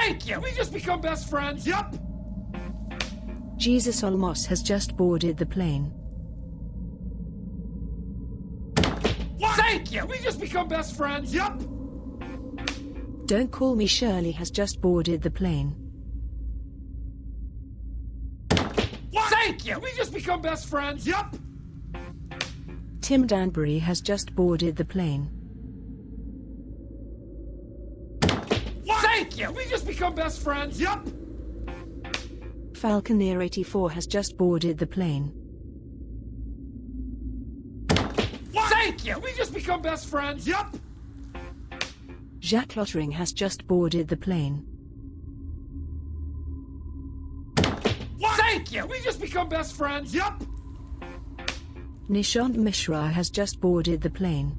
Thank you! We just become best friends? Yup! Jesus Olmos has just boarded the plane. Thank you! We just become best friends? Yup! Don't Call Me Shirley has just boarded the plane. Thank you! We just become best friends? Yup! Tim Danbury has just boarded the plane. Thank you! We just become best friends? Yup! Falconeer 84 has just boarded the plane. Thank you! We just become best friends? Yup! Jacques Lottering has just boarded the plane. Thank you! We just become best friends? Yup! Nishant Mishra has just boarded the plane.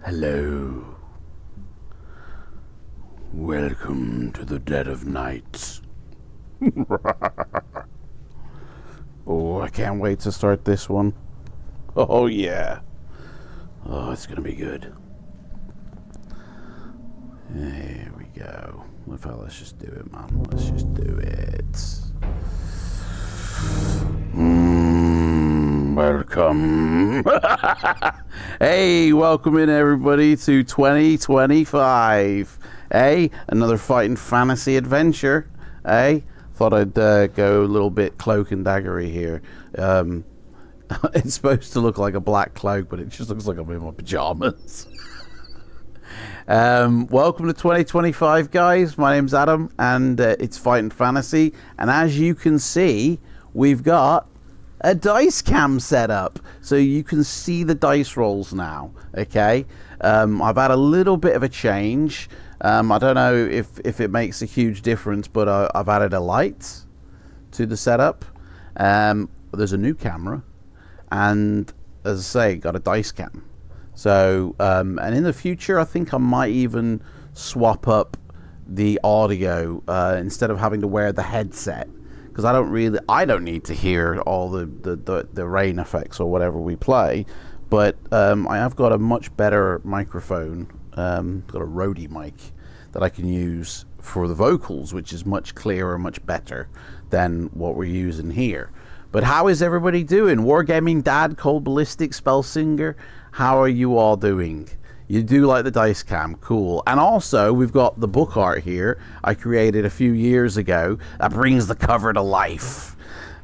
Hello. Welcome to the dead of night. Oh, I can't wait to start this one. Oh, yeah. Oh, it's gonna be good. There we go. Let's just do it, man. Let's just do it. Welcome. Hey, welcome in everybody to 2025. Hey, another fighting fantasy adventure. Hey, thought I'd go a little bit cloak and daggery here. It's supposed to look like a black cloak, but it just looks like I'm in my pajamas. Welcome to 2025, guys. My name's Adam, and it's Fighting Fantasy. And as you can see, we've got a dice cam set up, so you can see the dice rolls now. Okay, I've had a little bit of a change. I don't know if it makes a huge difference, but I've added a light to the setup. There's a new camera, and as I say, got a dice cam. So, and in the future, I think I might even swap up the audio instead of having to wear the headset, because I don't need to hear all the rain effects or whatever we play. But I have got a much better microphone, got a Rode mic that I can use for the vocals, which is much clearer, much better than what we're using here. But how is everybody doing? Wargaming Dad, Cold Ballistic, Spellsinger, how are you all doing? You do like the dice cam, cool. And also, we've got the book art here I created a few years ago that brings the cover to life.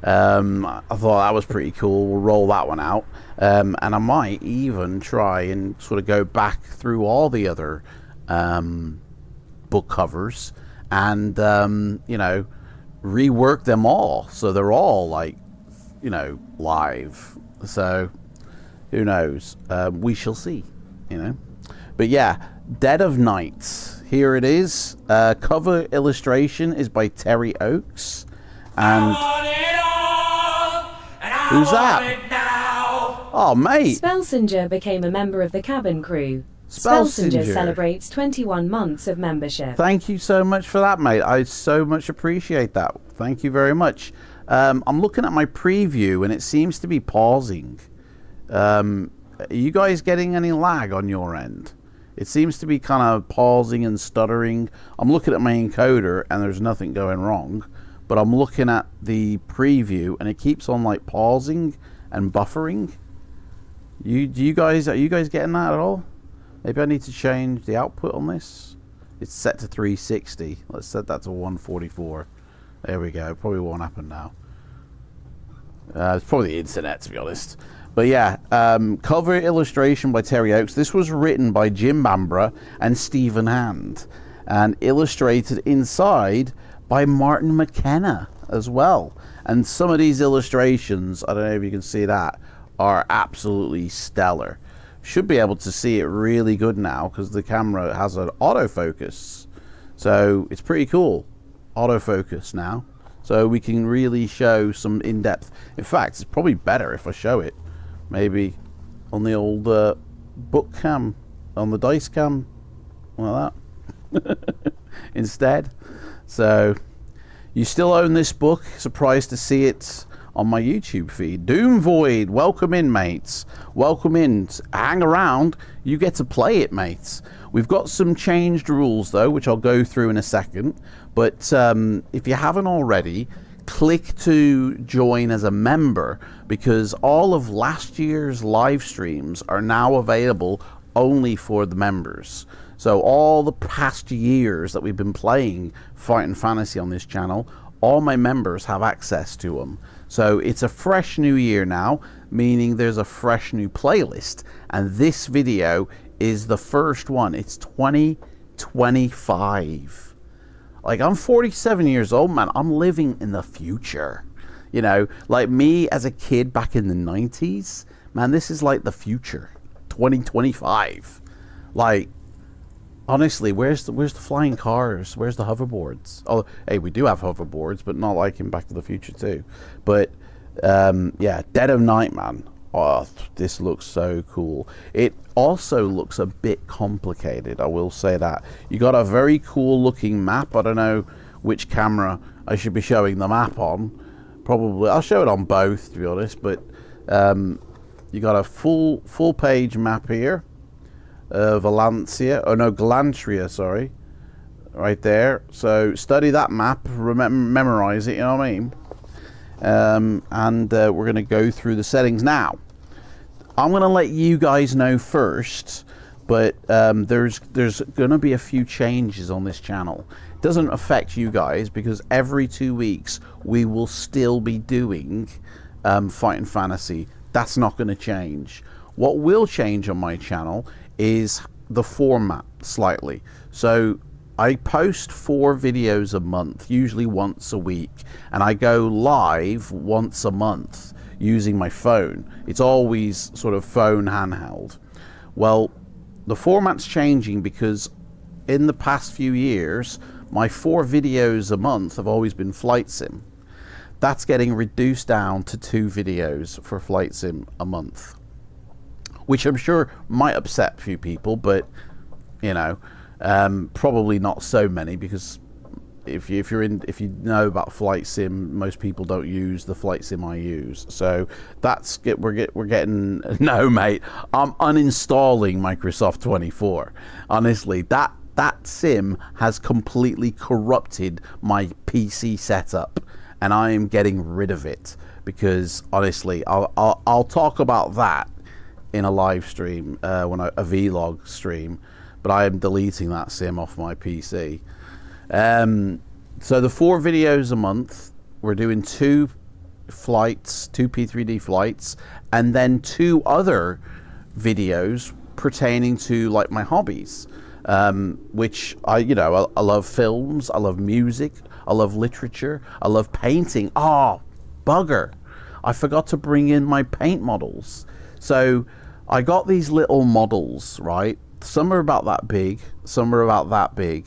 I thought that was pretty cool. We'll roll that one out. And I might even try and sort of go back through all the other book covers and, you know, rework them all so they're all like, you know, live. So who knows? We shall see, you know. But yeah, Dead of Night. Here it is. Cover illustration is by Terry Oakes. And who's that? Oh, mate. Spellsinger became a member of the cabin crew. Spellsinger celebrates 21 months of membership. Thank you so much for that, mate. I so much appreciate that. Thank you very much. I'm looking at my preview and it seems to be pausing. Are you guys getting any lag on your end? It seems to be kind of pausing and stuttering. I'm looking at my encoder and there's nothing going wrong, but I'm looking at the preview and it keeps on like pausing and buffering. Are you guys getting that at all? Maybe I need to change the output on this. It's set to 360. Let's set that to 144. There we go. Probably won't happen now. It's probably the internet, to be honest. But yeah, cover illustration by Terry Oakes. This was written by Jim Bambra and Stephen Hand, and illustrated inside by Martin McKenna as well. And some of these illustrations, I don't know if you can see that, are absolutely stellar. Should be able to see it really good now because the camera has an autofocus. So it's pretty cool. Autofocus now. So we can really show some in-depth. In fact, it's probably better if I show it. Maybe on the old book cam, on the dice cam, like that. Instead. So you still own this book. Surprised to see it on my YouTube feed. Doom Void, welcome in, mates. Welcome in. Hang around. You get to play it, mates. We've got some changed rules, though, which I'll go through in a second. But if you haven't already, click to join as a member, because all of last year's live streams are now available only for the members. So all the past years that we've been playing Fighting Fantasy on this channel, all my members have access to them. So it's a fresh new year now, meaning there's a fresh new playlist. And this video is the first one. It's 2025. Like, I'm 47 years old, man. I'm living in the future. You know, like me as a kid back in the 90s, man, this is like the future. 2025. Like, honestly, where's the flying cars? Where's the hoverboards? Oh, hey, we do have hoverboards, but not like in Back to the Future too. But yeah, Dead of Night, man. Oh, this looks so cool. It also looks a bit complicated, I will say that. You got a very cool looking map. I don't know which camera I should be showing the map on. Probably I'll show it on both, to be honest, but you got a full page map here of Valencia, oh no, Galantria, sorry, right there. So study that map, memorize it, you know what I mean? We're going to go through the settings now. I'm going to let you guys know first, but there's going to be a few changes on this channel. It doesn't affect you guys because every 2 weeks we will still be doing Fighting Fantasy. That's not going to change. What will change on my channel is the format slightly. So I post 4 videos a month, usually once a week, and I go live once a month using my phone. It's always sort of phone handheld. Well, the format's changing because in the past few years, my 4 videos a month have always been Flight Sim. That's getting reduced down to 2 videos for Flight Sim a month, which I'm sure might upset a few people, but you know, probably not so many, because if you know about Flight Sim, most people don't use the Flight Sim I use. So we're getting no, mate. I'm uninstalling Microsoft 24. Honestly, that sim has completely corrupted my PC setup, and I am getting rid of it because honestly, I'll talk about that in a live stream, a vlog stream, but I am deleting that sim off my PC. So the 4 videos a month, we're doing 2 flights, 2 P3D flights, and then 2 other videos pertaining to like my hobbies, which I love films, I love music, I love literature, I love painting. Oh, bugger, I forgot to bring in my paint models. So I got these little models, right? Some are about that big, some are about that big.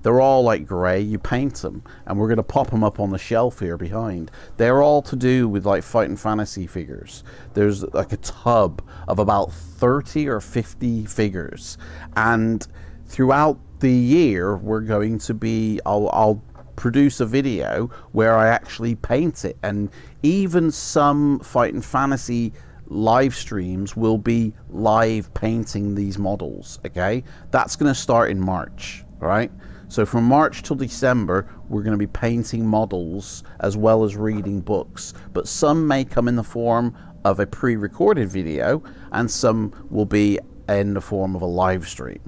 They're all like grey. You paint them, and we're going to pop them up on the shelf here behind. They're all to do with like Fighting Fantasy figures. There's like a tub of about 30 or 50 figures, and throughout the year we're going to be, I'll produce a video where I actually paint it, and even some Fighting Fantasy live streams will be live painting these models. Okay, that's going to start in March. All right, so from March till December we're going to be painting models as well as reading books, but some may come in the form of a pre-recorded video and some will be in the form of a live stream.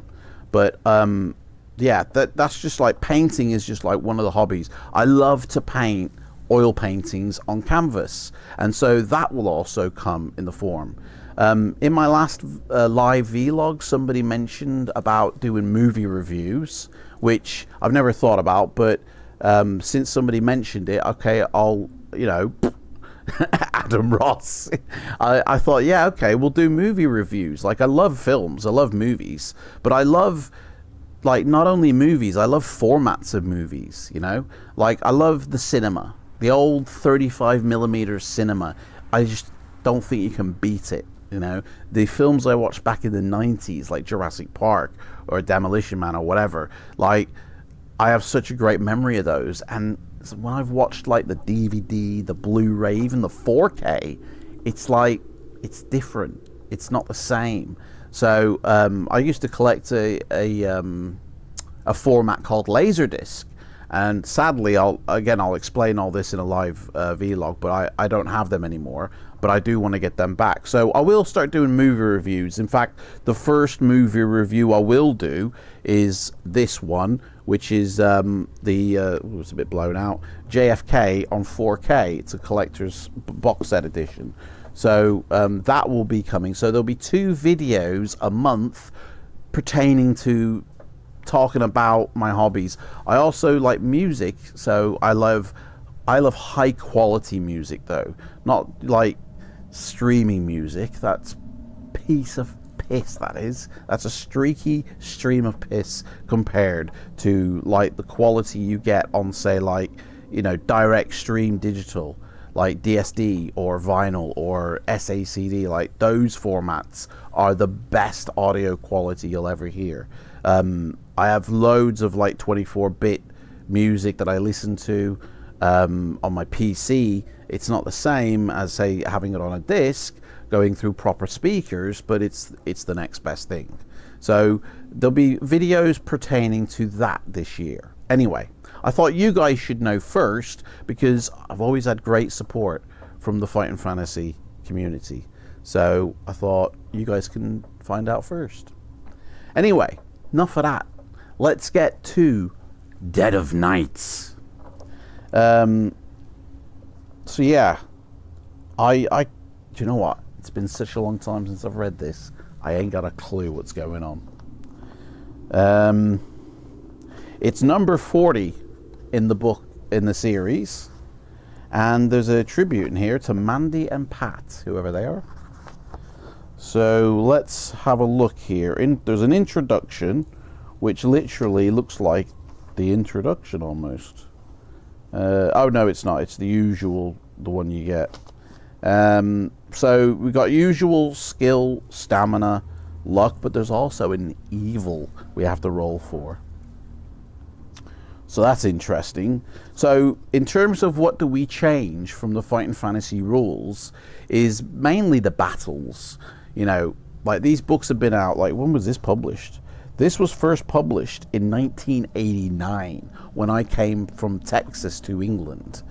But yeah, that's just like, painting is just like one of the hobbies. I love to paint oil paintings on canvas, and so that will also come in the form. In my last live vlog, somebody mentioned about doing movie reviews, which I've never thought about, but since somebody mentioned it, okay, I'll, Adam Ross, I thought, yeah, okay, we'll do movie reviews. Like, I love films, I love movies, but I love, like, not only movies, I love formats of movies, like I love the cinema, the old 35mm cinema. I just don't think you can beat it. The films I watched back in the 90s, like Jurassic Park or Demolition Man or whatever, like, I have such a great memory of those. And when I've watched like the DVD, the Blu-ray, even the 4K, it's like, it's different. It's not the same. So I used to collect a format called Laserdisc. And sadly, I'll explain all this in a live vlog, but I don't have them anymore, but I do want to get them back. So I will start doing movie reviews. In fact, the first movie review I will do is this one, which is it's a bit blown out, JFK on 4K. It's a collector's box set edition. So that will be coming. So there'll be 2 videos a month pertaining to talking about my hobbies. I also like music, so I love high quality music, though, not like streaming music. That's piece of piss. That's a streaky stream of piss compared to like the quality you get on, say, like direct stream digital. like DSD or vinyl or SACD. Like, those formats are the best audio quality you'll ever hear. I have loads of like 24-bit music that I listen to on my PC. It's not the same as, say, having it on a disc going through proper speakers, but it's the next best thing. So there'll be videos pertaining to that this year. Anyway, I thought you guys should know first, because I've always had great support from the Fighting Fantasy community. So I thought you guys can find out first. Anyway, enough of that. Let's get to Dead of Nights. So yeah, I do you know what? It's been such a long time since I've read this. I ain't got a clue what's going on. It's number 40 in the book, in the series, and there's a tribute in here to Mandy and Pat, whoever they are. So let's have a look here. There's an introduction, which literally looks like the introduction almost. Oh no, it's not. It's the usual, the one you get. So we got usual, skill, stamina, luck, but there's also an evil we have to roll for. So that's interesting. So in terms of what do we change from the Fighting Fantasy rules is mainly the battles. You know, like, these books have been out, like, when was this published? This was first published in 1989 when I came from Texas to England.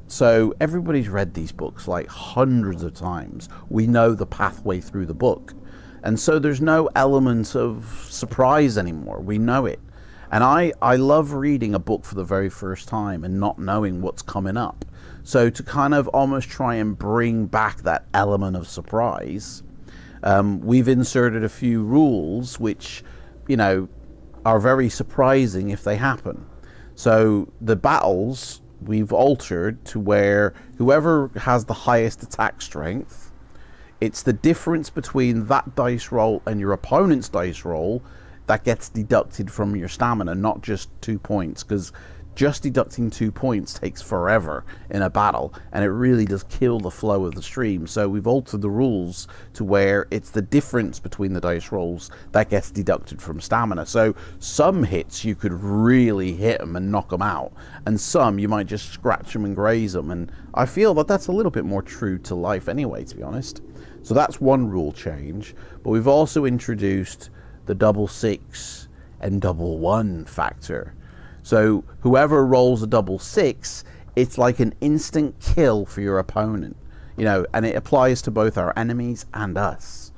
So everybody's read these books like hundreds of times. We know the pathway through the book. And so there's no element of surprise anymore. We know it. And I love reading a book for the very first time and not knowing what's coming up. So to kind of almost try and bring back that element of surprise, we've inserted a few rules which, you know, are very surprising if they happen. So the battles we've altered to where whoever has the highest attack strength, it's the difference between that dice roll and your opponent's dice roll that gets deducted from your stamina, not just 2 points, because just deducting 2 points takes forever in a battle, and it really does kill the flow of the stream. So we've altered the rules to where it's the difference between the dice rolls that gets deducted from stamina. So some hits you could really hit them and knock them out, and some you might just scratch them and graze them, and I feel that that's a little bit more true to life anyway, to be honest. So that's one rule change. But we've also introduced the 6 and 1 factor. So whoever rolls a 6, it's like an instant kill for your opponent, you know, and it applies to both our enemies and us.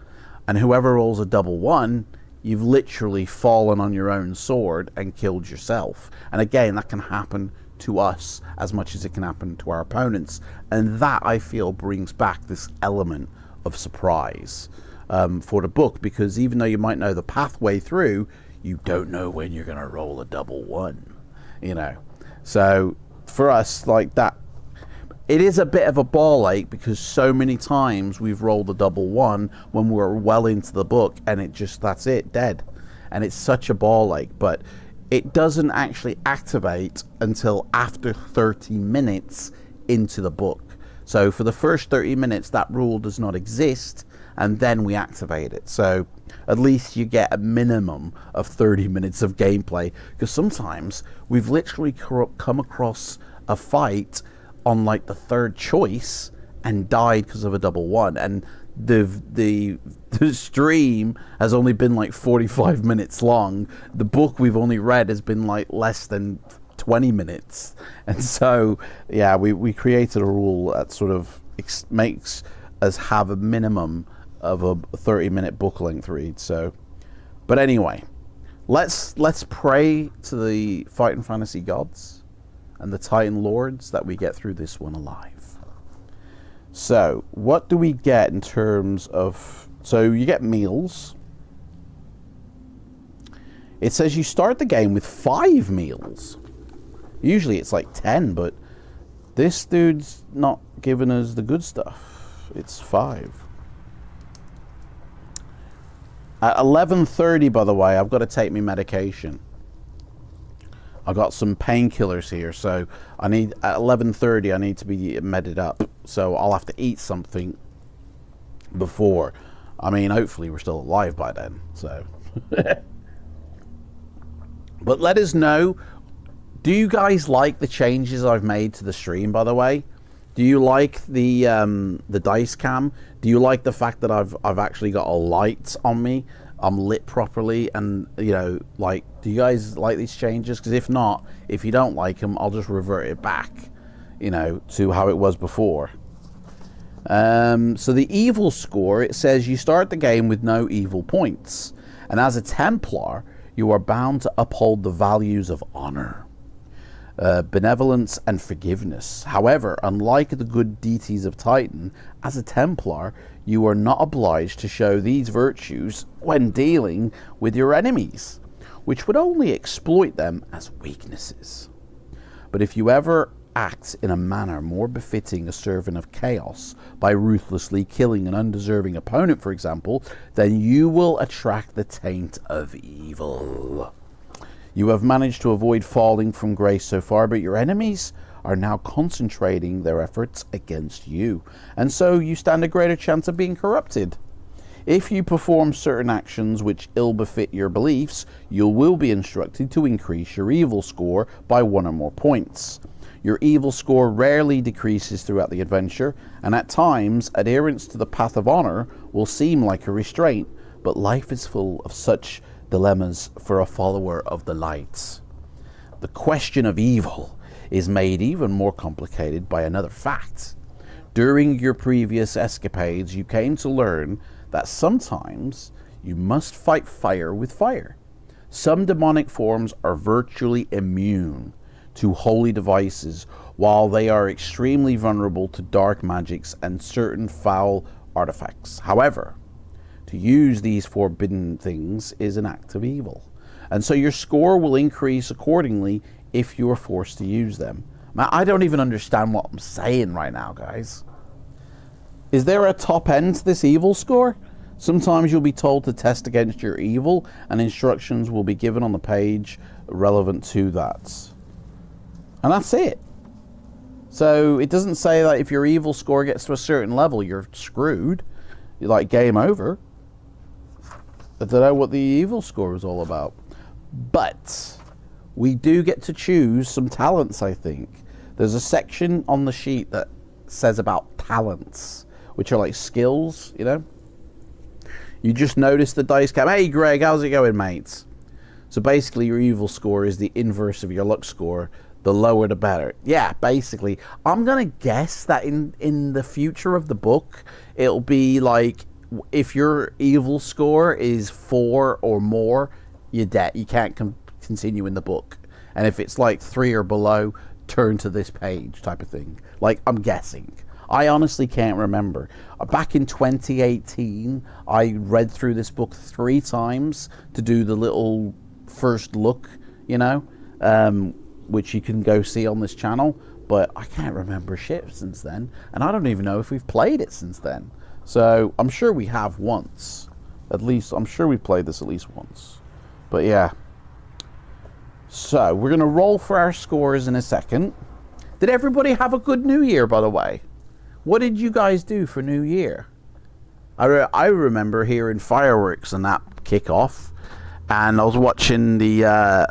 And whoever rolls a 1, you've literally fallen on your own sword and killed yourself. And again, that can happen to us as much as it can happen to our opponents. And that, I feel, brings back this element of surprise for the book, because even though you might know the pathway through, you don't know when you're going to roll a 1, you know. So for us, like, that, it is a bit of a ball ache, because so many times we've rolled a 1 when we're well into the book and it just, that's it, dead. And it's such a ball ache, but it doesn't actually activate until after 30 minutes into the book. So for the first 30 minutes, that rule does not exist, and then we activate it. So at least you get a minimum of 30 minutes of gameplay, because sometimes we've literally come across a fight on like the 3rd choice and died because of a 1, and the stream has only been like 45 minutes long. The book we've only read has been like less than 20 minutes. And so yeah, we created a rule that sort of makes us have a minimum of a 30-minute book length read. So, but anyway, let's pray to the Fighting Fantasy gods and the Titan Lords that we get through this one alive. So what do we get in terms of, so you get meals. It says you start the game with 5 meals. Usually it's like 10, but this dude's not giving us the good stuff. It's 5. At 11:30, by the way, I've got to take my medication. I got some painkillers here, so I need at 11:30. I need to be medded up, so I'll have to eat something before. I mean, hopefully we're still alive by then. So, but let us know. Do you guys like the changes I've made to the stream? By the way, do you like the dice cam? Do you like the fact that I've actually got a light on me? I'm lit properly, and you know, like, do you guys like these changes? Because if not, if you don't like them, I'll just revert it back, you know, to how it was before. So the evil score, it says you start the game with no evil points, and as a Templar, you are bound to uphold the values of honor, benevolence, and forgiveness. However, unlike the good deities of Titan, as a Templar, you are not obliged to show these virtues when dealing with your enemies, which would only exploit them as weaknesses. But if you ever act in a manner more befitting a servant of chaos by ruthlessly killing an undeserving opponent, for example, then you will attract the taint of evil. You have managed to avoid falling from grace so far, but your enemies are now concentrating their efforts against you, and so you stand a greater chance of being corrupted. If you perform certain actions which ill befit your beliefs, you will be instructed to increase your evil score by 1 or more points. Your evil score rarely decreases throughout the adventure, and at times adherence to the path of honor will seem like a restraint, but life is full of such dilemmas for a follower of the light. The question of evil is made even more complicated by another fact. During your previous escapades, you came to learn that sometimes you must fight fire with fire. Some demonic forms are virtually immune to holy devices, while they are extremely vulnerable to dark magics and certain foul artifacts. However, to use these forbidden things is an act of evil, and so your score will increase accordingly if you are forced to use them. Man, I don't even understand what I'm saying right now, guys. Is there a top end to this evil score? Sometimes you'll be told to test against your evil, and instructions will be given on the page relevant to that. And that's it. So it doesn't say that if your evil score gets to a certain level, you're screwed. You're like, game over. I don't know what the evil score is all about. But we do get to choose some talents, I think. There's a section on the sheet that says about talents, which are like skills, you know. You just notice the dice cam. Hey, Greg, how's it going, mates? So basically, your evil score is the inverse of your luck score. The lower, the better. Yeah, basically. I'm going to guess that in the future of the book, it'll be like, if your evil score is 4 or more, you're dead. You can't continue in the book. And if it's like 3 or below, turn to this page type of thing. Like, I'm guessing. I honestly can't remember. Back in 2018, I read through this book 3 times to do the little first look, you know, which you can go see on this channel. But I can't remember shit since then. And I don't even know if we've played it since then. So I'm sure we have once. At least, I'm sure we played this at least once. But yeah. So we're going to roll for our scores in a second. Did everybody have a good New Year, by the way? What did you guys do for New Year? I remember hearing fireworks and that kick off, and I was watching the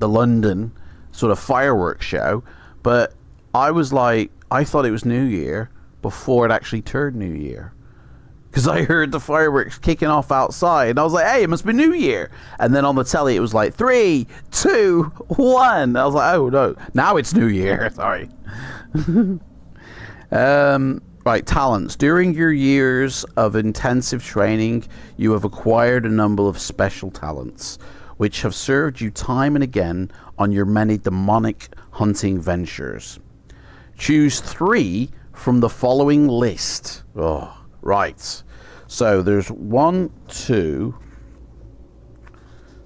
London sort of fireworks show, but I was like, I thought it was New Year before it actually turned New Year, because I heard the fireworks kicking off outside, and I was like, hey, it must be New Year. And then on the telly it was like 3, 2, 1. I was like, oh no, now it's New Year. Sorry. Right, talents. During your years of intensive training, you have acquired a number of special talents, which have served you time and again on your many demonic hunting ventures. Choose 3 from the following list. Oh, right. So there's 1, 2,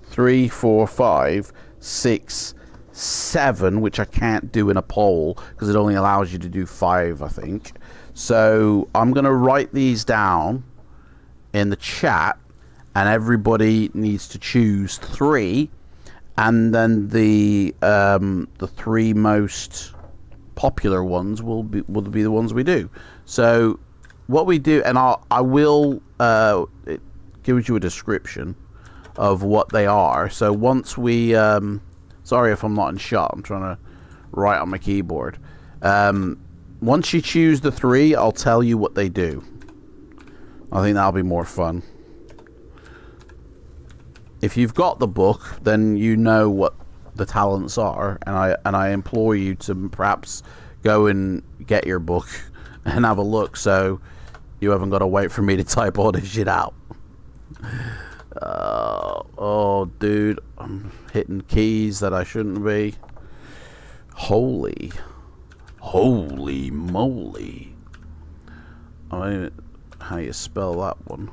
3, 4, 5, 6, 7, which I can't do in a poll because it only allows you to do 5, I think. So I'm going to write these down in the chat, and everybody needs to choose 3, and then the 3 most popular ones will be the ones we do. So what we do, and I will it gives you a description of what they are. So once we sorry if I'm not in shot, I'm trying to write on my keyboard. Once you choose the 3, I'll tell you what they do. I think that'll be more fun. If you've got the book, then you know what the talents are, and I implore you to perhaps go and get your book and have a look, so you haven't got to wait for me to type all this shit out. Oh, dude, I'm hitting keys that I shouldn't be. Holy moly! I mean, how you spell that one?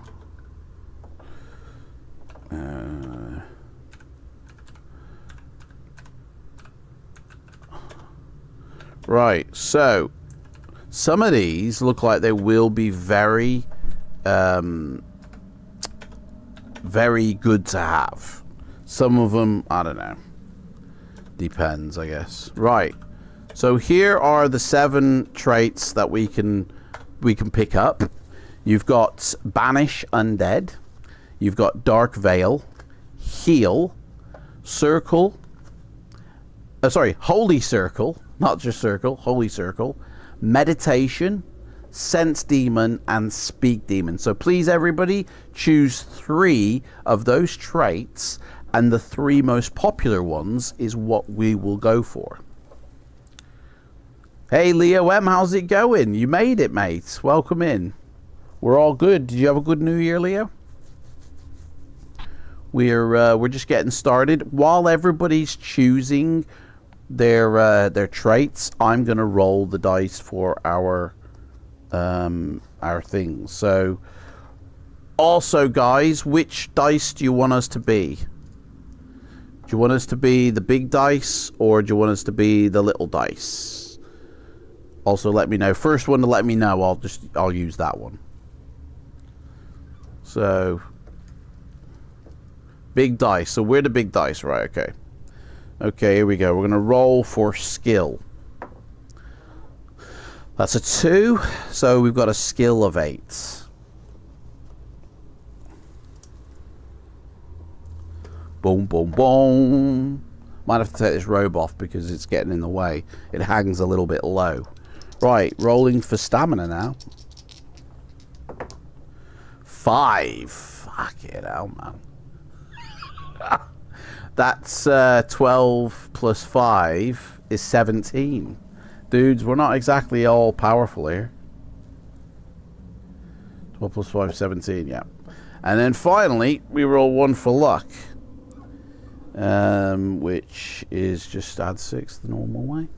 Right, so some of these look like they will be very very good to have. Some of them, I don't know, depends, I guess. Right, so here are the 7 traits that we can pick up. You've got Banish Undead, you've got Dark Veil, Heal, Circle, Holy Circle, not just Circle, Holy Circle, Meditation, Sense Demon, and Speak Demon. So please, everybody, choose 3 of those traits, and the 3 most popular ones is what we will go for. Hey, Leo M, how's it going? You made it, mate. Welcome in. We're all good. Did you have a good New Year, Leo? We're just getting started. While everybody's choosing their traits, I'm gonna roll the dice for our things. So also, guys, which dice do you want us to be? Do you want us to be the big dice, or do you want us to be the little dice? Also let me know. First one to let me know, I'll use that one. So big dice. So we're the big dice, right? Okay. Okay, here we go. We're going to roll for skill. That's a 2. So we've got a skill of 8. Boom, boom, boom. Might have to take this robe off because it's getting in the way. It hangs a little bit low. Right, rolling for stamina now. 5. Fuck it hell, man. That's 12 plus 5 is 17. Dudes, we're not exactly all powerful here. 12 plus 5 17, yeah. And then finally, we roll 1 for luck. Which is just add 6 the normal way.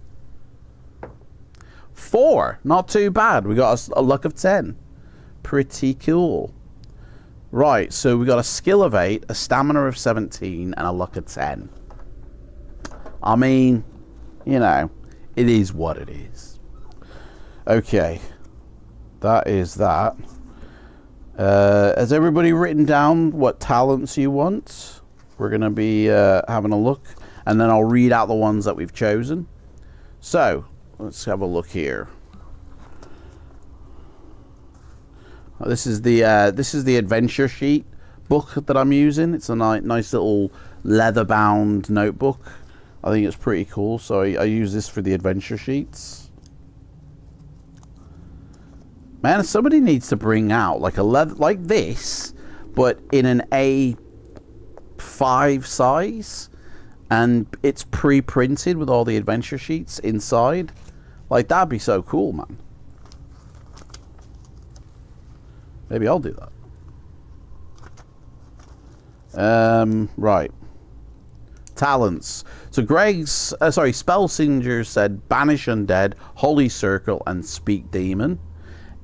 4, not too bad. We got a luck of 10. Pretty cool. Right, so we got a skill of 8, a stamina of 17, and a luck of 10. I mean, you know, it is what it is. Okay, that is that. Has everybody written down what talents you want? We're going to be having a look, and then I'll read out the ones that we've chosen. So, let's have a look here. This is the adventure sheet book that I'm using. It's a nice little leather-bound notebook. I think it's pretty cool, so I use this for the adventure sheets. Man, somebody needs to bring out like a leather like this, but in an A5 size, and it's pre-printed with all the adventure sheets inside. Like, that'd be so cool, man. Maybe I'll do that. Right. Talents. So Greg's, Spellsinger said Banish Undead, Holy Circle, and Speak Demon.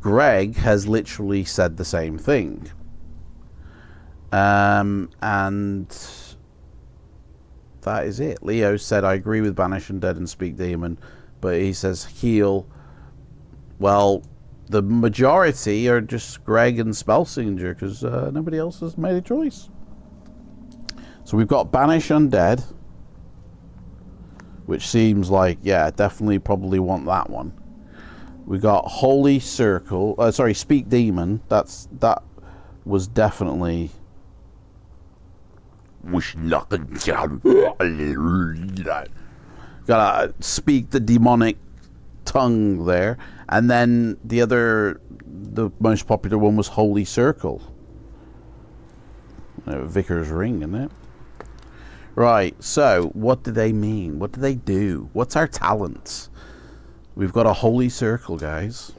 Greg has literally said the same thing. And that is it. Leo said, I agree with Banish Undead and Speak Demon, but he says Heal. Well, the majority are just Greg and Spellsinger, because nobody else has made a choice. So we've got Banish Undead, which seems like, yeah, definitely probably want that one. We got Holy Circle. Sorry, Speak Demon. That was definitely. Gotta speak the demonic tongue there, and then the most popular one was Holy Circle. Vicar's Ring, isn't it? Right. So, what do they mean? What do they do? What's our talents? We've got a Holy Circle, guys.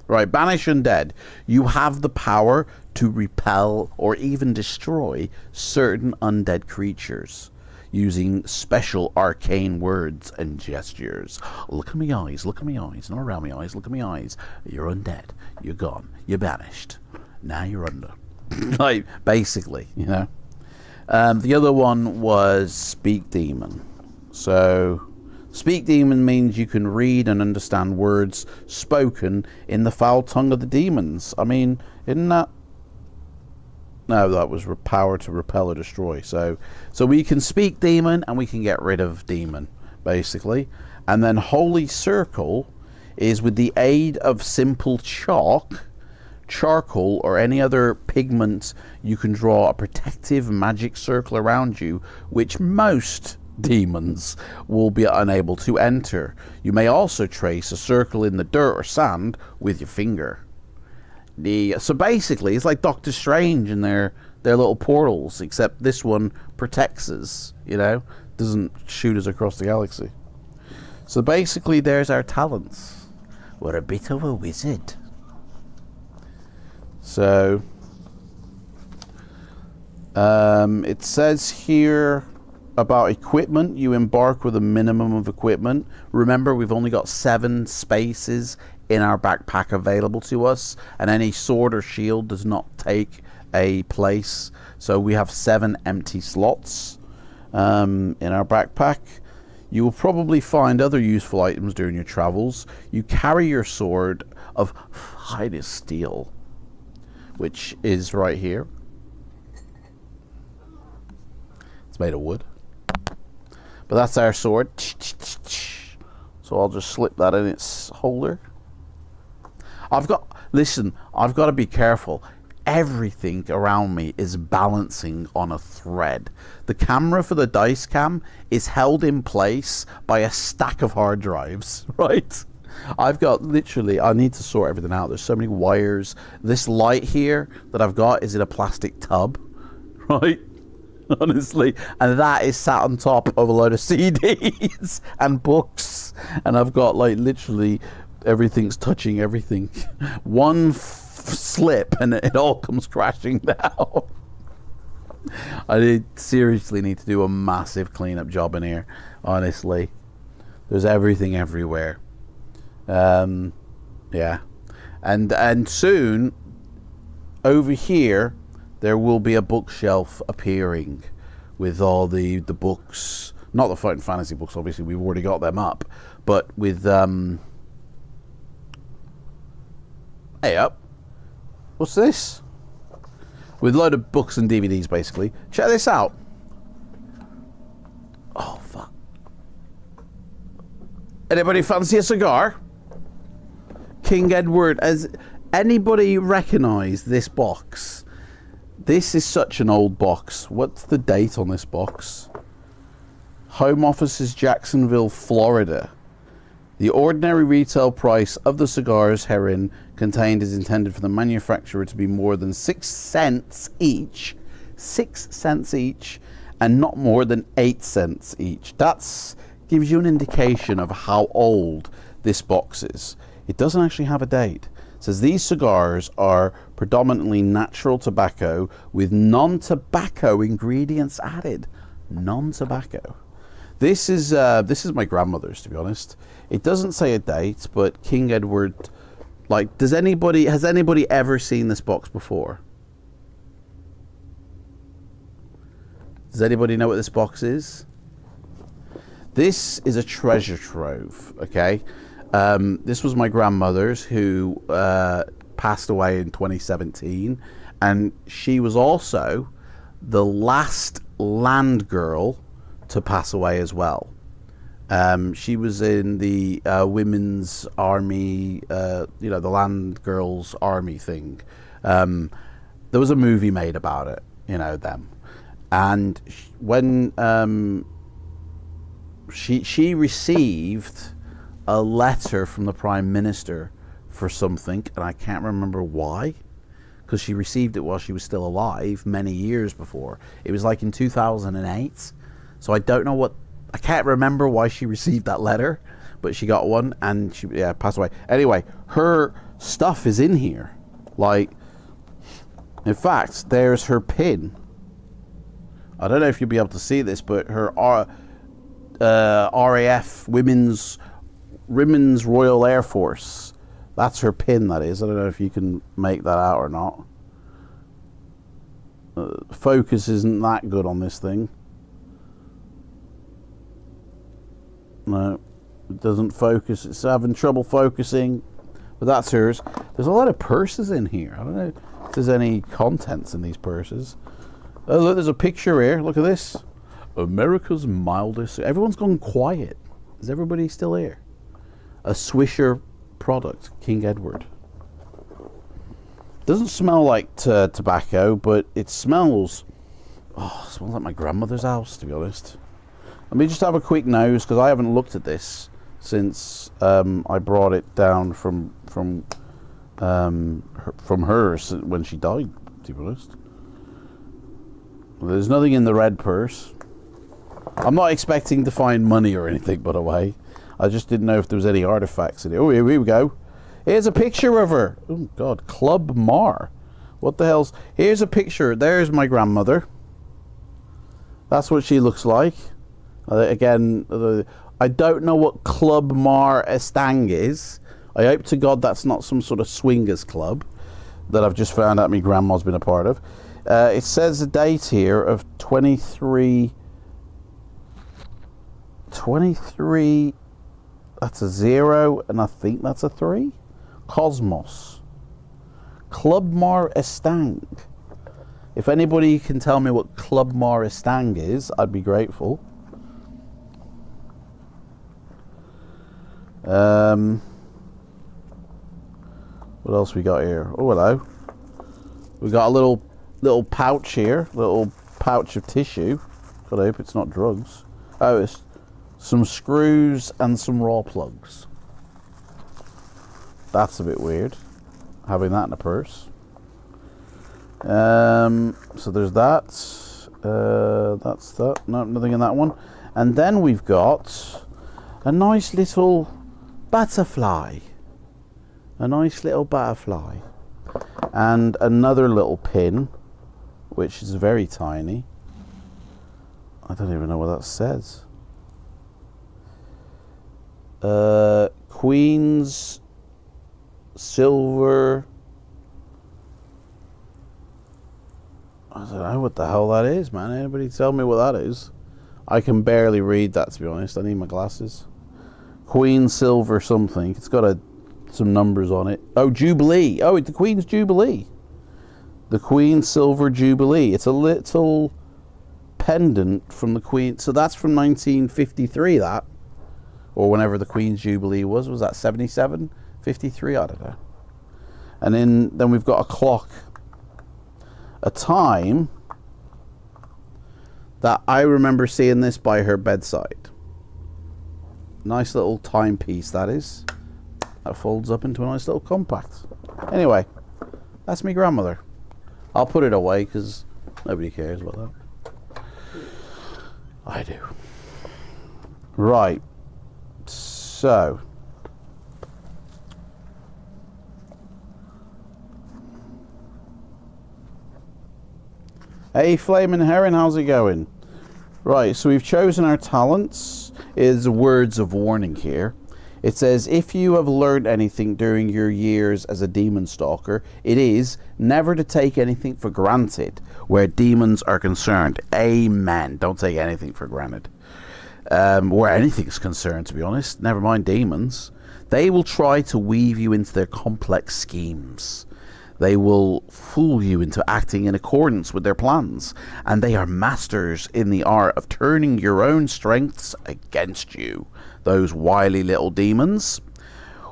Right, Banish Undead. You have the power to repel or even destroy certain undead creatures using special arcane words and gestures. Look at me eyes, look at me eyes, not around me eyes, look at me eyes. You're undead, you're gone, you're banished. Now you're under. Like, basically, you know. The other one was Speak Demon. So, Speak Demon means you can read and understand words spoken in the foul tongue of the demons. I mean, isn't that... No, that was power to repel or destroy. So we can speak demon and we can get rid of demon, basically. And then Holy Circle is with the aid of simple charcoal, or any other pigment, you can draw a protective magic circle around you, which most demons will be unable to enter. You may also trace a circle in the dirt or sand with your finger. So basically, it's like Doctor Strange and their little portals, except this one protects us, you know, doesn't shoot us across the galaxy. So basically, there's our talents. We're a bit of a wizard. So, it says here about equipment. You embark with a minimum of equipment. Remember, we've only got 7 spaces in our backpack available to us, and any sword or shield does not take a place. So we have 7 empty slots in our backpack. You will probably find other useful items during your travels. You carry your sword of finest steel, which is right here. It's made of wood. But that's our sword. So I'll just slip that in its holder. I've got to be careful. Everything around me is balancing on a thread. The camera for the dice cam is held in place by a stack of hard drives, right? I've got literally, I need to sort everything out. There's so many wires. This light here that I've got is in a plastic tub, right? Honestly. And that is sat on top of a load of CDs and books. And I've got like literally everything's touching everything. One slip and it all comes crashing down. I seriously need to do a massive cleanup job in here, honestly. There's everything everywhere. Yeah. And soon over here there will be a bookshelf appearing with all the books, not the Fighting Fantasy books, obviously we've already got them up, but with hey up, what's this? With a load of books and DVDs, basically. Check this out. Oh fuck. Anybody fancy a cigar? King Edward. Has anybody recognize this box? This is such an old box. What's the date on this box? Home office is Jacksonville, Florida. The ordinary retail price of the cigars herein contained is intended for the manufacturer to be more than 6 cents each. 6 cents each, and not more than 8 cents each. That gives you an indication of how old this box is. It doesn't actually have a date. It says these cigars are predominantly natural tobacco with non-tobacco ingredients added. Non-tobacco. This is my grandmother's, to be honest. It doesn't say a date, but King Edward, like, has anybody ever seen this box before? Does anybody know what this box is? This is a treasure trove, okay? This was my grandmother's, who passed away in 2017, and she was also the last land girl to pass away as well. She was in the women's army, the land girls army thing. There was a movie made about it, them. And when she received a letter from the Prime Minister for something, and I can't remember why, because she received it while she was still alive many years before. It was like in 2008, so I don't know I can't remember why she received that letter, but she got one, and she passed away. Anyway, her stuff is in here. Like, in fact, there's her pin. I don't know if you'll be able to see this, but her RAF Women's Royal Air Force. That's her pin, that is. I don't know if you can make that out or not. Focus isn't that good on this thing. No, it doesn't focus. It's having trouble focusing. But that's hers. There's a lot of purses in here. I don't know if there's any contents in these purses. Oh, look, there's a picture here. Look at this. America's mildest. Everyone's gone quiet. Is everybody still here? A Swisher product, King Edward. Doesn't smell like tobacco, but it smells like my grandmother's house, to be honest. Let me just have a quick nose, because I haven't looked at this since I brought it down from her when she died, to be honest. There's nothing in the red purse. I'm not expecting to find money or anything, by the way. I just didn't know if there was any artifacts in it. Oh, here we go. Here's a picture of her. Oh, God. Club Mar. What the hell's... Here's a picture. There's my grandmother. That's what she looks like. Again, I don't know what Club Mar Estang is. I hope to God that's not some sort of swingers club that I've just found out my grandma's been a part of. It says a date here of 23... That's a 0, and I think that's a 3. Cosmos. Club Mar Estang. If anybody can tell me what Club Mar Estang is, I'd be grateful. What else we got here? Oh, hello. We got a little pouch here. Little pouch of tissue. God, I hope it's not drugs. Oh, it's some screws and some raw plugs. That's a bit weird, having that in a purse. So there's that. That's that. No, nothing in that one. And then we've got a nice little butterfly. A nice little butterfly. And another little pin, which is very tiny. I don't even know what that says. Queen's silver. I don't know what the hell that is, man. Anybody tell me what that is? I can barely read that, to be honest. I need my glasses. Queen silver something. It's got some numbers on it. Oh, Jubilee. Oh, it's the Queen's Jubilee. The Queen Silver Jubilee. It's a little pendant from the Queen. So that's from 1953, that. Or whenever the Queen's Jubilee was. Was that 77? 53? I don't know. And then we've got a clock. A time that I remember seeing this by her bedside. Nice little timepiece, that is. That folds up into a nice little compact. Anyway, that's me grandmother. I'll put it away because nobody cares about that. I do. Right. So. Hey, Flaming Heron, how's it going? Right, so we've chosen our talents. Is words of warning here. It says, if you have learned anything during your years as a demon stalker, it is never to take anything for granted where demons are concerned. Amen. Don't take anything for granted. Where anything's concerned, to be honest. Never mind demons. They will try to weave you into their complex schemes. They will fool you into acting in accordance with their plans, and they are masters in the art of turning your own strengths against you, those wily little demons.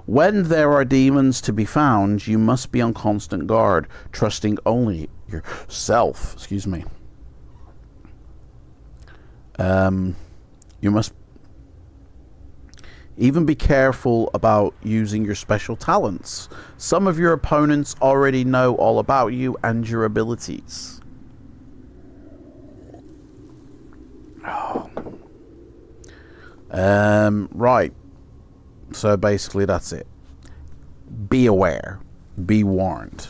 When there are demons to be found, you must be on constant guard, trusting only yourself. Excuse me. You must even be careful about using your special talents. Some of your opponents already know all about you and your abilities. Oh. Right. So basically that's it. Be aware. Be warned.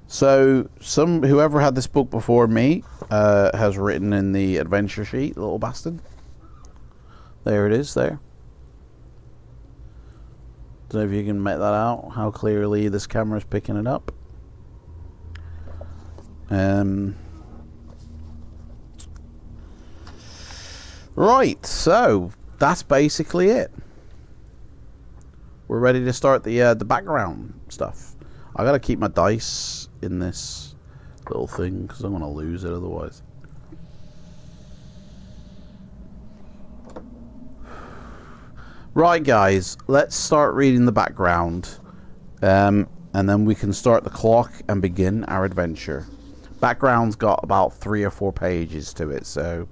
So whoever had this book before me has written in the adventure sheet, little bastard. There it is there. Don't know if you can make that out, how clearly this camera is picking it up. Right, so that's basically it. We're ready to start the background stuff. I gotta keep my dice in this little thing because I'm gonna lose it otherwise. Right, guys, let's start reading the background, and then we can start the clock and begin our adventure. Background's got about 3 or 4 pages to it, so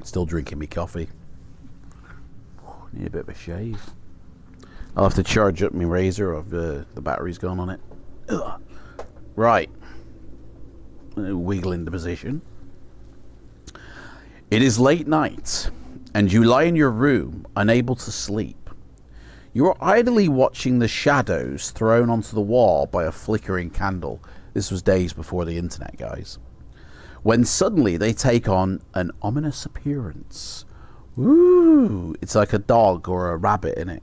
still drinking me coffee. Need a bit of a shave. I'll have to charge up my razor if the battery's gone on it. Ugh. Right, wiggle into position. It is late night, and you lie in your room, unable to sleep. You are idly watching the shadows thrown onto the wall by a flickering candle. This was days before the internet, guys. When suddenly they take on an ominous appearance. Ooh, it's like a dog or a rabbit, innit?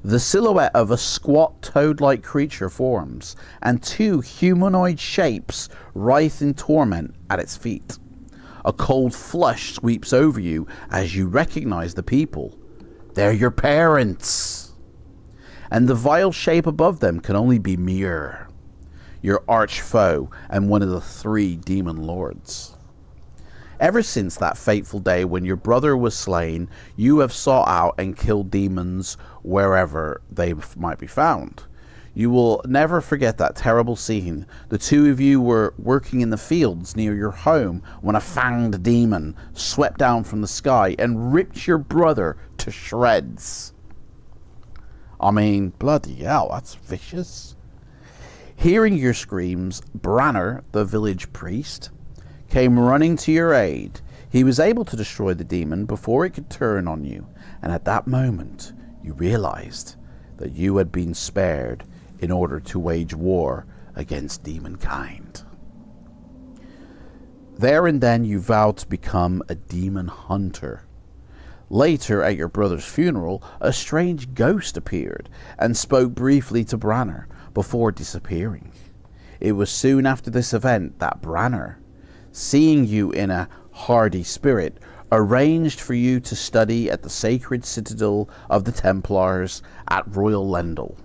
The silhouette of a squat toad-like creature forms, and 2 humanoid shapes writhe in torment at its feet. A cold flush sweeps over you as you recognize the people. They're your parents. And the vile shape above them can only be Mir, your arch foe and one of the 3 demon lords. Ever since that fateful day when your brother was slain, you have sought out and killed demons wherever they might be found. You will never forget that terrible scene. The 2 of you were working in the fields near your home when a fanged demon swept down from the sky and ripped your brother to shreds. I mean, bloody hell, that's vicious. Hearing your screams, Branner, the village priest, came running to your aid. He was able to destroy the demon before it could turn on you, and at that moment you realized that you had been spared in order to wage war against demonkind. There and then you vowed to become a demon hunter. Later, at your brother's funeral, a strange ghost appeared and spoke briefly to Branner before disappearing. It was soon after this event that Branner, seeing you in a hardy spirit, arranged for you to study at the sacred citadel of the Templars at Royal Lendal.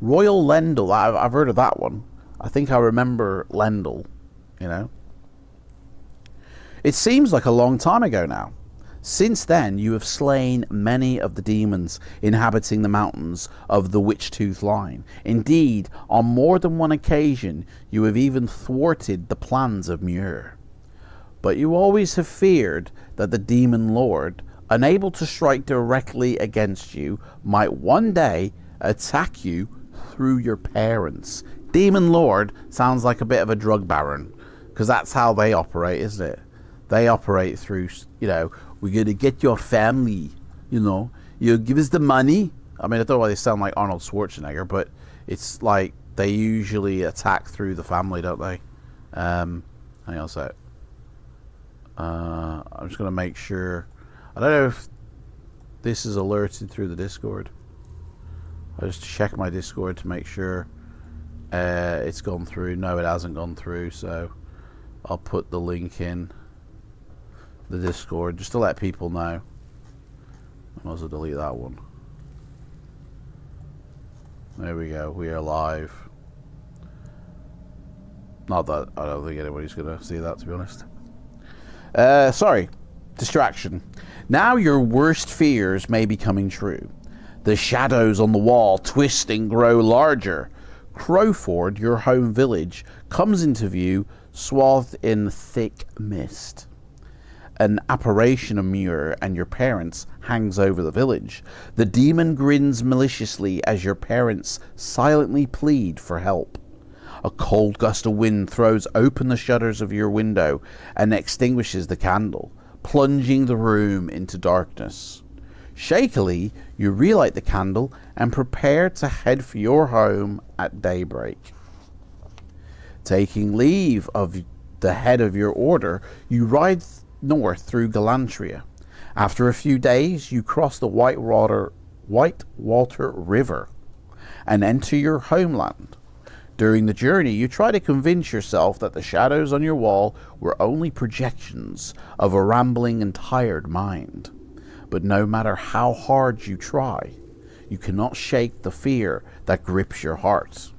Royal Lendal, I've heard of that one. I think I remember Lendal, you know. It seems like a long time ago now. Since then, you have slain many of the demons inhabiting the mountains of the Witch-Tooth Line. Indeed, on more than one occasion, you have even thwarted the plans of Muir. But you always have feared that the Demon Lord, unable to strike directly against you, might one day attack you through your parents. Demon Lord sounds like a bit of a drug baron, because that's how they operate, isn't it? They operate through, you know, we're going to get your family, you know, you give us the money. I mean, I don't know why they sound like Arnold Schwarzenegger, but it's like they usually attack through the family, don't they? Hang on a sec. I'm just going to make sure. I don't know if this is alerted through the Discord. I just check my Discord to make sure it's gone through. No, it hasn't gone through, so I'll put the link in the Discord just to let people know. I must have deleted that one. There we go. We are live. Not that I don't think anybody's going to see that, to be honest. Sorry. Distraction. Now your worst fears may be coming true. The shadows on the wall twist and grow larger. Crowford, your home village, comes into view, swathed in thick mist. An apparition of Muir and your parents hangs over the village. The demon grins maliciously as your parents silently plead for help. A cold gust of wind throws open the shutters of your window and extinguishes the candle, plunging the room into darkness. Shakily, you relight the candle and prepare to head for your home at daybreak. Taking leave of the head of your order, you ride north through Galantria. After a few days, you cross the Whitewater River and enter your homeland. During the journey, you try to convince yourself that the shadows on your wall were only projections of a rambling and tired mind. But no matter how hard you try, you cannot shake the fear that grips your heart.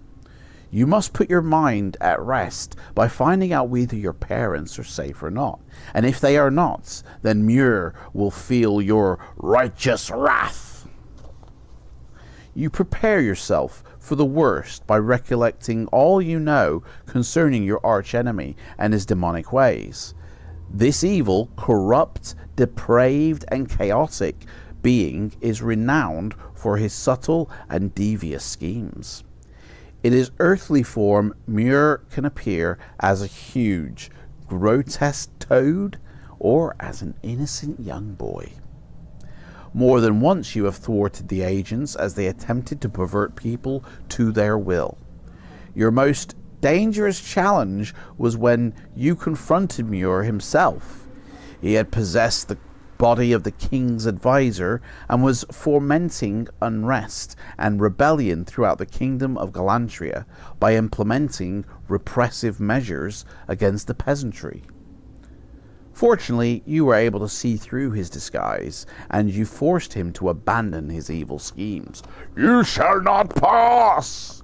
You must put your mind at rest by finding out whether your parents are safe or not. And if they are not, then Muir will feel your righteous wrath. You prepare yourself for the worst by recollecting all you know concerning your archenemy and his demonic ways. This evil, corrupt, depraved, and chaotic being is renowned for his subtle and devious schemes. In his earthly form, Muir can appear as a huge, grotesque toad or as an innocent young boy. More than once you have thwarted the agents as they attempted to pervert people to their will. Your most dangerous challenge was when you confronted Muir himself. He had possessed the body of the king's advisor and was fomenting unrest and rebellion throughout the kingdom of Galantria by implementing repressive measures against the peasantry. Fortunately, you were able to see through his disguise, and you forced him to abandon his evil schemes. You shall not pass!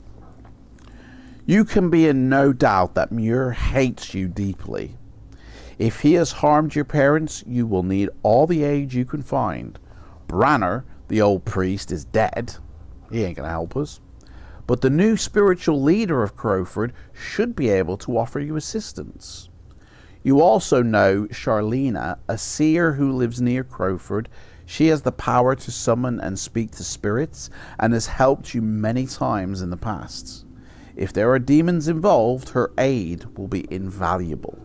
You can be in no doubt that Muir hates you deeply. If he has harmed your parents, you will need all the aid you can find. Branner, the old priest, is dead. He ain't gonna help us. But the new spiritual leader of Crowford should be able to offer you assistance. You also know Charlena, a seer who lives near Crowford. She has the power to summon and speak to spirits and has helped you many times in the past. If there are demons involved, her aid will be invaluable.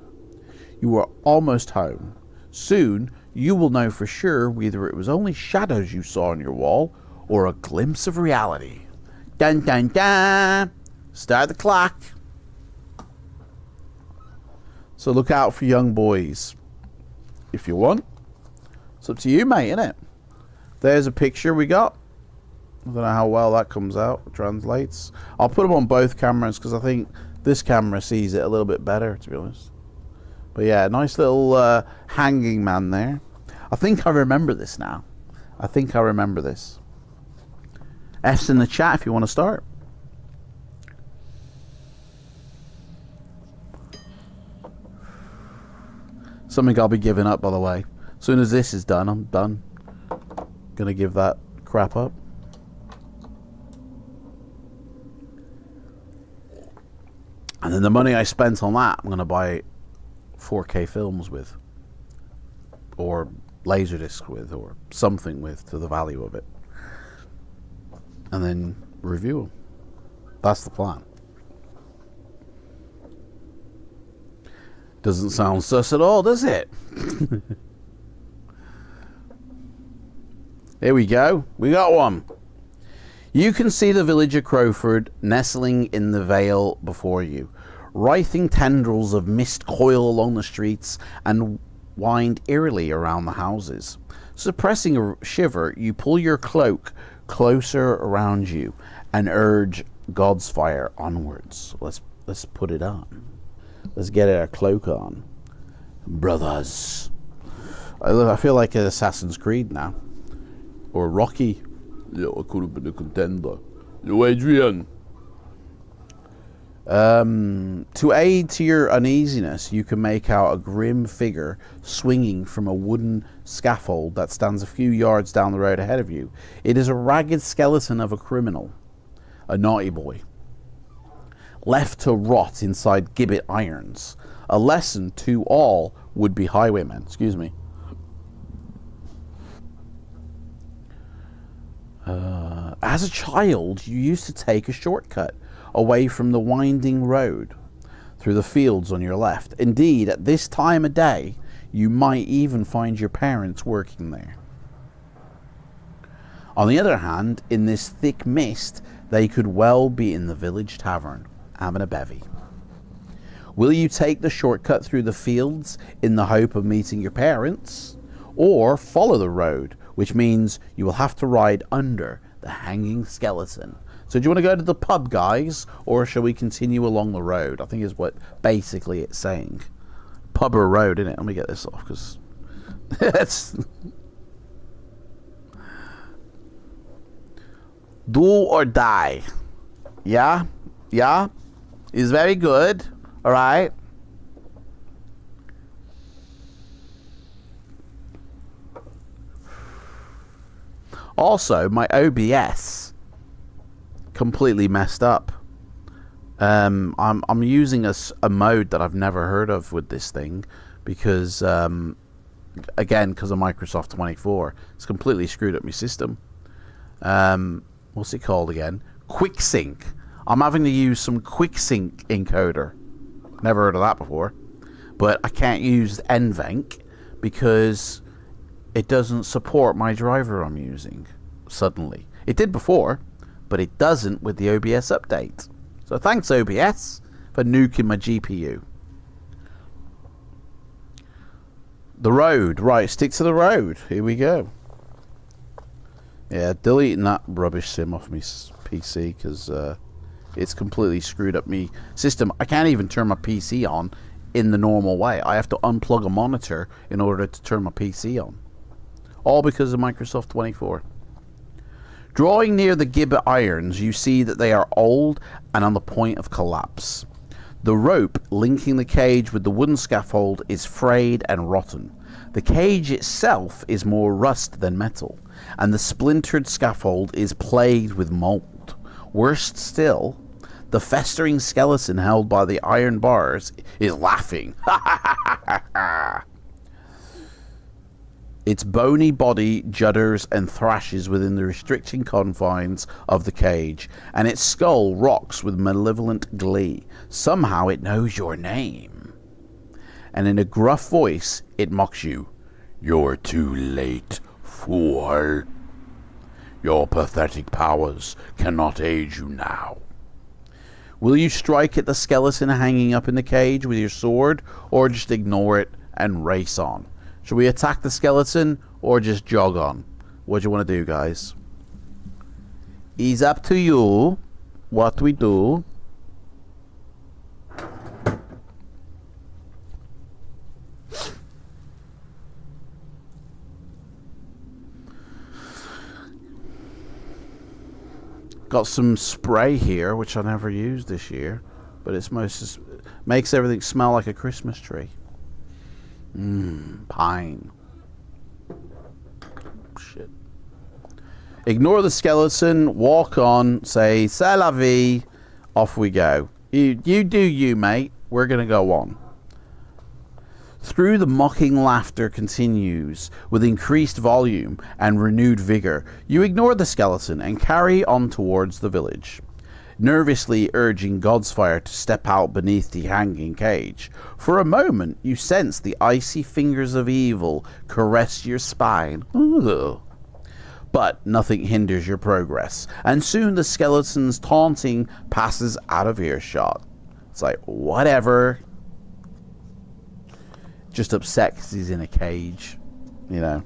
You are almost home. Soon, you will know for sure whether it was only shadows you saw on your wall or a glimpse of reality. Dun dun dun! Start the clock. So look out for young boys. If you want. It's up to you, mate, innit? There's a picture we got. I don't know how well that comes out, translates. I'll put them on both cameras because I think this camera sees it a little bit better, to be honest. But yeah, nice little hanging man there. I think I remember this now. I think I remember this. F's in the chat if you want to start. Something I'll be giving up, by the way. As soon as this is done, I'm done. Gonna give that crap up. And then the money I spent on that, I'm gonna buy 4K films with, or Laserdisc with, or something with to the value of it, and then review them. That's the plan. Doesn't sound sus at all, does it? Here we go. We got one. You can see the village of Crowford nestling in the vale before you. Writhing tendrils of mist coil along the streets and wind eerily around the houses. Suppressing a shiver, you pull your cloak closer around you and urge God's fire onwards. Let's put it on. Let's get our cloak on. Brothers. I feel like an Assassin's Creed now. Or Rocky. Yeah, I could have been a contender. Yo, Adrian. To aid to your uneasiness, you can make out a grim figure swinging from a wooden scaffold that stands a few yards down the road ahead of you. It is a ragged skeleton of a criminal, a naughty boy, left to rot inside gibbet irons. A lesson to all would-be highwaymen. Excuse me. As a child, you used to take a shortcut away from the winding road through the fields on your left. Indeed, at this time of day, you might even find your parents working there. On the other hand, in this thick mist, they could well be in the village tavern, having a bevy. Will you take the shortcut through the fields in the hope of meeting your parents, or follow the road, which means you will have to ride under the hanging skeleton? So do you want to go to the pub, guys, or shall we continue along the road? I think is what basically it's saying. Pub or road, innit? Let me get this off, because it's... Do or die. Yeah? Yeah? Is very good. Alright? Also, my OBS completely messed up. I'm using a mode that I've never heard of with this thing because again, because of Microsoft 24, it's completely screwed up my system. What's it called again? QuickSync. I'm having to use some QuickSync encoder. Never heard of that before. But I can't use NVENC because it doesn't support my driver I'm using suddenly. It did before, but it doesn't with the OBS update. So thanks, OBS, for nuking my GPU. The road. Right, stick to the road. Here we go. Yeah, deleting that rubbish sim off my PC because it's completely screwed up my system. I can't even turn my PC on in the normal way. I have to unplug a monitor in order to turn my PC on. All because of Microsoft 24. Drawing near the gibbet irons, you see that they are old and on the point of collapse. The rope linking the cage with the wooden scaffold is frayed and rotten. The cage itself is more rust than metal, and the splintered scaffold is plagued with mold. Worst still, the festering skeleton held by the iron bars is laughing. Its bony body judders and thrashes within the restricting confines of the cage, and its skull rocks with malevolent glee. Somehow it knows your name, and in a gruff voice it mocks you. You're too late, fool. Your pathetic powers cannot aid you now. Will you strike at the skeleton hanging up in the cage with your sword, or just ignore it and race on? Should we attack the skeleton or just jog on? What do you want to do, guys? It's up to you what we do. Got some spray here, which I never used this year, but it's makes everything smell like a Christmas tree. Pine. Shit. Ignore the skeleton, walk on, say, c'est la vie, off we go. You do you, mate. We're going to go on. Through the mocking laughter continues, with increased volume and renewed vigor, you ignore the skeleton and carry on towards the village, nervously urging Godsfire to step out beneath the hanging cage. For a moment, you sense the icy fingers of evil caress your spine. Ugh. But nothing hinders your progress, and soon the skeleton's taunting passes out of earshot. It's like, whatever. Just upset because he's in a cage, you know.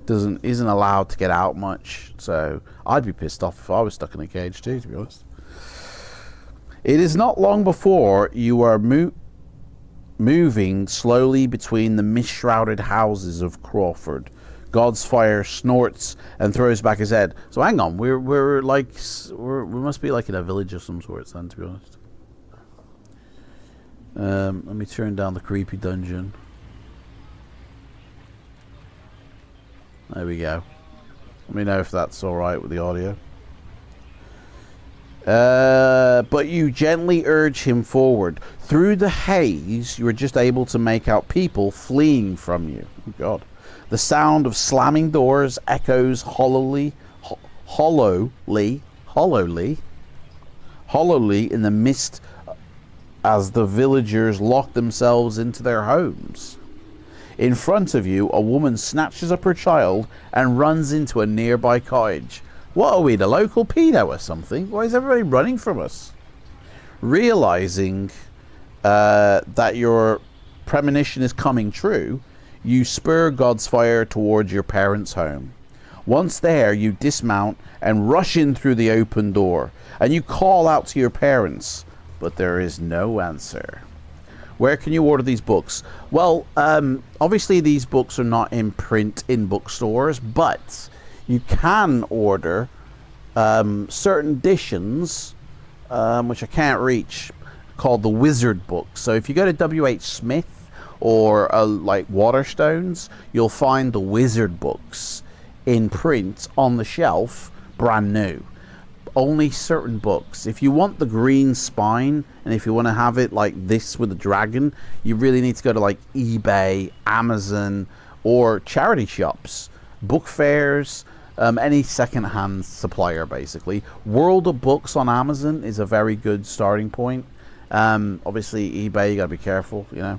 Isn't allowed to get out much, so I'd be pissed off if I was stuck in a cage too, to be honest. It is not long before you are moving slowly between the mist-shrouded houses of Crawford. God's fire snorts and throws back his head. So hang on, we must be like in a village of some sorts then, to be honest. Let me turn down the creepy dungeon. There we go. Let me know if that's alright with the audio. But you gently urge him forward. Through the haze, you are just able to make out people fleeing from you. Oh God. The sound of slamming doors echoes hollowly in the mist as the villagers lock themselves into their homes. In front of you, a woman snatches up her child and runs into a nearby cottage. What are we, the local pedo or something? Why is everybody running from us? Realizing that your premonition is coming true, you spur God's fire towards your parents' home. Once there, you dismount and rush in through the open door, and you call out to your parents, but there is no answer. Where can you order these books? Well, obviously these books are not in print in bookstores, but you can order certain editions, which I can't reach, called the Wizard books. So if you go to W.H. Smith or like Waterstones, you'll find the Wizard books in print on the shelf, brand new. Only certain books. If you want the green spine, and if you want to have it like this with a dragon, you really need to go to like eBay, Amazon, or charity shops, book fairs, any second-hand supplier, basically. World of Books on Amazon is a very good starting point. Obviously, eBay, you got to be careful, you know.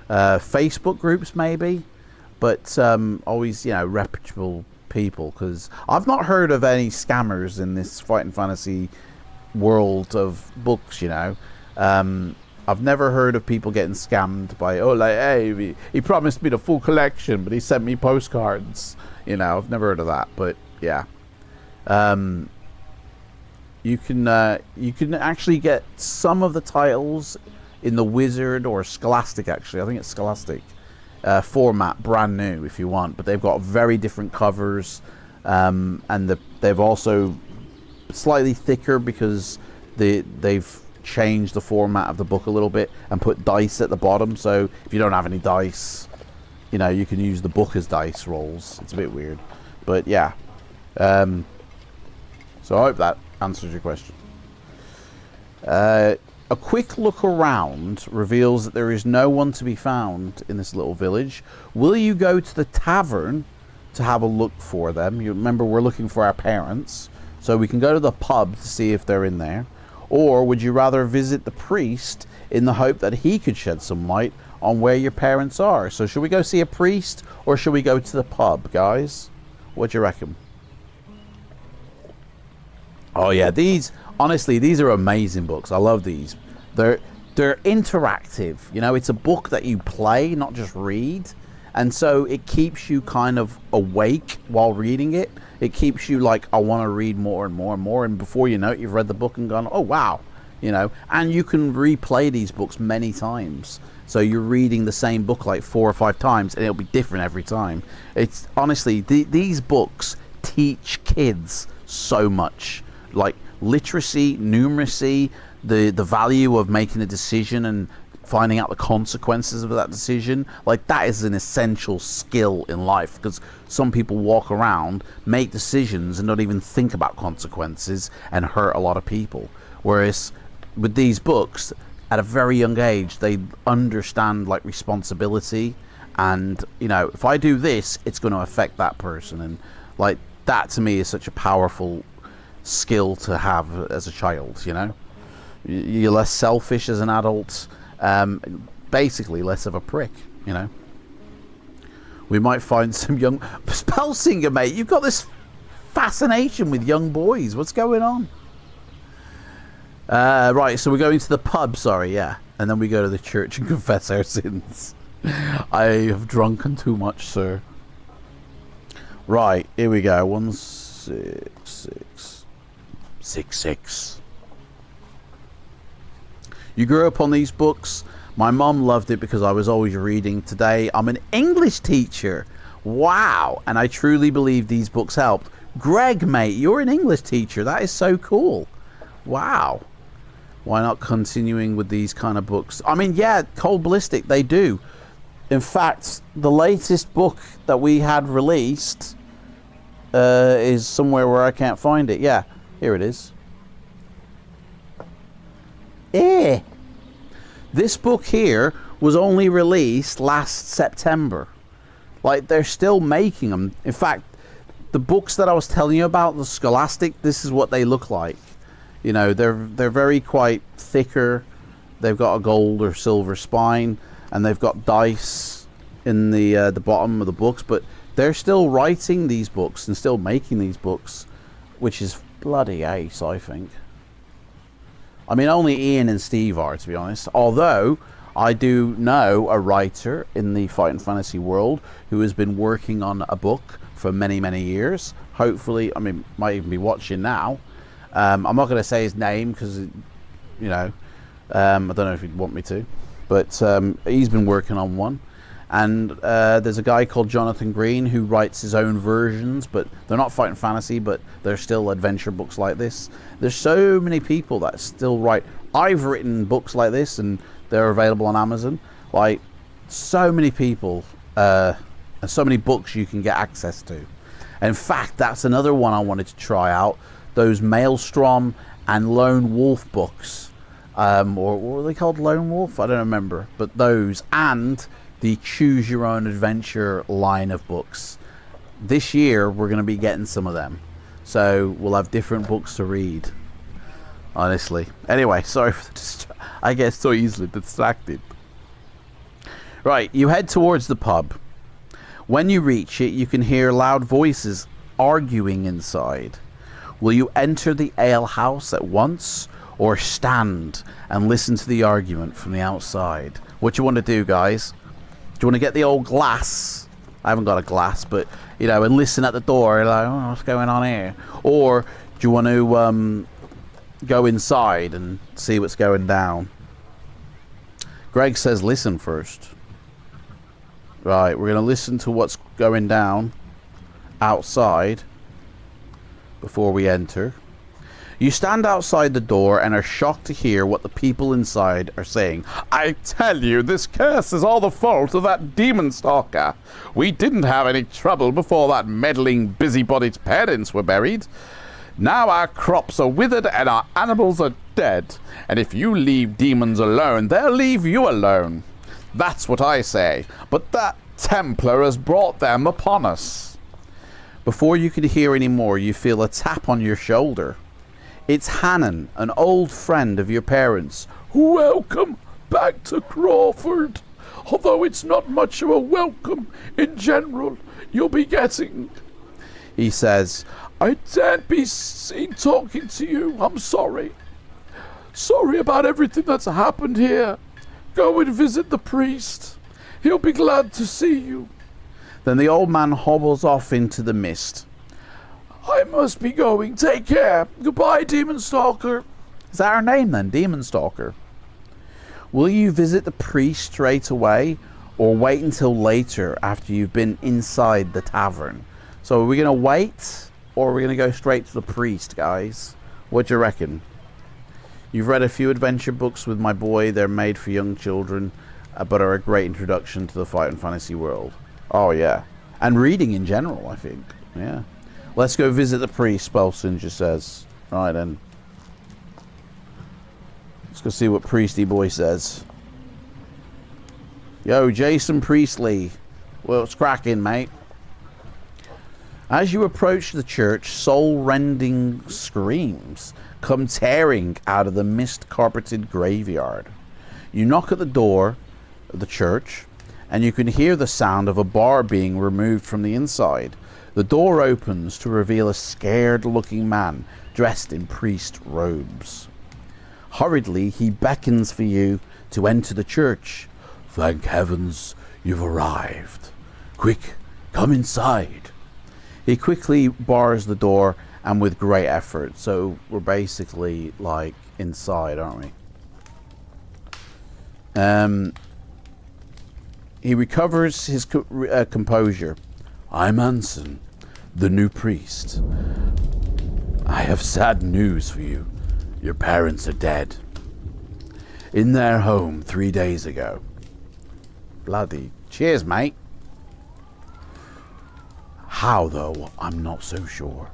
Facebook groups, maybe, but always, you know, reputable people, because I've not heard of any scammers in this fighting fantasy world of books, you know. I've never heard of people getting scammed by, oh, like, hey, he promised me the full collection, but he sent me postcards. You know, I've never heard of that, but yeah. You can actually get some of the titles in the Wizard or Scholastic, actually. I think it's Scholastic format, brand new, if you want. But they've got very different covers, and they've also slightly thicker because they've changed the format of the book a little bit and put dice at the bottom. So if you don't have any dice, you know, you can use the book as dice rolls. It's a bit weird, but yeah. So I hope that answers your question. A quick look around reveals that there is no one to be found in this little village. Will you go to the tavern to have a look for them? You remember, we're looking for our parents, so we can go to the pub to see if they're in there. Or would you rather visit the priest in the hope that he could shed some light on where your parents are? So should we go see a priest, or should we go to the pub, guys? What do you reckon? Oh yeah, honestly, these are amazing books. I love these. They're interactive. You know, it's a book that you play, not just read. And so it keeps you kind of awake while reading it. It keeps you like, I want to read more and more and more. And before you know it, you've read the book and gone, oh, wow. You know, and you can replay these books many times. So you're reading the same book like 4 or 5 times, and it'll be different every time. It's honestly, these books teach kids so much. Like literacy, numeracy, the value of making a decision and finding out the consequences of that decision. Like, that is an essential skill in life, because some people walk around, make decisions and not even think about consequences, and hurt a lot of people. Whereas with these books, at a very young age, they understand like responsibility, and you know, if I do this, it's going to affect that person. And like, that to me is such a powerful skill to have as a child. You know, you're less selfish as an adult, basically less of a prick. You know, we might find some young spell singer, mate. You've got this fascination with young boys. What's going on? Right, so we're going to the pub, sorry, yeah. And then we go to the church and confess our sins. I have drunken too much, sir. Right, here we go. 16666. You grew up on these books. My mum loved it because I was always reading. Today, I'm an English teacher. Wow. And I truly believe these books helped. Greg, mate, you're an English teacher. That is so cool. Wow. Why not continuing with these kind of books? I mean, yeah, Cold Ballistic, they do. In fact, the latest book that we had released is somewhere where I can't find it. Yeah, here it is. This book here was only released last September. Like, they're still making them. In fact, the books that I was telling you about, the Scholastic, this is what they look like. You know, they're very quite thicker. They've got a gold or silver spine, and they've got dice in the bottom of the books. But they're still writing these books and still making these books, which is bloody ace, I think. I mean, only Ian and Steve are, to be honest. Although I do know a writer in the Fighting Fantasy world who has been working on a book for many, many years. Hopefully, I mean, might even be watching now. I'm not going to say his name because, you know, I don't know if he'd want me to. But he's been working on one. And there's a guy called Jonathan Green who writes his own versions, but they're not Fighting Fantasy, but they're still adventure books like this. There's so many people that still write. I've written books like this, and they're available on Amazon. Like, so many people, and so many books you can get access to. And in fact, that's another one I wanted to try out. Those Maelstrom and Lone Wolf books. Or what were they called? Lone Wolf? I don't remember. But those, and the Choose Your Own Adventure line of books. This year, we're going to be getting some of them. So, we'll have different books to read. Honestly. Anyway, sorry for the I get so easily distracted. Right, you head towards the pub. When you reach it, you can hear loud voices arguing inside. Will you enter the ale house at once, or stand and listen to the argument from the outside? What do you want to do, guys? Do you want to get the old glass? I haven't got a glass, but, you know, and listen at the door, like, oh, what's going on here? Or do you want to go inside and see what's going down? Greg says listen first. Right, we're going to listen to what's going down outside before we enter. You stand outside the door and are shocked to hear what the people inside are saying. I tell you, this curse is all the fault of that demon stalker. We didn't have any trouble before that meddling busybodied parents were buried. Now our crops are withered and our animals are dead. And if you leave demons alone, they'll leave you alone. That's what I say. But that Templar has brought them upon us. Before you can hear any more, you feel a tap on your shoulder. It's Hannon, an old friend of your parents. Welcome back to Crawford. Although it's not much of a welcome in general you'll be getting. He says, I daren't be seen talking to you. I'm sorry. Sorry about everything that's happened here. Go and visit the priest. He'll be glad to see you. Then the old man hobbles off into the mist. I must be going. Take care. Goodbye, Demon Stalker. Is that our name then, Demon Stalker? Will you visit the priest straight away, or wait until later after you've been inside the tavern? So are we going to wait, or are we going to go straight to the priest, guys? What do you reckon? You've read a few adventure books with my boy. They're made for young children, but are a great introduction to the Fighting Fantasy world. Oh, yeah. And reading in general, I think. Yeah. Let's go visit the priest, Spellsinger says. Right then. Let's go see what Priesty Boy says. Yo, Jason Priestley. What's cracking, mate? As you approach the church, soul-rending screams come tearing out of the mist-carpeted graveyard. You knock at the door of the church, and you can hear the sound of a bar being removed from the inside. The door opens to reveal a scared-looking man dressed in priest robes. Hurriedly, he beckons for you to enter the church. Thank heavens you've arrived. Quick, come inside. He quickly bars the door, and with great effort. So we're basically, like, inside, aren't we? He recovers his composure. I'm Anson, the new priest. I have sad news for you. Your parents are dead. In their home 3 days ago. Bloody. Cheers, mate. How, though, I'm not so sure.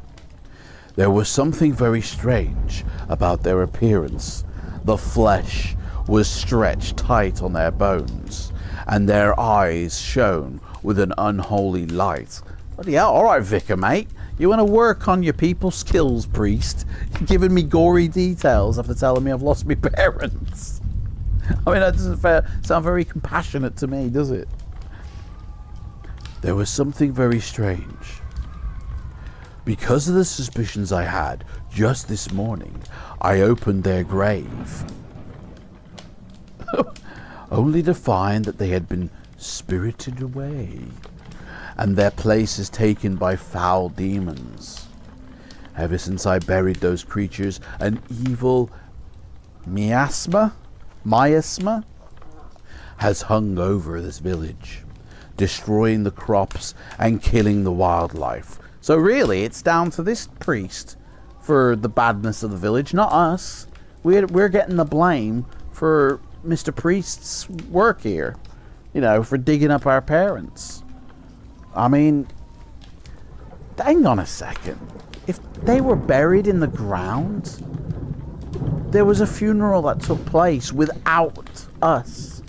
There was something very strange about their appearance. The flesh was stretched tight on their bones, and their eyes shone with an unholy light. Bloody hell. Alright, Vicar, mate. You want to work on your people skills, priest? You're giving me gory details after telling me I've lost my parents. I mean, that doesn't sound very compassionate to me, does it? There was something very strange. Because of the suspicions I had just this morning, I opened their grave. Only to find that they had been spirited away, and their places taken by foul demons. Ever since I buried those creatures, an evil miasma has hung over this village, destroying the crops and killing the wildlife. So really, it's down to this priest for the badness of the village, not us. We're getting the blame for Mr. Priest's work here. You know, for digging up our parents. I mean, hang on a second. If they were buried in the ground, there was a funeral that took place without us.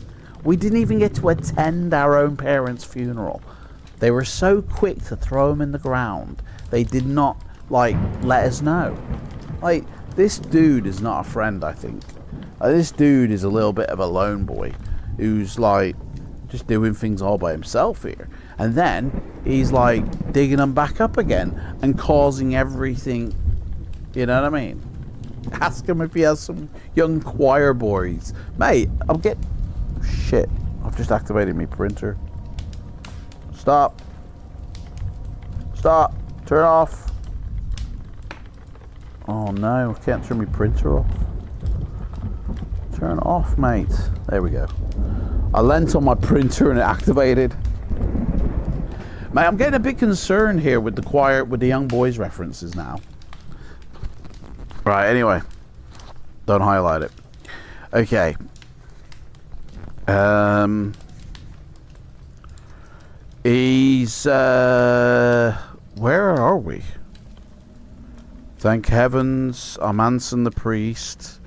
We didn't even get to attend our own parents' funeral. They were so quick to throw them in the ground. They did not, like, let us know. Like, this dude is not a friend, I think. This dude is a little bit of a lone boy who's, like, just doing things all by himself here. And then he's, like, digging them back up again and causing everything, you know what I mean? Ask him if he has some young choir boys. Mate, I'll get... Shit, I've just activated my printer. Stop. Stop. Turn off. Oh no, I can't turn my printer off. Turn it off, mate. There we go. I leant on my printer and it activated. Mate, I'm getting a bit concerned here with the choir, with the young boys references now. Right, anyway. Don't highlight it. Okay. Where are we? Thank heavens, I'm Anson the priest.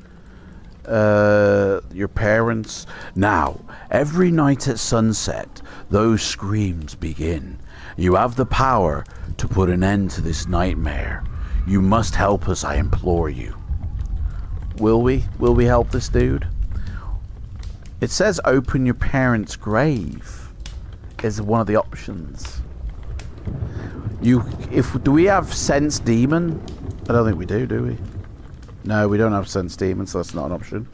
Your parents. Now, every night at sunset, those screams begin. You have the power to put an end to this nightmare. You must help us, I implore you. Will we? Will we help this dude? It says open your parents' grave is one of the options. Do we have sense demon? I don't think we do we? No, we don't have sense demon, so that's not an option.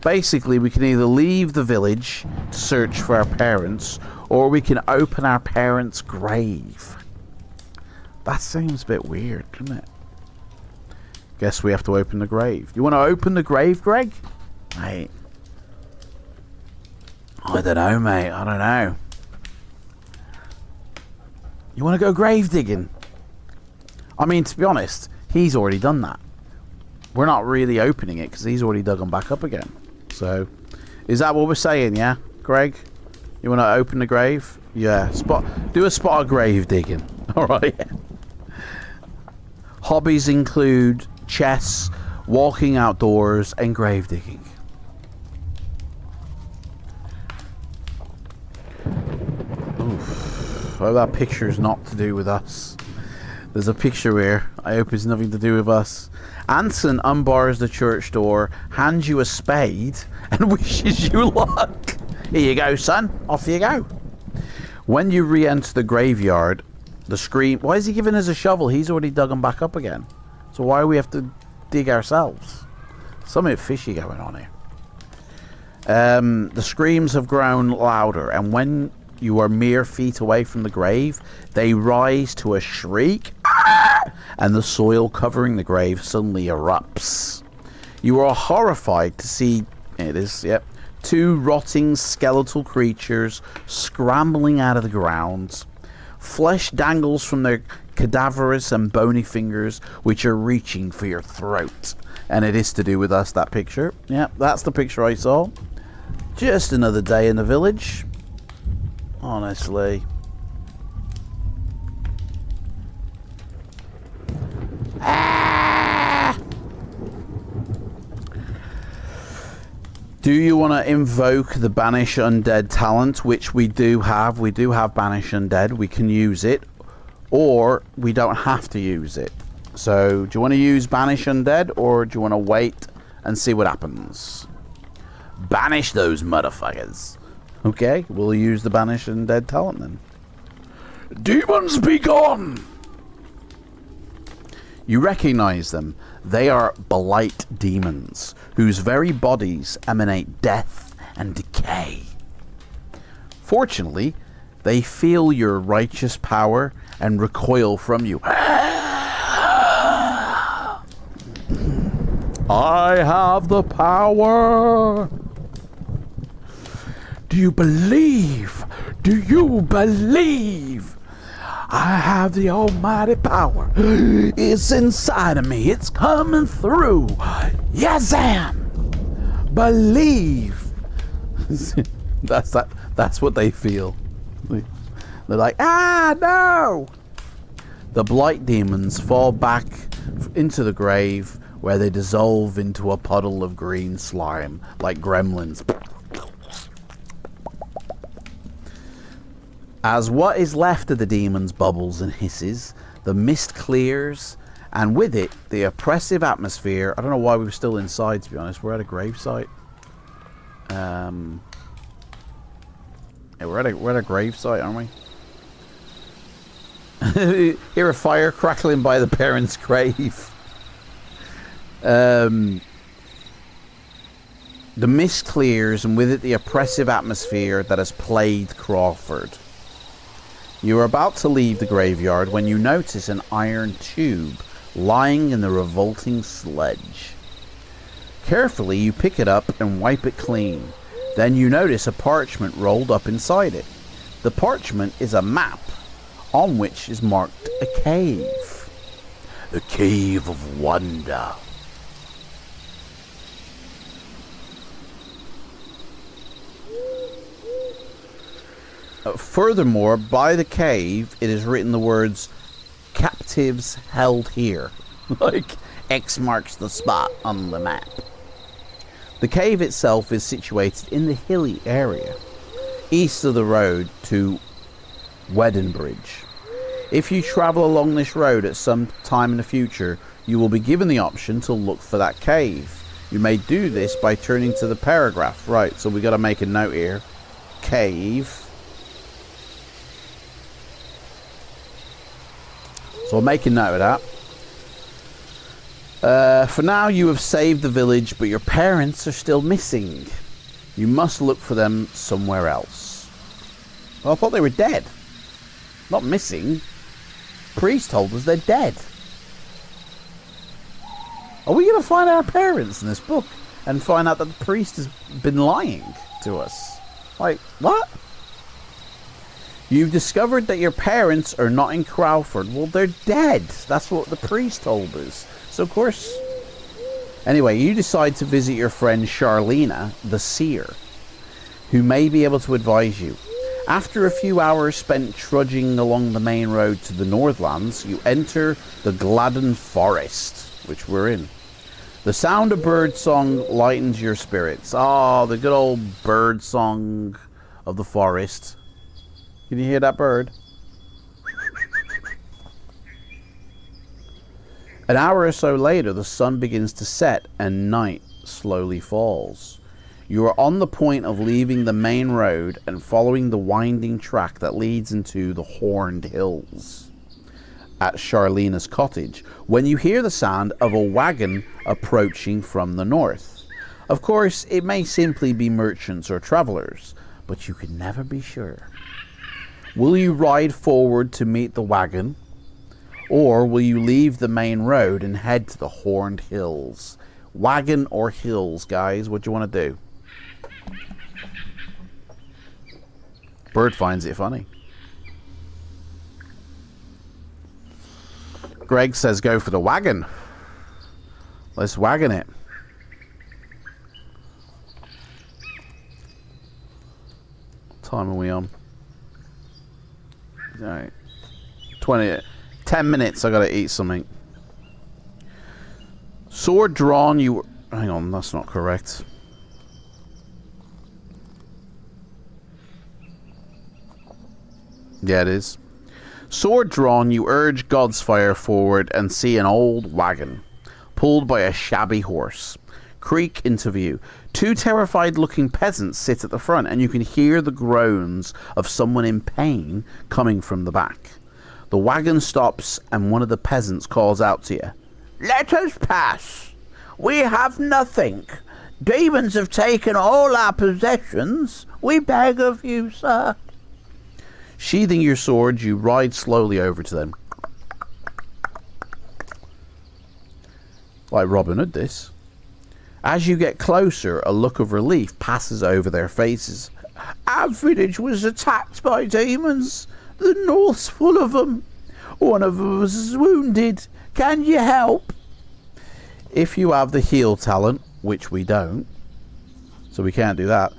Basically, we can either leave the village to search for our parents, or we can open our parents' grave. That seems a bit weird, doesn't it? Guess we have to open the grave. You want to open the grave, Greg? Mate. I don't know, mate. I don't know. You want to go grave digging? I mean, to be honest, he's already done that. We're not really opening it because he's already dug them back up again. So, is that what we're saying, yeah? Greg? You want to open the grave? Yeah. Do a spot of grave digging. Alright. Hobbies include chess, walking outdoors, and grave digging. Oof. Oh, that picture's not to do with us. There's a picture here. I hope it's nothing to do with us. Anson unbars the church door, hands you a spade, and wishes you luck. Here you go, son. Off you go. When you re-enter the graveyard, the scream... Why is he giving us a shovel? He's already dug them back up again. So why do we have to dig ourselves? Something fishy going on here. The screams have grown louder, and when you are mere feet away from the grave, they rise to a shriek, and the soil covering the grave suddenly erupts. You are horrified to see... It is, yep. 2 rotting skeletal creatures scrambling out of the ground. Flesh dangles from their cadaverous and bony fingers, which are reaching for your throat. And it is to do with us, that picture. Yeah, that's the picture I saw. Just another day in the village. Honestly. Do you want to invoke the Banish Undead talent, which we do have? We do have Banish Undead. We can use it, or we don't have to use it. So, do you want to use Banish Undead, or do you want to wait and see what happens? Banish those motherfuckers. Okay, we'll use the Banish Undead talent then. Demons be gone! You recognize them. They are blight demons, whose very bodies emanate death and decay. Fortunately, they feel your righteous power and recoil from you. I have the power. Do you believe? Do you believe? I have the almighty power. It's inside of me. It's coming through. Yazam! Believe. That's what they feel. They're like, no! The blight demons fall back into the grave, where they dissolve into a puddle of green slime, like gremlins. As what is left of the demons bubbles and hisses, the mist clears, and with it, the oppressive atmosphere. I don't know why we were still inside, to be honest. We're at a gravesite. Yeah, we're at a gravesite, aren't we? Hear a fire crackling by the parents' grave. The mist clears, and with it the oppressive atmosphere that has plagued Crawford. You are about to leave the graveyard when you notice an iron tube lying in the revolting sledge. Carefully you pick it up and wipe it clean. Then you notice a parchment rolled up inside it. The parchment is a map on which is marked a cave. The Cave of Wonder. Furthermore, by the cave, it is written the words, "Captives held here." Like, X marks the spot on the map. The cave itself is situated in the hilly area, east of the road to Wedenbridge. If you travel along this road at some time in the future, you will be given the option to look for that cave. You may do this by turning to the paragraph. Right, so we got to make a note here. Cave. So I'll make a note of that. For now, you have saved the village, but your parents are still missing. You must look for them somewhere else. Well, I thought they were dead. Not missing. Priest told us they're dead. Are we going to find our parents in this book and find out that the priest has been lying to us? Like, what? You've discovered that your parents are not in Crawford. Well, they're dead. That's what the priest told us. So, of course... Anyway, you decide to visit your friend Charlena, the seer, who may be able to advise you. After a few hours spent trudging along the main road to the Northlands, you enter the Gladden Forest, which we're in. The sound of bird song lightens your spirits. Ah, the good old bird song of the forest. Can you hear that bird? An hour or so later, the sun begins to set and night slowly falls. You are on the point of leaving the main road and following the winding track that leads into the Horned Hills at Charlena's cottage when you hear the sound of a wagon approaching from the north. Of course, it may simply be merchants or travelers, but you can never be sure. Will you ride forward to meet the wagon, or will you leave the main road and head to the Horned Hills? Wagon or hills, guys? What do you want to do? Bird finds it funny. Greg says go for the wagon. Let's wagon it. What time are we on? Alright. 10 minutes, I gotta eat something. Sword drawn, you... Hang on, that's not correct. Yeah, it is. Sword drawn, you urge God's fire forward and see an old wagon, pulled by a shabby horse. Creak into view. Two terrified-looking peasants sit at the front, and you can hear the groans of someone in pain coming from the back. The wagon stops, and one of the peasants calls out to you. Let us pass. We have nothing. Demons have taken all our possessions. We beg of you, sir. Sheathing your sword, you ride slowly over to them. Like Robin Hood, this. As you get closer, a look of relief passes over their faces. Our village was attacked by demons. The north's full of them. One of us is wounded. Can you help? If you have the heal talent, which we don't, so we can't do that,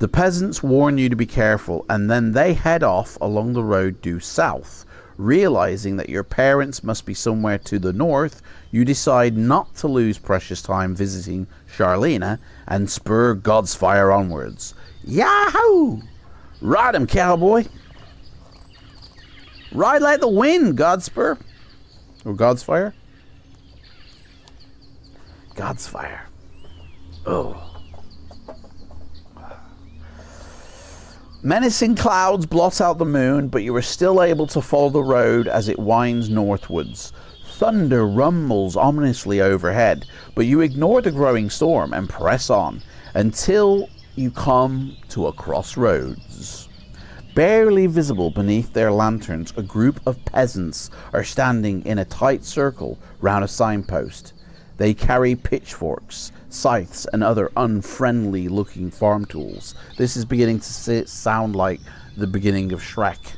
the peasants warn you to be careful, and then they head off along the road due south. Realizing that your parents must be somewhere to the north, you decide not to lose precious time visiting Charlena and spur God's fire onwards. Yahoo! Ride 'em, cowboy! Ride like the wind, Godspur! Or God's fire? God's fire. Oh. Menacing clouds blot out the moon, but you are still able to follow the road as it winds northwards. Thunder rumbles ominously overhead, but you ignore the growing storm and press on until you come to a crossroads. Barely visible beneath their lanterns, a group of peasants are standing in a tight circle round a signpost. They carry pitchforks, scythes, and other unfriendly-looking farm tools. This is beginning to sound like the beginning of Shrek.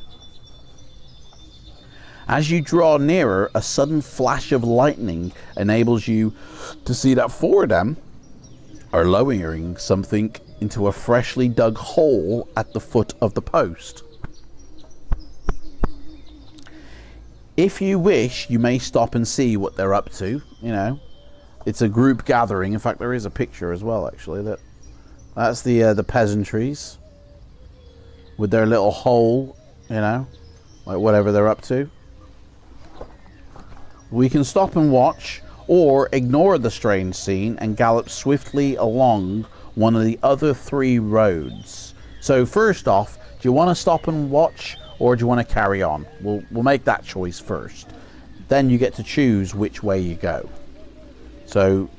As you draw nearer, a sudden flash of lightning enables you to see that four of them are lowering something into a freshly dug hole at the foot of the post. If you wish, you may stop and see what they're up to, you know. It's a group gathering. In fact, there is a picture as well, actually. That's the peasantries with their little hole, you know, like whatever they're up to. We can stop and watch, or ignore the strange scene and gallop swiftly along one of the other three roads. So first off, do you want to stop and watch, or do you want to carry on? We'll make that choice first. Then you get to choose which way you go. So,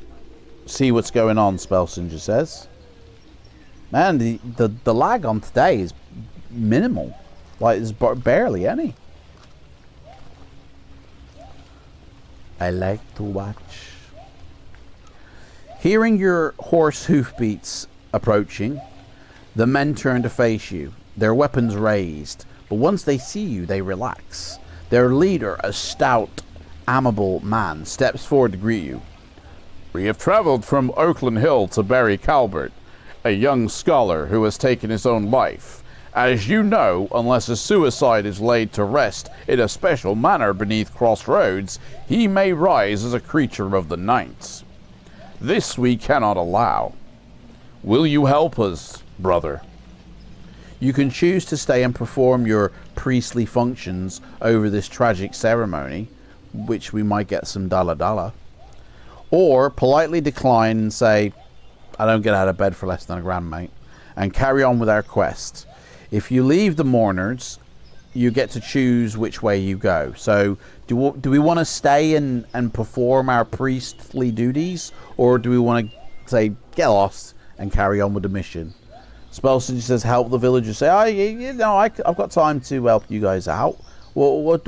see what's going on, Spellsinger says. Man, the lag on today is minimal. Like, there's barely any. I like to watch. Hearing your horse hoofbeats approaching, the men turn to face you, their weapons raised. But once they see you, they relax. Their leader, a stout, amiable man, steps forward to greet you. We have travelled from Oakland Hill to Barry Calvert, a young scholar who has taken his own life. As you know, unless a suicide is laid to rest in a special manner beneath Crossroads, he may rise as a creature of the night. This we cannot allow. Will you help us, brother? You can choose to stay and perform your priestly functions over this tragic ceremony, which we might get some dollar. Or politely decline and say, I don't get out of bed for less than $1,000, mate, and carry on with our quest. If you leave the mourners, you get to choose which way you go. So do we want to stay and perform our priestly duties, or do we want to say, get lost and carry on with the mission? Spellsinger says, help the villagers. Say, I've got time to help you guys out. What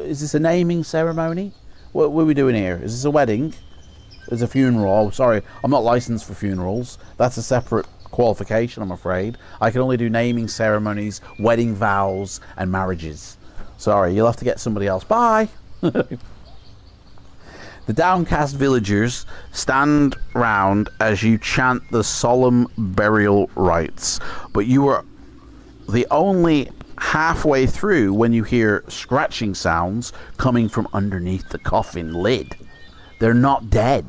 is this, a naming ceremony? What are we doing here? Is this a wedding? There's a funeral. Oh, sorry, I'm not licensed for funerals. That's a separate qualification, I'm afraid. I can only do naming ceremonies, wedding vows, and marriages. Sorry, you'll have to get somebody else. Bye. The downcast villagers stand round as you chant the solemn burial rites, but you are the only halfway through when you hear scratching sounds coming from underneath the coffin lid. They're not dead.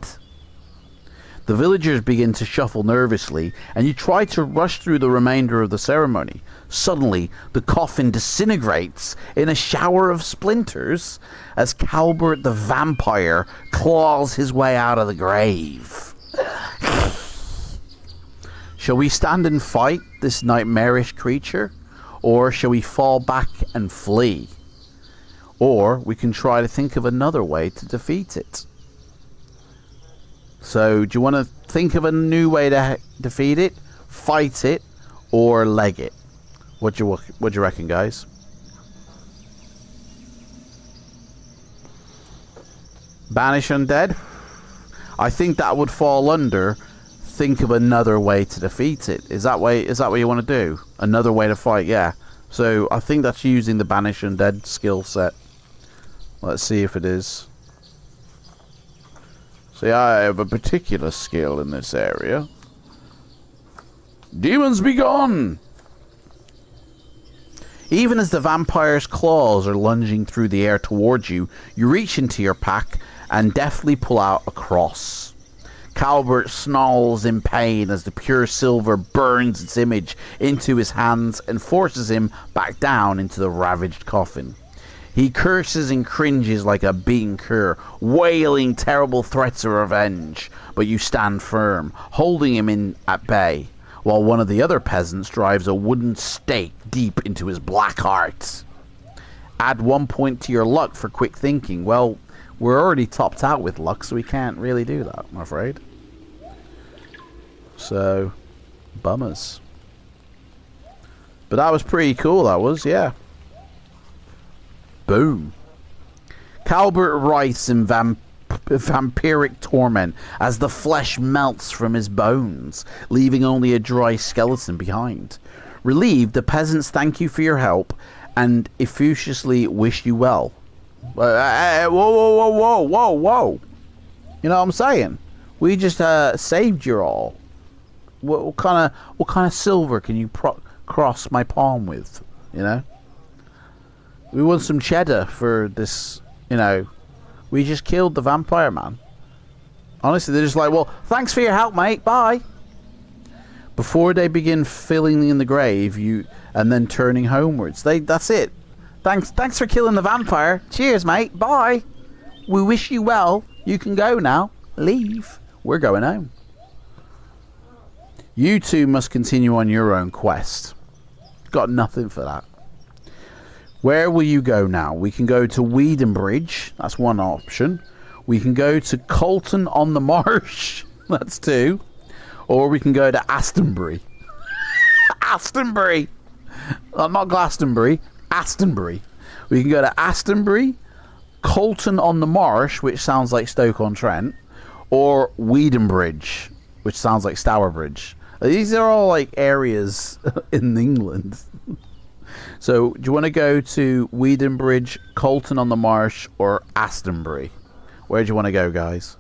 The villagers begin to shuffle nervously, and you try to rush through the remainder of the ceremony. Suddenly, the coffin disintegrates in a shower of splinters as Calbert the vampire claws his way out of the grave. Shall we stand and fight this nightmarish creature? Or shall we fall back and flee? Or we can try to think of another way to defeat it. So, do you want to think of a new way to defeat it, fight it, or leg it? What do you reckon, guys? Banish undead? I think that would fall under think of another way to defeat it. Is that what you want to do? Another way to fight, yeah. So, I think that's using the Banish undead skill set. Let's see if it is. See, I have a particular skill in this area. Demons be gone! Even as the vampire's claws are lunging through the air towards you, you reach into your pack and deftly pull out a cross. Calbert snarls in pain as the pure silver burns its image into his hands and forces him back down into the ravaged coffin. He curses and cringes like a beaten cur, wailing terrible threats of revenge, but you stand firm, holding him in at bay, while one of the other peasants drives a wooden stake deep into his black heart. Add 1 point to your luck for quick thinking. Well, we're already topped out with luck, so we can't really do that, I'm afraid. So, bummers. But that was pretty cool, that was, yeah. Boom. Calbert writhes in vampiric torment as the flesh melts from his bones, leaving only a dry skeleton behind. Relieved, the peasants thank you for your help and effusively wish you well. Whoa, whoa, whoa, whoa, whoa. You know what I'm saying? We just saved you all. What kind of silver can you cross my palm with? You know? We want some cheddar for this, you know. We just killed the vampire, man. Honestly, they're just like, well, thanks for your help, mate. Bye. Before they begin filling in the grave, and then turning homewards. That's it. Thanks for killing the vampire. Cheers, mate. Bye. We wish you well. You can go now. Leave. We're going home. You two must continue on your own quest. Got nothing for that. Where will you go now? We can go to Wiedenbridge. That's one option. We can go to Colton on the Marsh. That's two. Or we can go to Astonbury. Astonbury! Not Glastonbury. Astonbury. We can go to Astonbury, Colton on the Marsh, which sounds like Stoke-on-Trent, or Wiedenbridge, which sounds like Stourbridge. These are all like areas in England. So, do you want to go to Wiedenbridge, Colton on the Marsh, or Astonbury? Where do you want to go, guys?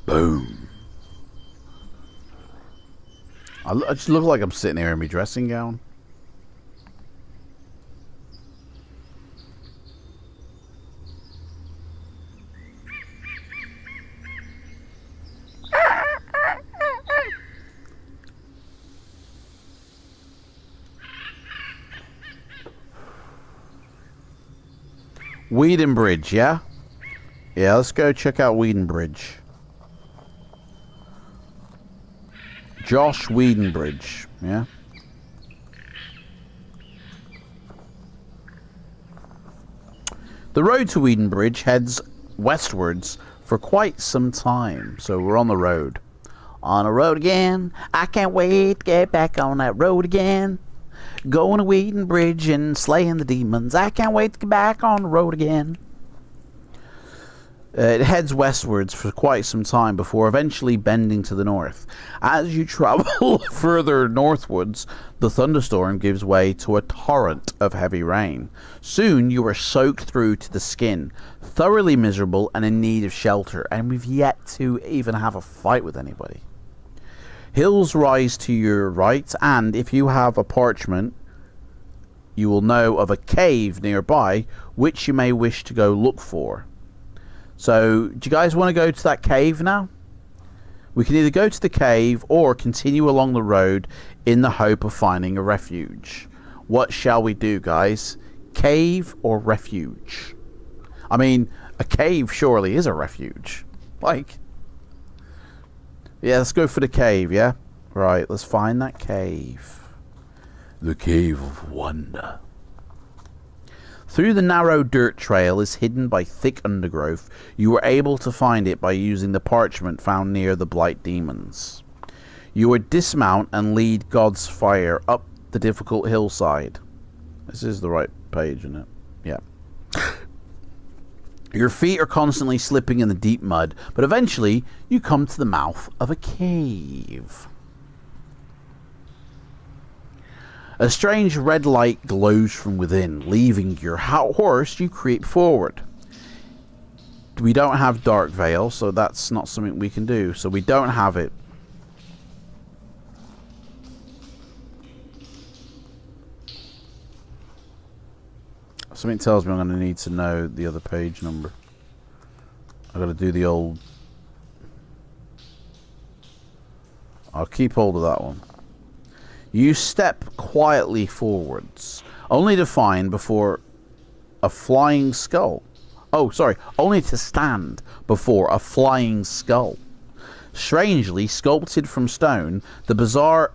Boom. I just look like I'm sitting here in my dressing gown. Wiedenbridge, yeah? Yeah, let's go check out Wiedenbridge. Josh Wiedenbridge, yeah? The road to Wiedenbridge heads westwards for quite some time, so we're on the road. On the road again. I can't wait to get back on that road again. Going to Wheaton Bridge and slaying the demons. I can't wait to get back on the road again. It heads westwards for quite some time before eventually bending to the north. As you travel further northwards, the thunderstorm gives way to a torrent of heavy rain. Soon you are soaked through to the skin, thoroughly miserable and in need of shelter, and we've yet to even have a fight with anybody. Hills rise to your right, and if you have a parchment, you will know of a cave nearby which you may wish to go look for. So, do you guys want to go to that cave now? We can either go to the cave or continue along the road in the hope of finding a refuge. What shall we do, guys? Cave or refuge? I mean, a cave surely is a refuge. Like, yeah, let's go for the cave, yeah? Right, let's find that cave. The Cave of Wonder. Through the narrow dirt trail is hidden by thick undergrowth. You were able to find it by using the parchment found near the blight demons. You would dismount and lead God's fire up the difficult hillside. This is the right page, isn't it? Yeah. Your feet are constantly slipping in the deep mud, but eventually you come to the mouth of a cave. A strange red light glows from within. Leaving your horse, you creep forward. We don't have Dark Veil, so that's not something we can do. So we don't have it. Something tells me I'm going to need to know the other page number. I've got to do the old... I'll keep hold of that one. You step quietly forwards, only to find before a flying skull. Oh, sorry, only to stand before a flying skull. Strangely sculpted from stone, the bizarre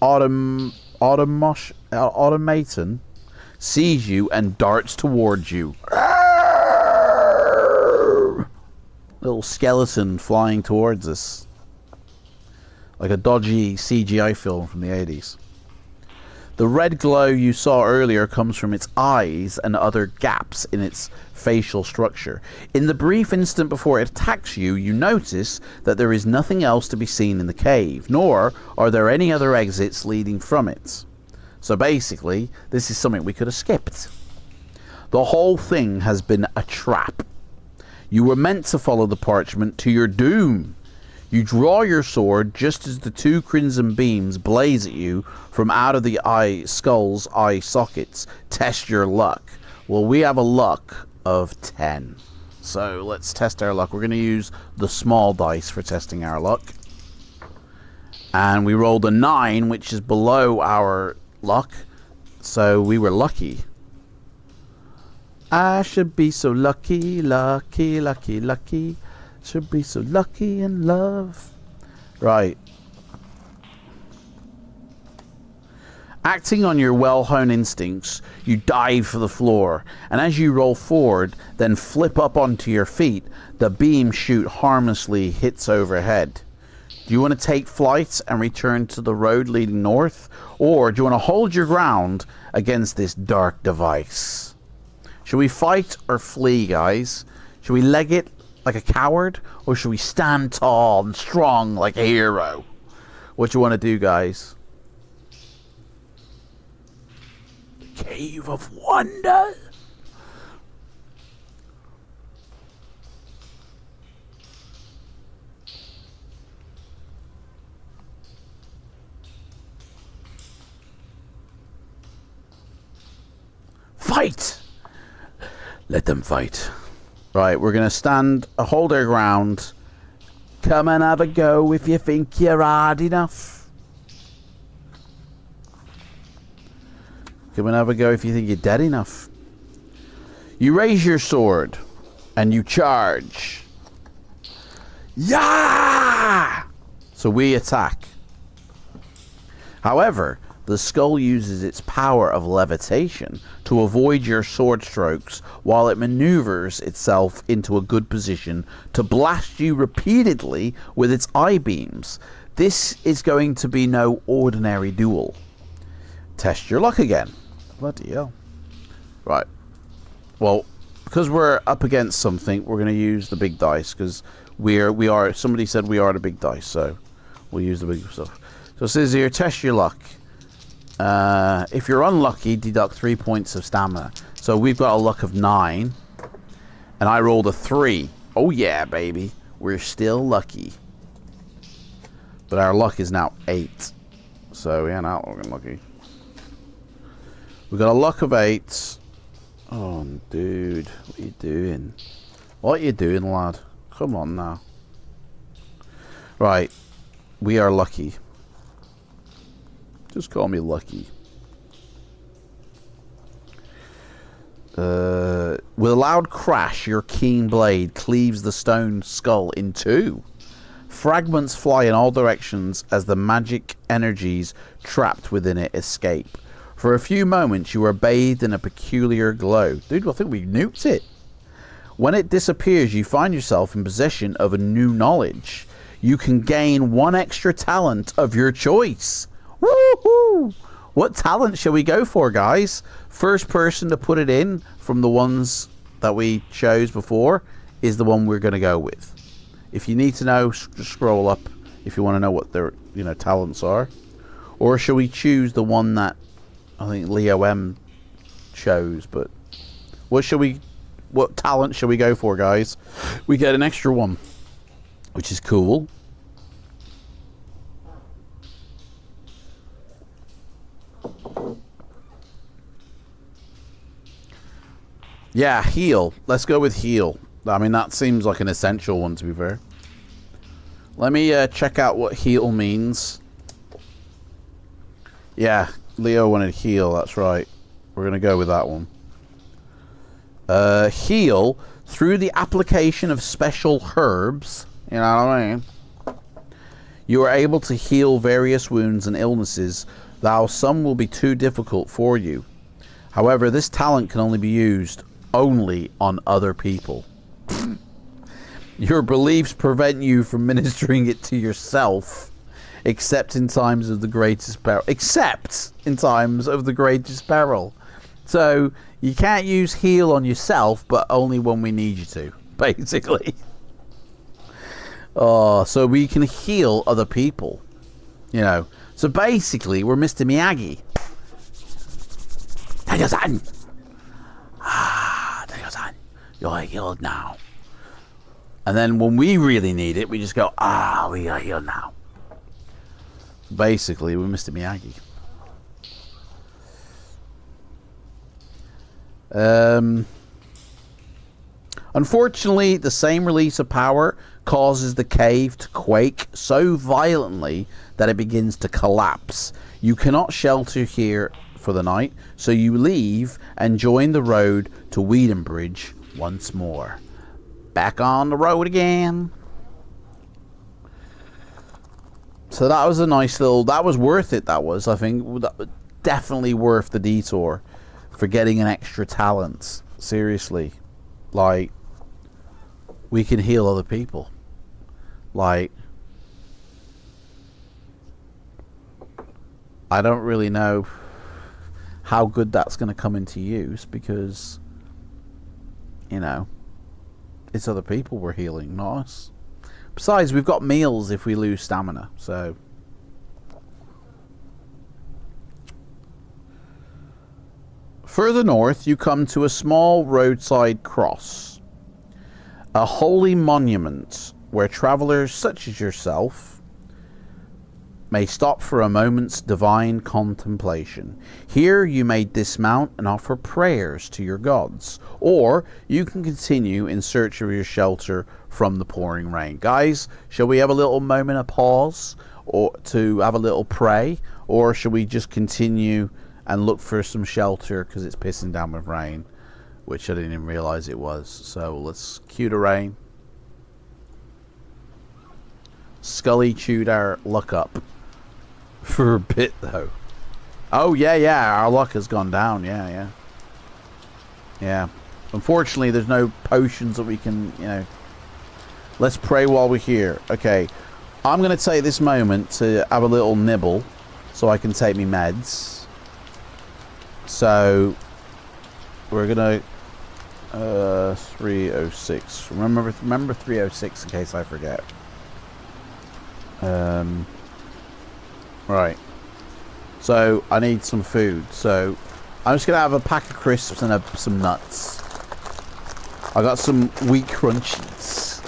automaton sees you and darts towards you. Little skeleton flying towards us. Like a dodgy CGI film from the 80s. The red glow you saw earlier comes from its eyes and other gaps in its facial structure. In the brief instant before it attacks you, you notice that there is nothing else to be seen in the cave, nor are there any other exits leading from it. So basically, this is something we could have skipped. The whole thing has been a trap. You were meant to follow the parchment to your doom. You draw your sword just as the two crimson beams blaze at you from out of the skull's eye sockets. Test your luck. Well, we have a luck of 10. So let's test our luck. We're going to use the small dice for testing our luck. And we rolled a 9, which is below our luck. So we were lucky. I should be so lucky, lucky, lucky, lucky. Should be so lucky in love. Right. Acting on your well-honed instincts, you dive for the floor, and as you roll forward, then flip up onto your feet, the beam chute harmlessly hits overhead. Do you want to take flight and return to the road leading north, or do you want to hold your ground against this dark device? Should we fight or flee, guys? Should we leg it like a coward, or should we stand tall and strong like a hero? What do you want to do, guys? The Cave of Wonder. Fight! Let them fight. Right, we're going to hold our ground. Come and have a go if you think you're hard enough. Come and have a go if you think you're dead enough. You raise your sword and you charge. Yeah! So we attack. However, The skull uses its power of levitation to avoid your sword strokes while it maneuvers itself into a good position to blast you repeatedly with its eye beams. This is going to be no ordinary duel. Test your luck again. Bloody hell. Right. Well, because we're up against something, we're going to use the big dice, because we are, somebody said we are the big dice, so we'll use the big stuff. So it says here, test your luck. If you're unlucky, deduct 3 points of stamina. So we've got a luck of 9, and I rolled a 3. Oh yeah, baby. We're still lucky. But our luck is now 8. So we're not looking lucky. We've got a luck of 8. Oh, dude. What are you doing? What are you doing, lad? Come on now. Right. We are lucky. Just call me lucky. With a loud crash, your keen blade cleaves the stone skull in two. Fragments fly in all directions as the magic energies trapped within it escape. For a few moments, you are bathed in a peculiar glow. Dude, I think we nuked it. When it disappears, you find yourself in possession of a new knowledge. You can gain one extra talent of your choice. Woohoo! What talent shall we go for, guys? First person to put it in from the ones that we chose before is the one we're going to go with. If you need to know, just scroll up if you want to know what their talents are. Or shall we choose the one that I think Leo M chose? But what talent shall we go for, guys? We get an extra one, which is cool. Yeah, heal. Let's go with heal. I mean, that seems like an essential one, to be fair. Let me check out what heal means. Yeah, Leo wanted heal, that's right. We're going to go with that one. Heal, through the application of special herbs, you know what I mean? You are able to heal various wounds and illnesses, though some will be too difficult for you. However, this talent can only be used only on other people. Your beliefs prevent you from ministering it to yourself, except in times of the greatest peril. Except in times of the greatest peril. So, you can't use heal on yourself, but only when we need you to, basically. Oh, so we can heal other people. So basically, we're Mr. Miyagi. Tayo-san! Tayo-san, you're healed now. And then when we really need it, we just go, we are healed now. Basically, we're Mr. Miyagi. Unfortunately, the same release of power causes the cave to quake so violently that it begins to collapse. You cannot shelter here for the night, so you leave and join the road to Wiedenbridge once more. Back on the road again. So that was a nice little... That was worth it, that was. I think that was definitely worth the detour for getting an extra talent. Seriously. Like, we can heal other people. Like, I don't really know how good that's going to come into use because, it's other people we're healing, not us. Besides, we've got meals if we lose stamina, so... Further north, you come to a small roadside cross. A holy monument where travelers such as yourself may stop for a moment's divine contemplation. Here you may dismount and offer prayers to your gods, or you can continue in search of your shelter from the pouring rain. Guys, shall we have a little moment of pause or to have a little pray, or shall we just continue and look for some shelter because it's pissing down with rain, which I didn't even realize it was. So let's cue the rain. Scully chewed our luck up for a bit though. Oh, yeah. Our luck has gone down. Yeah. Unfortunately, there's no potions that we can, Let's pray while we're here. Okay. I'm going to take this moment to have a little nibble so I can take me meds. So, we're going to... 306. Remember 306 in case I forget. Right. So, I need some food. So, I'm just going to have a pack of crisps and some nuts. I got some wheat crunchies,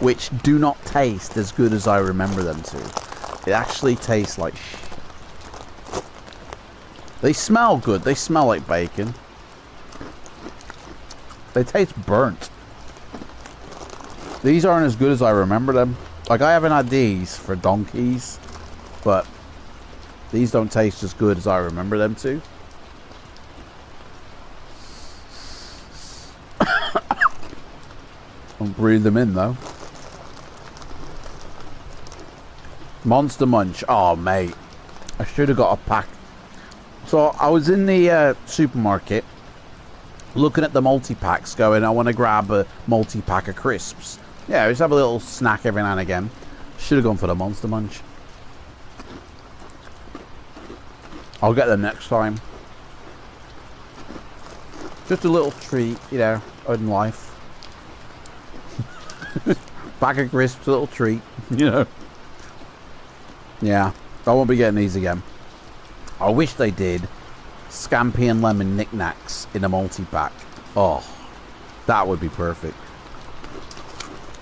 which do not taste as good as I remember them to. It actually tastes like They smell good. They smell like bacon. They taste burnt. These aren't as good as I remember them. Like, I haven't had these for donkeys, but these don't taste as good as I remember them to. I'll breathe them in, though. Monster Munch. Oh, mate. I should have got a pack. So, I was in the supermarket looking at the multi-packs going, I want to grab a multi-pack of crisps. Yeah, just have a little snack every now and again. Should have gone for the Monster Munch. I'll get them next time. Just a little treat, in life. Pack of crisps, a little treat, Yeah, I won't be getting these again. I wish they did scampi and lemon knickknacks in a multi-pack. Oh, that would be perfect.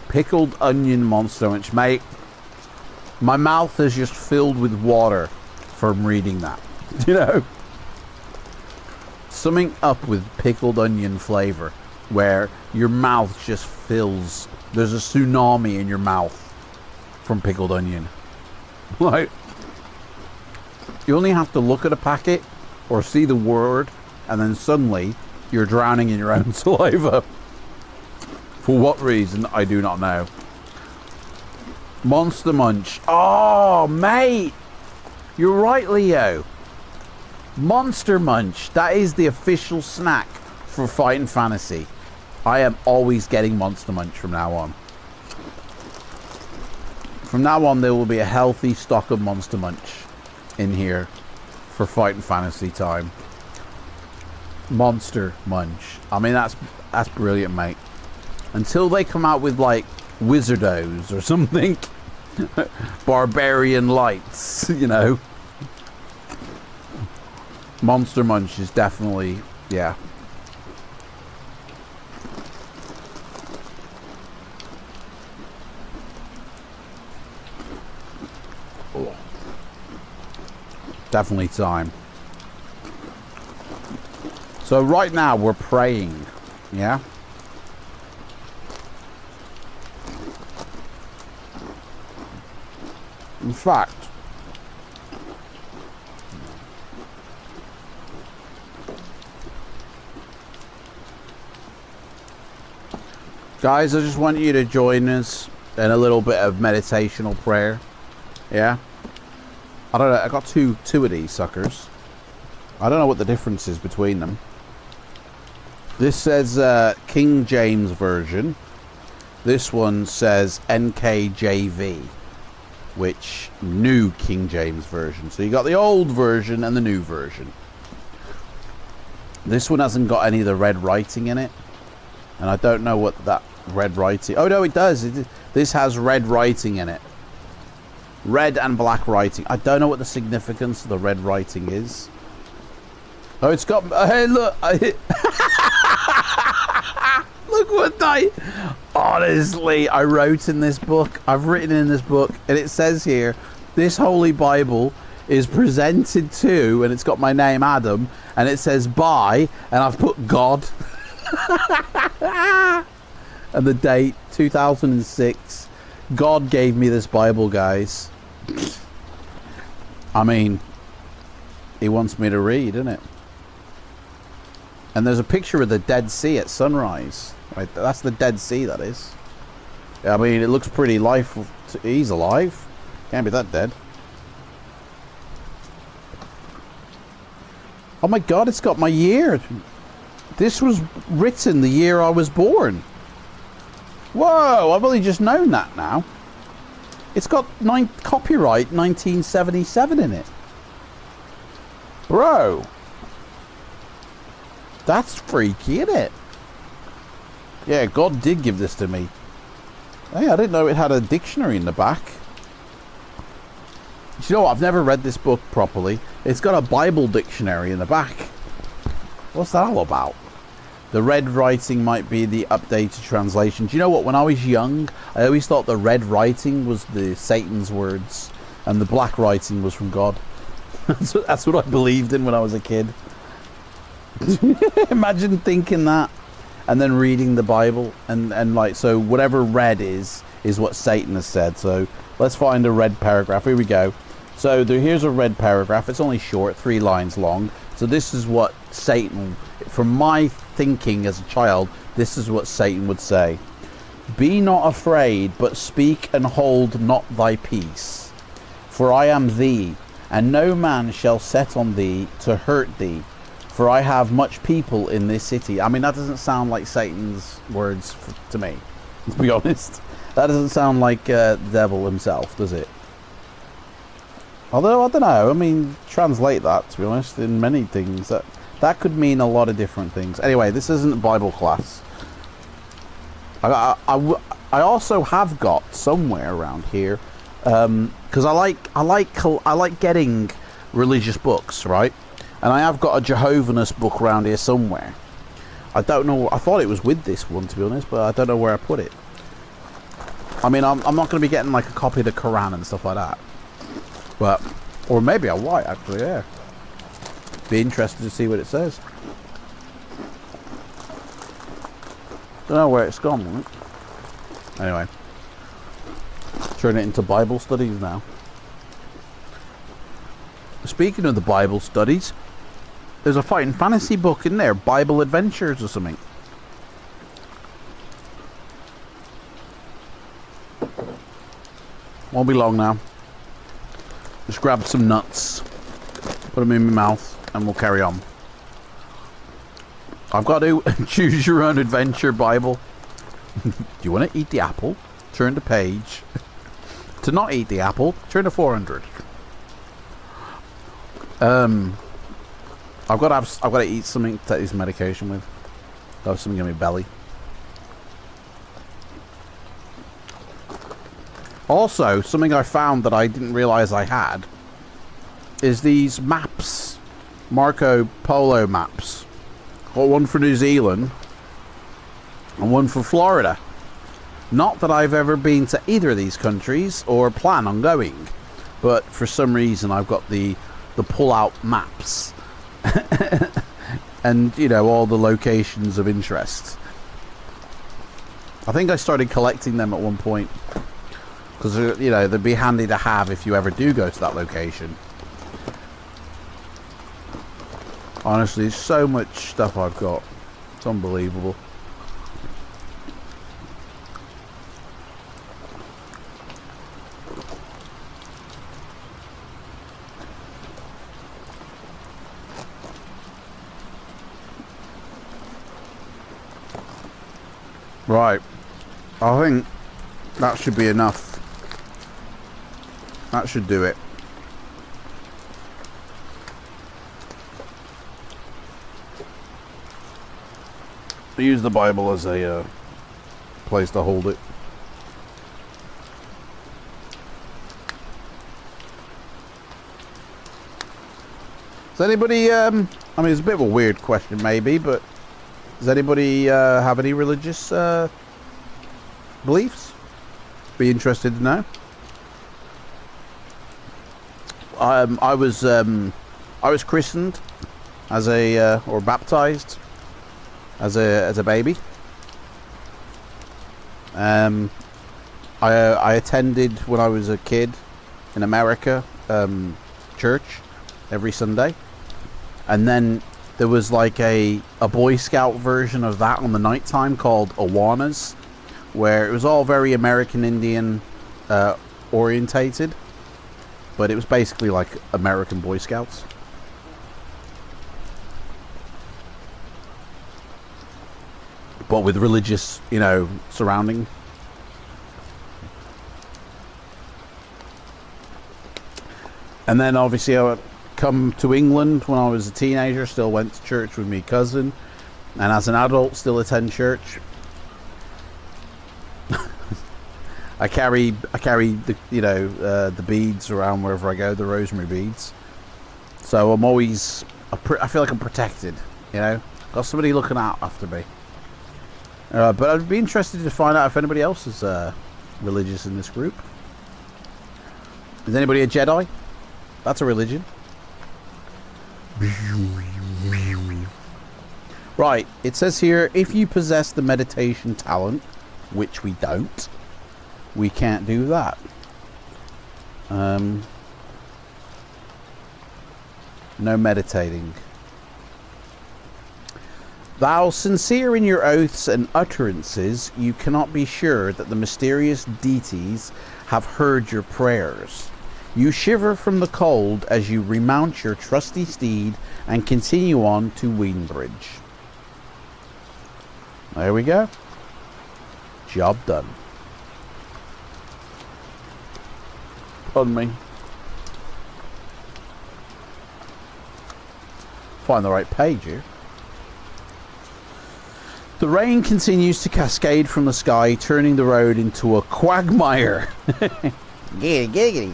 Pickled onion monster munch, mate. My mouth is just filled with water from reading that. Something up with pickled onion flavor where your mouth just fills. There's a tsunami in your mouth from pickled onion. Like, you only have to look at a packet or see the word, and then suddenly you're drowning in your own saliva. For what reason, I do not know. Monster Munch. Oh, mate. You're right, Leo. Monster Munch. That is the official snack for Fighting Fantasy. I am always getting Monster Munch from now on. From now on, there will be a healthy stock of Monster Munch in here for Fighting Fantasy time. Monster Munch. I mean, that's brilliant, mate. Until they come out with, like, Wizardos or something. Barbarian Lights, Monster Munch is definitely, yeah. Oh. Definitely time. So right now we're praying, yeah? In fact, guys, I just want you to join us in a little bit of meditational prayer. Yeah? I don't know, I got two of these suckers. I don't know what the difference is between them. This says King James Version. This one says NKJV. Which, New King James Version. So you got the old version and the new version. This one hasn't got any of the red writing in it. And I don't know what that red writing... Oh, no, it does. This has red writing in it. Red and black writing. I don't know what the significance of the red writing is. Oh, it's got... Hey, look. Look what I... Honestly, I wrote in this book. I've written in this book. And it says here, this Holy Bible is presented to... And it's got my name, Adam. And it says by... And I've put God. And the date, 2006. God gave me this Bible, guys. I mean... He wants me to read, isn't it? And there's a picture of the Dead Sea at sunrise. Right, that's the Dead Sea, that is. I mean, it looks pretty life. He's alive. Can't be that dead. Oh my god, it's got my year. This was written the year I was born. Whoa, I've only just known that now. It's got copyright 1977 in it. Bro. That's freaky, isn't it? Yeah, God did give this to me. Hey, I didn't know it had a dictionary in the back. You know what? I've never read this book properly. It's got a Bible dictionary in the back. What's that all about? The red writing might be the updated translation. Do you know what? When I was young, I always thought the red writing was the Satan's words and the black writing was from God. That's what I believed in when I was a kid. Imagine thinking that and then reading the Bible and like, so whatever red is what Satan has said. So let's find a red paragraph. Here we go. So here's a red paragraph. It's only short, 3 lines long. So this is what Satan, from my thinking as a child, this is what Satan would say. Be not afraid, but speak and hold not thy peace. For I am thee, and no man shall set on thee to hurt thee. For I have much people in this city. I mean, that doesn't sound like Satan's words to me, to be honest. That doesn't sound like the devil himself, does it? Although, I don't know, I mean, translate that, to be honest, in many things. That could mean a lot of different things. Anyway, this isn't Bible class. I also have got somewhere around here, because I like getting religious books, right? And I have got a Jehovah's book around here somewhere. I don't know, I thought it was with this one, to be honest, but I don't know where I put it. I mean, I'm not going to be getting like a copy of the Quran and stuff like that. But, or maybe I might actually, yeah. Be interested to see what it says. Don't know where it's gone, right? Anyway. Turn it into Bible studies now. Speaking of the Bible studies, there's a fighting fantasy book in there, Bible Adventures or something. Won't be long now. Just grab some nuts, put them in my mouth, and we'll carry on. I've got to choose your own adventure Bible. Do you want to eat the apple? Turn the page. To not eat the apple, turn to 400. I've got to eat something to take this medication with. I have something in my belly. Also, something I found that I didn't realize I had is these maps, Marco Polo maps. Got one for New Zealand and one for Florida. Not that I've ever been to either of these countries or plan on going, but for some reason I've got the pull-out maps and, you know, all the locations of interest. I think I started collecting them at one point. Because, you know, they'd be handy to have if you ever do go to that location. Honestly, there's so much stuff I've got. It's unbelievable. Right. I think that should be enough. That should do it. I use the Bible as a place to hold it. Does anybody, I mean, it's a bit of a weird question maybe, but does anybody have any religious beliefs? Be interested to know. I was christened as a or baptized as a baby. I attended when I was a kid in America church every Sunday, and then there was like a Boy Scout version of that on the night time called Awanas, where it was all very American Indian orientated. But it was basically like American Boy Scouts. but with religious, you know, surrounding. And then obviously I come to England when I was a teenager, still went to church with my cousin, and as an adult still attend church. I carry the, you know, the beads around wherever I go, the rosemary beads. So I'm always, I feel like I'm protected, you know, got somebody looking out after me. But I'd be interested to find out if anybody else is religious in this group. Is anybody a Jedi? That's a religion. Right, it says here, if you possess the meditation talent, which we don't, we can't do that. No meditating. Thou sincere in your oaths and utterances, you cannot be sure that the mysterious deities have heard your prayers. You shiver from the cold as you remount your trusty steed and continue on to Weenbridge. There we go. Job done. Pardon me. Find the right page here. The rain continues to cascade from the sky, turning the road into a quagmire. Giggity.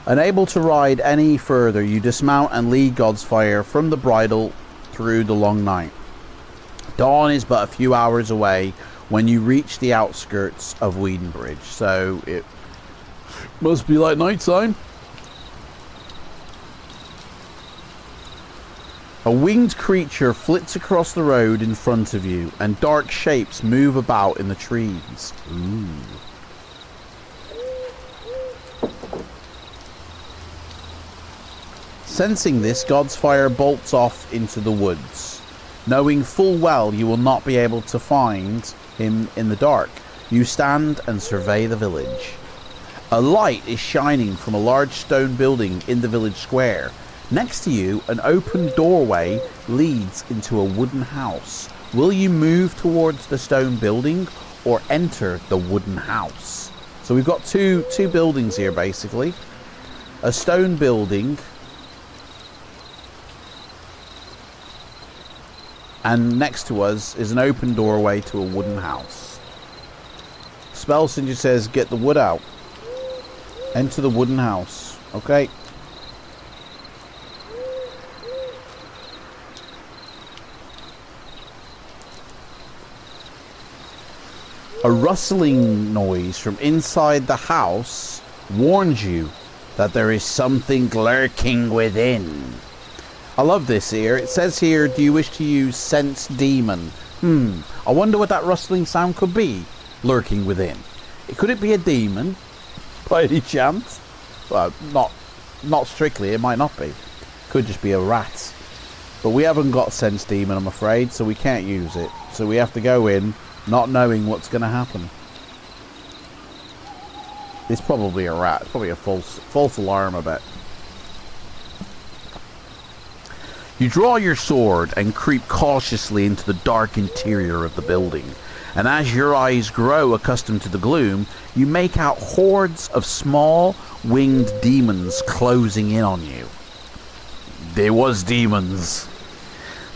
Unable to ride any further, you dismount and lead God's fire from the bridle through the long night. Dawn is but a few hours away when you reach the outskirts of Weenbridge, so it must be like night time. A winged creature flits across the road in front of you, and dark shapes move about in the trees. Ooh. Sensing this, God's fire bolts off into the woods. Knowing full well you will not be able to find him in the dark, you stand and survey the village. A light is shining from a large stone building in the village square. Next to you, an open doorway leads into a wooden house. Will you move towards the stone building or enter the wooden house? So we've got two buildings here, basically. A stone building, and next to us is an open doorway to a wooden house. Spellsinger says, get the wood out. Enter the wooden house. Okay. A rustling noise from inside the house warns you that there is something lurking within. I love this here. It says here, do you wish to use Sense Demon? I wonder what that rustling sound could be lurking within. Could it be a demon by any chance? Well, not strictly, it might not be. Could just be a rat. But we haven't got Sense Demon, I'm afraid, so we can't use it. So we have to go in not knowing what's going to happen. It's probably a rat. It's probably a false alarm, I bet. You draw your sword and creep cautiously into the dark interior of the building. And as your eyes grow accustomed to the gloom, you make out hordes of small, winged demons closing in on you. They was demons.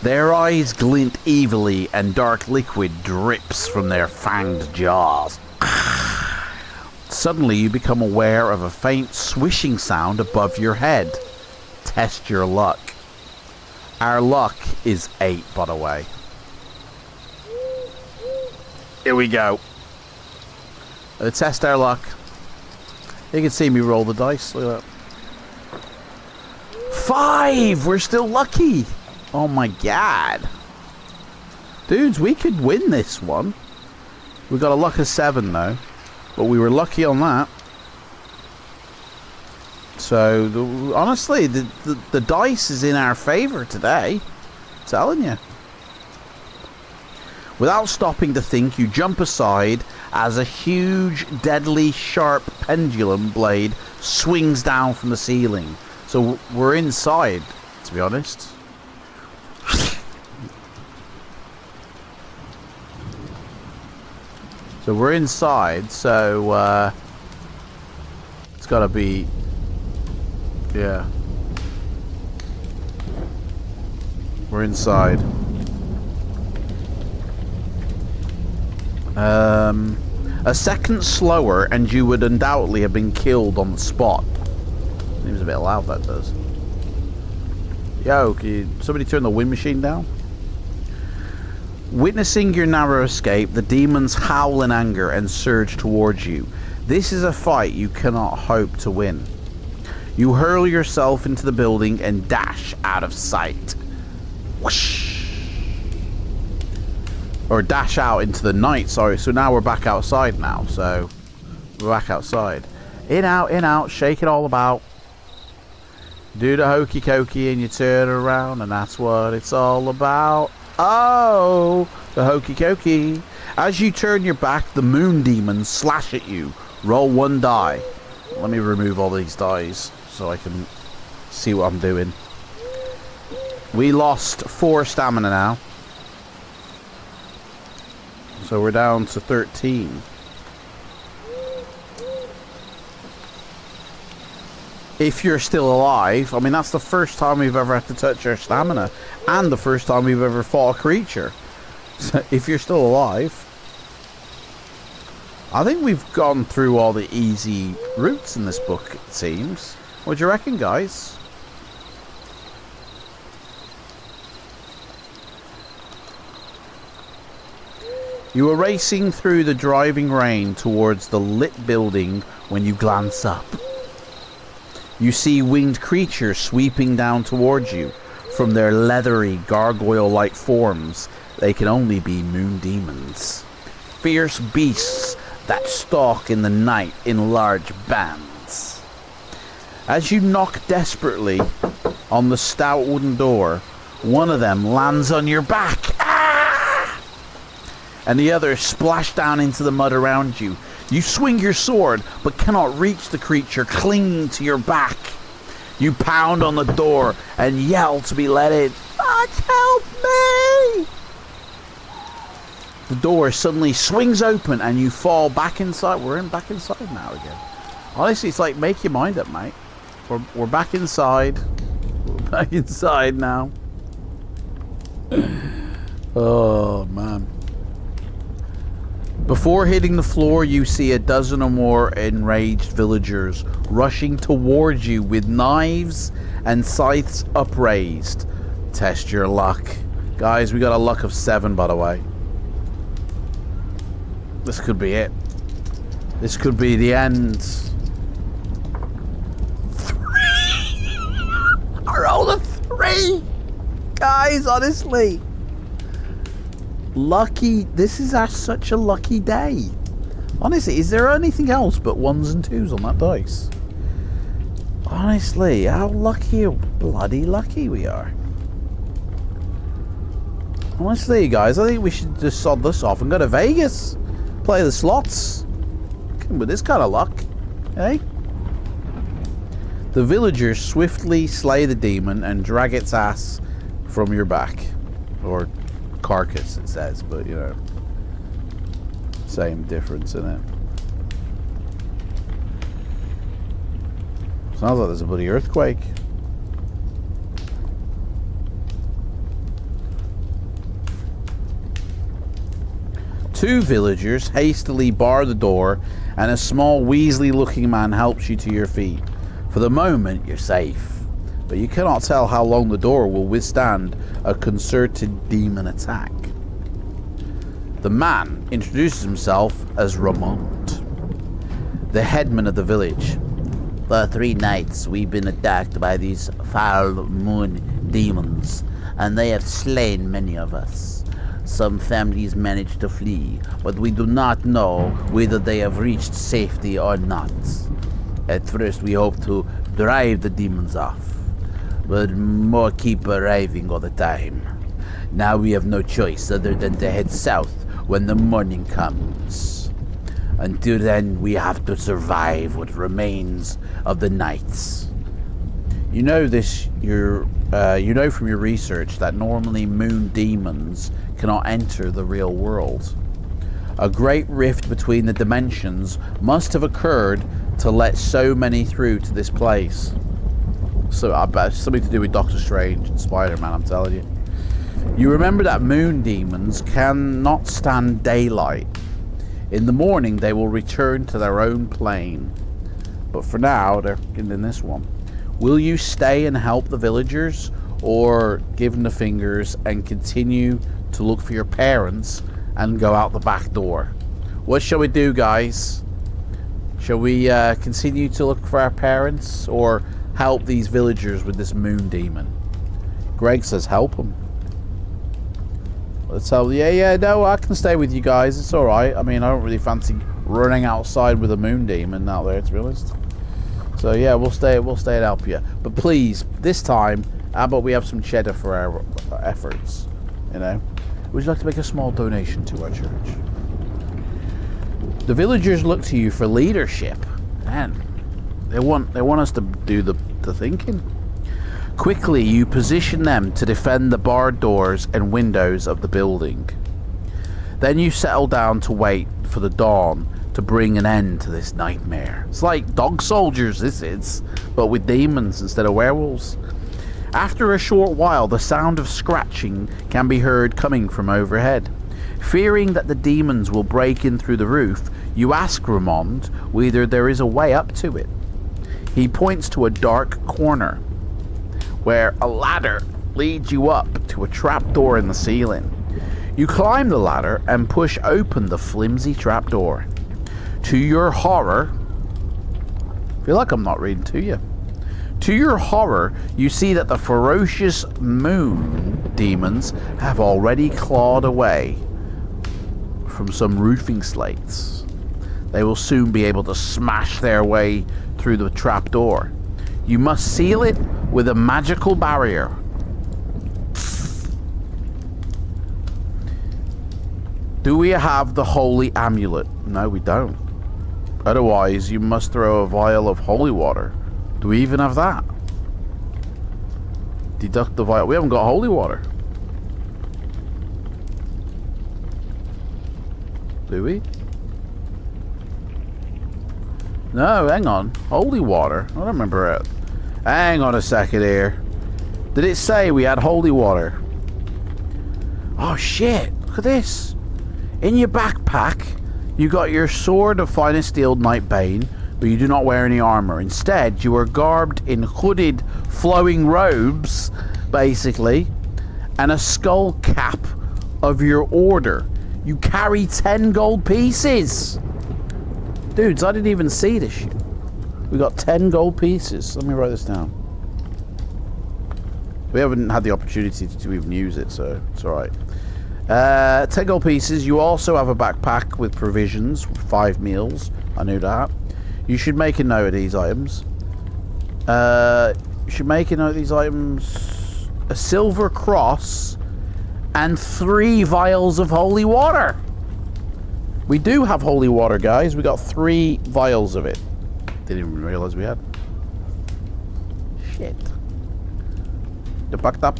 Their eyes glint evilly and dark liquid drips from their fanged jaws. Suddenly you become aware of a faint swishing sound above your head. Test your luck. Our luck is 8, by the way. Here we go. Let's test our luck. You can see me roll the dice. Look at that. 5! We're still lucky. Oh my god. Dudes, we could win this one. We got a luck of 7 though. But we were lucky on that. So, honestly, the dice is in our favour today. I'm telling you. Without stopping to think, you jump aside as a huge, deadly, sharp pendulum blade swings down from the ceiling. So, we're inside, to be honest. So we're inside, so it's gotta be, yeah. We're inside. A second slower and you would undoubtedly have been killed on the spot. Seems a bit loud, that does. Yo, can somebody turn the wind machine down? Witnessing your narrow escape, the demons howl in anger and surge towards you. This is a fight you cannot hope to win. You hurl yourself into the building and dash out of sight. Whoosh! Or dash out into the night, sorry. So now we're back outside now, so we're back outside. In, out, shake it all about. Do the hokey cokey and you turn around, and that's what it's all about. Oh, the hokey cokey. As you turn your back, the moon demons slash at you. Roll 1 die. Let me remove all these dies so I can see what I'm doing. We lost 4 stamina now. So we're down to 13. If you're still alive, I mean, that's the first time we've ever had to touch our stamina. And the first time we've ever fought a creature. So if you're still alive. I think we've gone through all the easy routes in this book, it seems. What do you reckon, guys? You are racing through the driving rain towards the lit building when you glance up. You see winged creatures sweeping down towards you. From their leathery, gargoyle-like forms, they can only be moon demons. Fierce beasts that stalk in the night in large bands. As you knock desperately on the stout wooden door, one of them lands on your back. And the other splash down into the mud around you. You swing your sword, but cannot reach the creature clinging to your back. You pound on the door and yell to be let in. Fuck, help me! The door suddenly swings open and you fall back inside. We're back inside now again. Honestly, it's like, make your mind up, mate. We're back inside. We're back inside now. Oh, man. Before hitting the floor, you see a dozen or more enraged villagers rushing towards you with knives and scythes upraised. Test your luck. Guys, we got a luck of 7, by the way. This could be it. This could be the end. 3! I rolled a 3! Guys, honestly. Lucky. This is such a lucky day. Honestly, is there anything else but 1s and 2s on that dice? Honestly, how lucky, bloody lucky we are. Honestly, guys, I think we should just sod this off and go to Vegas. Play the slots. With this kind of luck. Eh? The villagers swiftly slay the demon and drag its ass from your back. Or carcass, it says, but you know, same difference in it. Sounds like there's a bloody earthquake. Two villagers hastily bar the door, and a small Weasley-looking man helps you to your feet. For the moment, you're safe. But you cannot tell how long the door will withstand a concerted demon attack. The man introduces himself as Ramond, the headman of the village. For 3 nights we've been attacked by these foul moon demons, and they have slain many of us. Some families managed to flee, but we do not know whether they have reached safety or not. At first we hoped to drive the demons off, but more keep arriving all the time. Now we have no choice other than to head south when the morning comes. Until then, we have to survive what remains of the nights. You know this. You know from your research that normally moon demons cannot enter the real world. A great rift between the dimensions must have occurred to let so many through to this place. So I bet it's something to do with Doctor Strange and Spider-Man, I'm telling you. You remember that moon demons cannot stand daylight. In the morning they will return to their own plane. But for now, they're in this one. Will you stay and help the villagers, or give them the fingers and continue to look for your parents and go out the back door? What shall we do, guys? Shall we continue to look for our parents, or help these villagers with this moon demon? Greg says help them. Let's help. Yeah, no, I can stay with you guys. It's alright. I mean, I don't really fancy running outside with a moon demon out there, to be honest. So yeah, we'll stay and help you. But please, this time, how about we have some cheddar for our efforts? You know? Would you like to make a small donation to our church? The villagers look to you for leadership. Man, they want us to do the thinking. Quickly, you position them to defend the barred doors and windows of the building. Then you settle down to wait for the dawn to bring an end to this nightmare. It's like dog soldiers, this is, but with demons instead of werewolves. After a short while, the sound of scratching can be heard coming from overhead. Fearing that the demons will break in through the roof, you ask Ramond whether there is a way up to it. He points to a dark corner where a ladder leads you up to a trapdoor in the ceiling. You climb the ladder and push open the flimsy trapdoor. To your horror, I feel like I'm not reading to you. To your horror, you see that the ferocious moon demons have already clawed away from some roofing slates. They will soon be able to smash their way through the trapdoor. You must seal it with a magical barrier. Do we have the holy amulet? No, we don't. Otherwise, you must throw a vial of holy water. Do we even have that? Deduct the vial. We haven't got holy water. Do we? No, hang on. Holy water. I don't remember it. Hang on a second here. Did it say we had holy water? Oh shit. Look at this. In your backpack, you got your sword of finest steel Nightbane, but you do not wear any armor. Instead, you are garbed in hooded, flowing robes, basically, and a skull cap of your order. You carry 10 gold pieces. Dudes, I didn't even see this shit. We got 10 gold pieces. Let me write this down. We haven't had the opportunity to even use it, so it's alright. 10 gold pieces. You also have a backpack with provisions, 5 meals. I knew that. You should make a note of these items. A silver cross and 3 vials of holy water. We do have holy water, guys. We got 3 vials of it. Didn't even realize we had. Shit. They're backed up.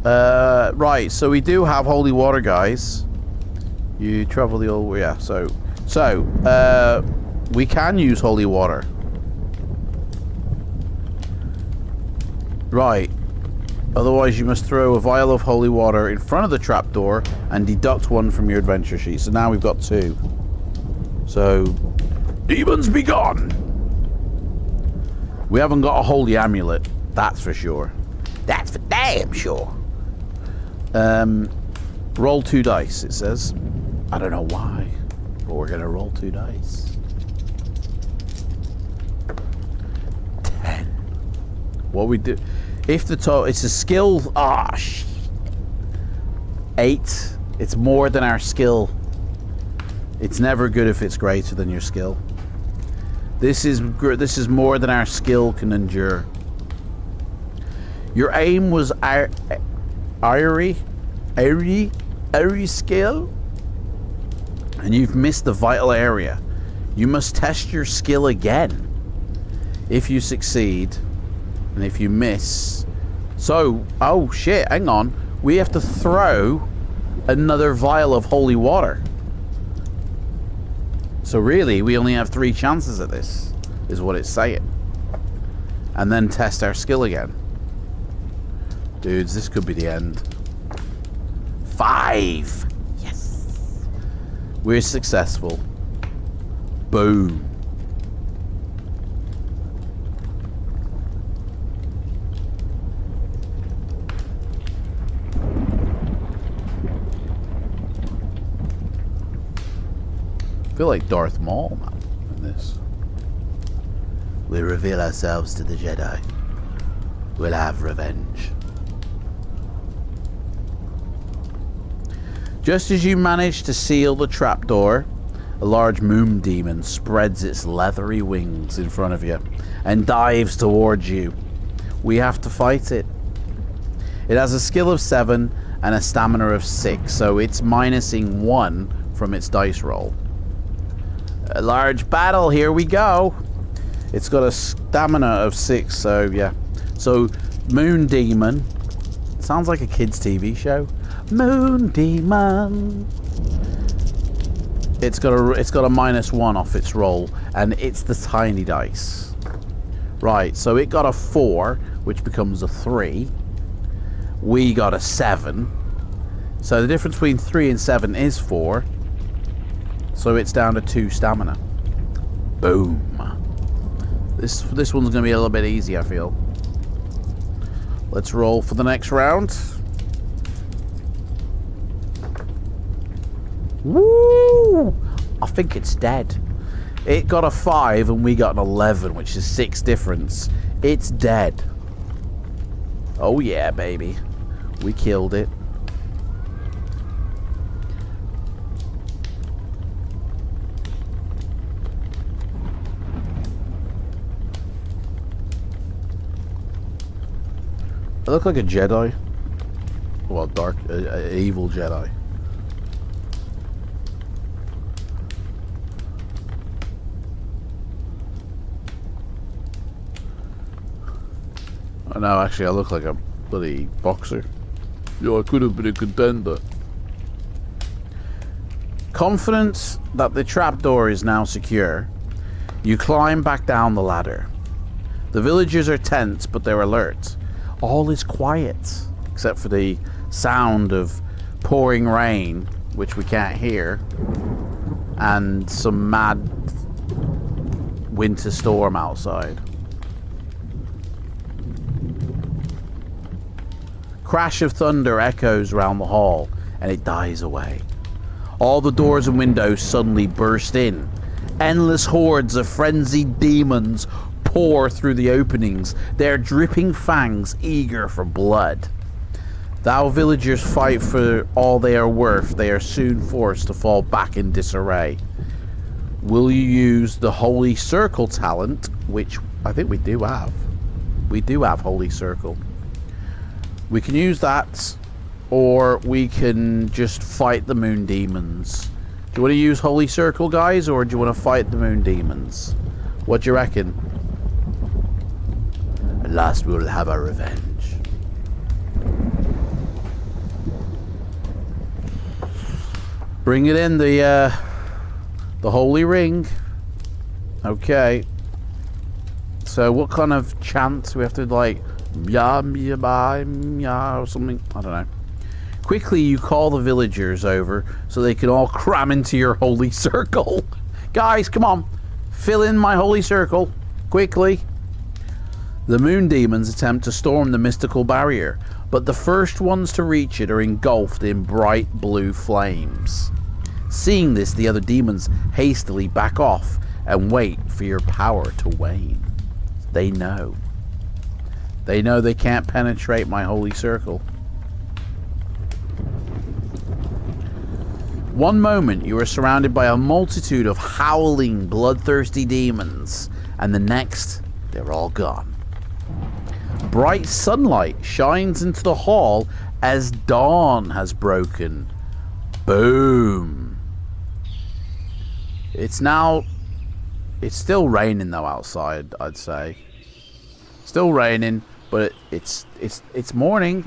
Right, so we do have holy water, guys. You travel the old... Yeah, so we can use holy water. Right. Otherwise, you must throw a vial of holy water in front of the trapdoor and deduct 1 from your adventure sheet. So now we've got 2. So, demons be gone! We haven't got a holy amulet, that's for sure. That's for damn sure. Roll 2 dice, it says. I don't know why, but we're gonna roll 2 dice. 10. What we do... If the total... It's a skill... Ah, shit. 8. It's more than our skill. It's never good if it's greater than your skill. This is more than our skill can endure. Your aim was airy skill, and you've missed the vital area. You must test your skill again. If you succeed, and if you miss... So, oh shit, hang on. We have to throw another vial of holy water. So really, we only have 3 chances at this, is what it's saying. And then test our skill again. Dudes, this could be the end. 5! Yes! We're successful. Boom. I feel like Darth Maul, man, in this. We reveal ourselves to the Jedi. We'll have revenge. Just as you manage to seal the trapdoor, a large moon demon spreads its leathery wings in front of you and dives towards you. We have to fight it. It has a skill of 7 and a stamina of 6, so it's minusing 1 from its dice roll. A large battle, here we go. It's got a stamina of 6, so yeah. So, Moon Demon. Sounds like a kid's TV show. Moon Demon. It's got a -1 off its roll, and it's the tiny dice. Right, so it got a 4, which becomes a 3. We got a 7. So the difference between 3 and 7 is 4. So it's down to 2 stamina. Boom. This one's going to be a little bit easy, I feel. Let's roll for the next round. Woo! I think it's dead. It got a 5 and we got an 11, which is 6 difference. It's dead. Oh yeah, baby. We killed it. I look like a Jedi. Well, evil Jedi. Oh, no, actually, I look like a bloody boxer. Yeah, I could have been a contender. Confident that the trapdoor is now secure, you climb back down the ladder. The villagers are tense, but they're alert. All is quiet, except for the sound of pouring rain, which we can't hear, and some mad winter storm outside. Crash of thunder echoes around the hall, and it dies away. All the doors and windows suddenly burst in. Endless hordes of frenzied demons pour through the openings, their dripping fangs eager for blood. Thou villagers fight for all they are worth. They are soon forced to fall back in disarray. Will you use the Holy Circle talent, which I think we do have. We do have Holy Circle. We can use that, or we can just fight the moon demons. Do you want to use Holy Circle, guys, or do you want to fight the moon demons? What do you reckon? At last we will have our revenge. Bring it in, the holy ring. Okay. So what kind of chant? We have to like ya or something? I don't know. Quickly you call the villagers over so they can all cram into your holy circle. Guys, come on. Fill in my holy circle. Quickly. The moon demons attempt to storm the mystical barrier, but the first ones to reach it are engulfed in bright blue flames. Seeing this, the other demons hastily back off and wait for your power to wane. They know. They know they can't penetrate my holy circle. One moment you are surrounded by a multitude of howling, bloodthirsty demons, and the next, they're all gone. Bright sunlight shines into the hall as dawn has broken. Boom. It's still raining though outside, I'd say. Still raining, but it's morning.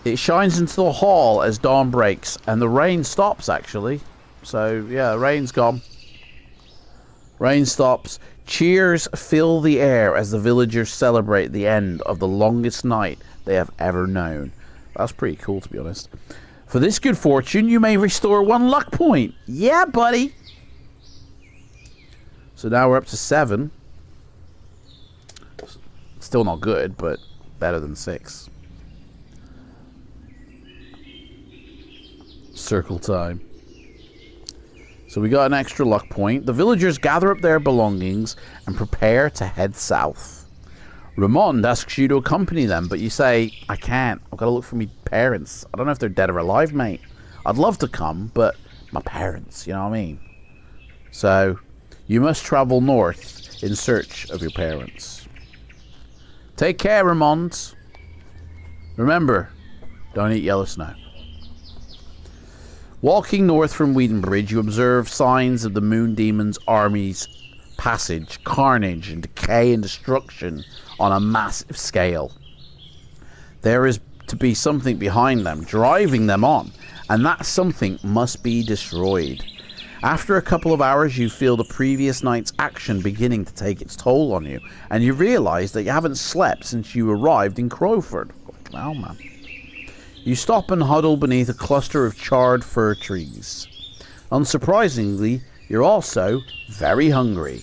It shines into the hall as dawn breaks, and the rain stops, actually. So, yeah, the rain's gone. Rain stops. Cheers fill the air as the villagers celebrate the end of the longest night they have ever known. That's pretty cool, to be honest. For this good fortune, you may restore 1 luck point. Yeah, buddy. So now we're up to 7. Still not good, but better than 6. Circle time. So we got an extra luck point. The villagers gather up their belongings and prepare to head south. Ramond asks you to accompany them, but you say, I can't. I've got to look for my parents. I don't know if they're dead or alive, mate. I'd love to come, but my parents, you know what I mean? So, you must travel north in search of your parents. Take care, Ramond. Remember, don't eat yellow snow. Walking north from Wiedenbridge, you observe signs of the Moon Demon's army's passage, carnage and decay and destruction on a massive scale. There is to be something behind them, driving them on, and that something must be destroyed. After a couple of hours, you feel the previous night's action beginning to take its toll on you, and you realise that you haven't slept since you arrived in Crowford. Wow, man. You stop and huddle beneath a cluster of charred fir trees. Unsurprisingly, you're also very hungry.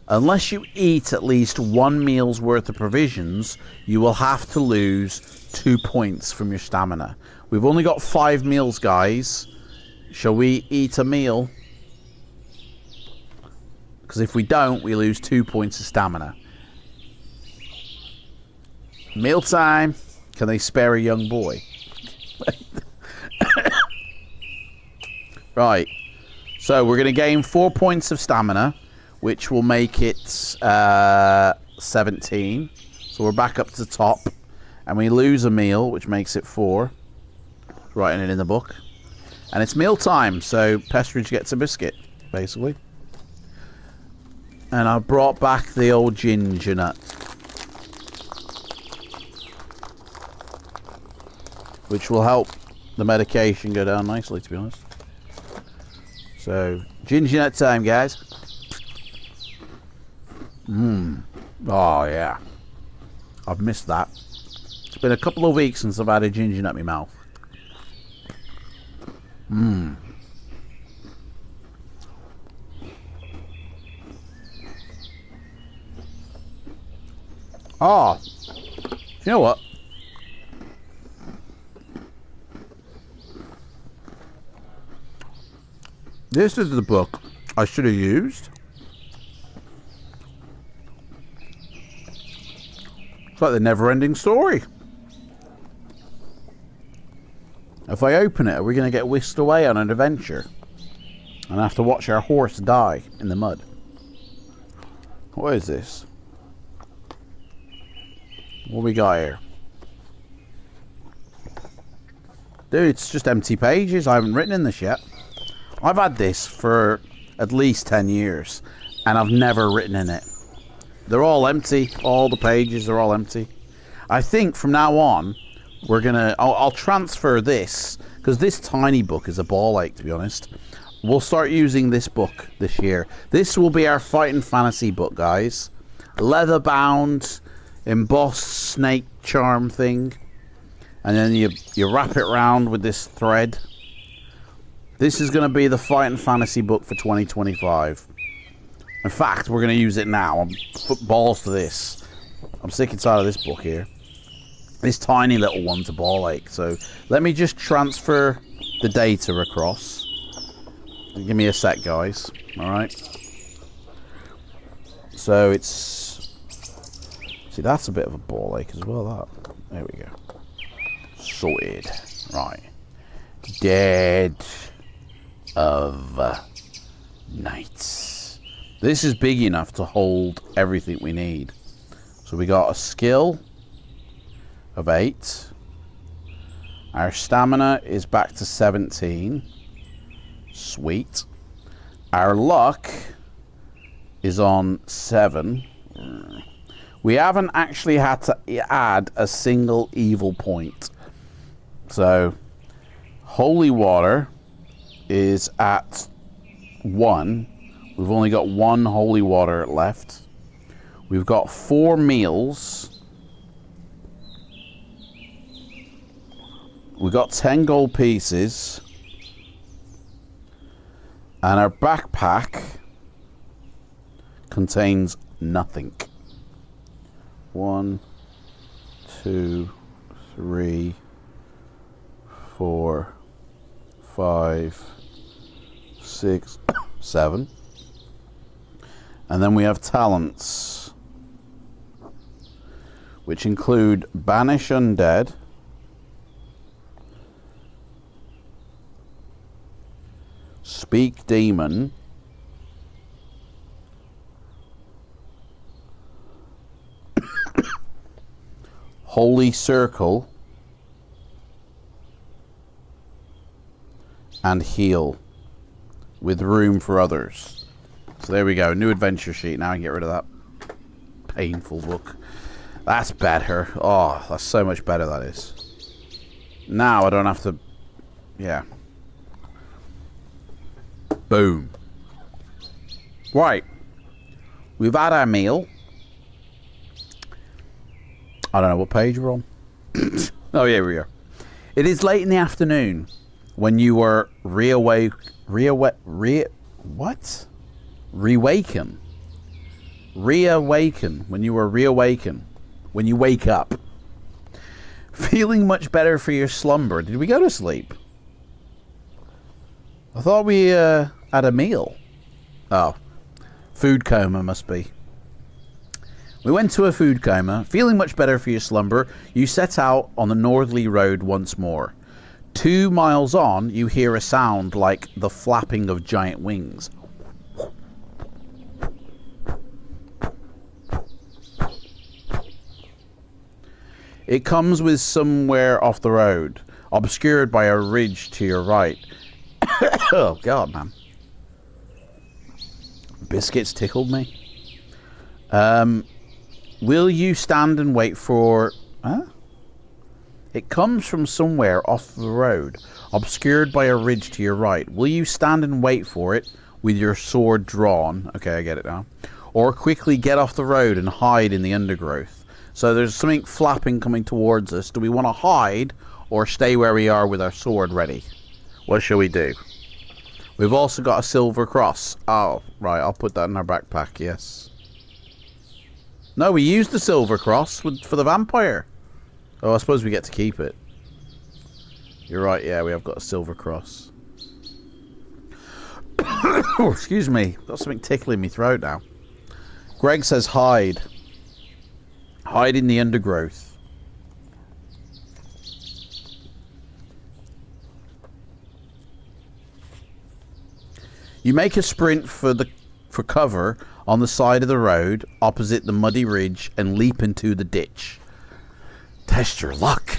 Unless you eat at least 1 meal's worth of provisions, you will have to lose 2 points from your stamina. We've only got 5 meals, guys. Shall we eat a meal? Because if we don't, we lose 2 points of stamina. Meal time. Can they spare a young boy? Right. So we're going to gain 4 points of stamina, which will make it 17. So we're back up to the top. And we lose a meal, which makes it 4. Writing it in the book. And it's meal time, so Pestridge gets a biscuit, basically. And I brought back the old ginger nut, which will help the medication go down nicely, to be honest. So, ginger nut time, guys. Oh, yeah. I've missed that. It's been a couple of weeks since I've had a ginger nut in my mouth. Oh, you know what? This is the book I should have used. It's like the never-ending story. If I open it, are we going to get whisked away on an adventure and have to watch our horse die in the mud? What is this? What we got here? Dude, it's just empty pages. I haven't written in this yet. I've had this for at least 10 years and I've never written in it. They're all empty. All the pages are all empty. I think from now on, we're gonna... I'll transfer this, because this tiny book is a ball ache, to be honest. We'll start using this book this year. This will be our fighting fantasy book, guys. Leather bound, embossed snake charm thing. And then you wrap it round with this thread. This is going to be the fighting fantasy book for 2025. In fact, we're going to use it now. I'm put balls to this. I'm sick and tired of this book here. This tiny little one's a ball ache. So let me just transfer the data across. Give me a sec, guys. Alright. So it's... See, that's a bit of a ball ache as well, that. There we go. Sorted. Right. Dead of Nights. This is big enough to hold everything we need. So we got a skill of 8. Our stamina is back to 17. Sweet. Our luck is on 7. We haven't actually had to add a single evil point. So, holy water is at 1. We've only got 1 holy water left. We've got 4 meals. We've got 10 gold pieces. And our backpack contains nothing. 1, 2, 3, 4, 5, 6, 7. And then we have talents, which include Banish Undead, Speak Demon, Holy Circle, and Heal, with room for others. So there we go, new adventure sheet. Now I can get rid of that painful book. That's better. Oh, that's so much better, that is. Now I don't have to... Yeah. Boom. Right. We've had our meal. I don't know what page we're on. Oh, yeah, we are. It is late in the afternoon when you were reawaken. Reawaken. When you were reawaken. When you wake up. Feeling much better for your slumber. Did we go to sleep? I thought we had a meal. Oh. Food coma must be. We went to a food coma. Feeling much better for your slumber, you set out on the northerly road once more. 2 miles on, you hear a sound like the flapping of giant wings. It comes with somewhere off the road, obscured by a ridge to your right. Oh, God, man. Biscuits tickled me. Will you stand and wait for... Huh? It comes from somewhere off the road, obscured by a ridge to your right. Will you stand and wait for it with your sword drawn? Okay, I get it now. Or quickly get off the road and hide in the undergrowth. So there's something flapping coming towards us. Do we want to hide or stay where we are with our sword ready? What shall we do? We've also got a silver cross. Oh, right, I'll put that in our backpack, yes. No, we used the silver cross for the vampire. Oh, I suppose we get to keep it. You're right, yeah, we have got a silver cross. Oh, excuse me. Got something tickling my throat now. Greg says hide. Hide in the undergrowth. You make a sprint for cover on the side of the road opposite the muddy ridge and leap into the ditch. Test your luck.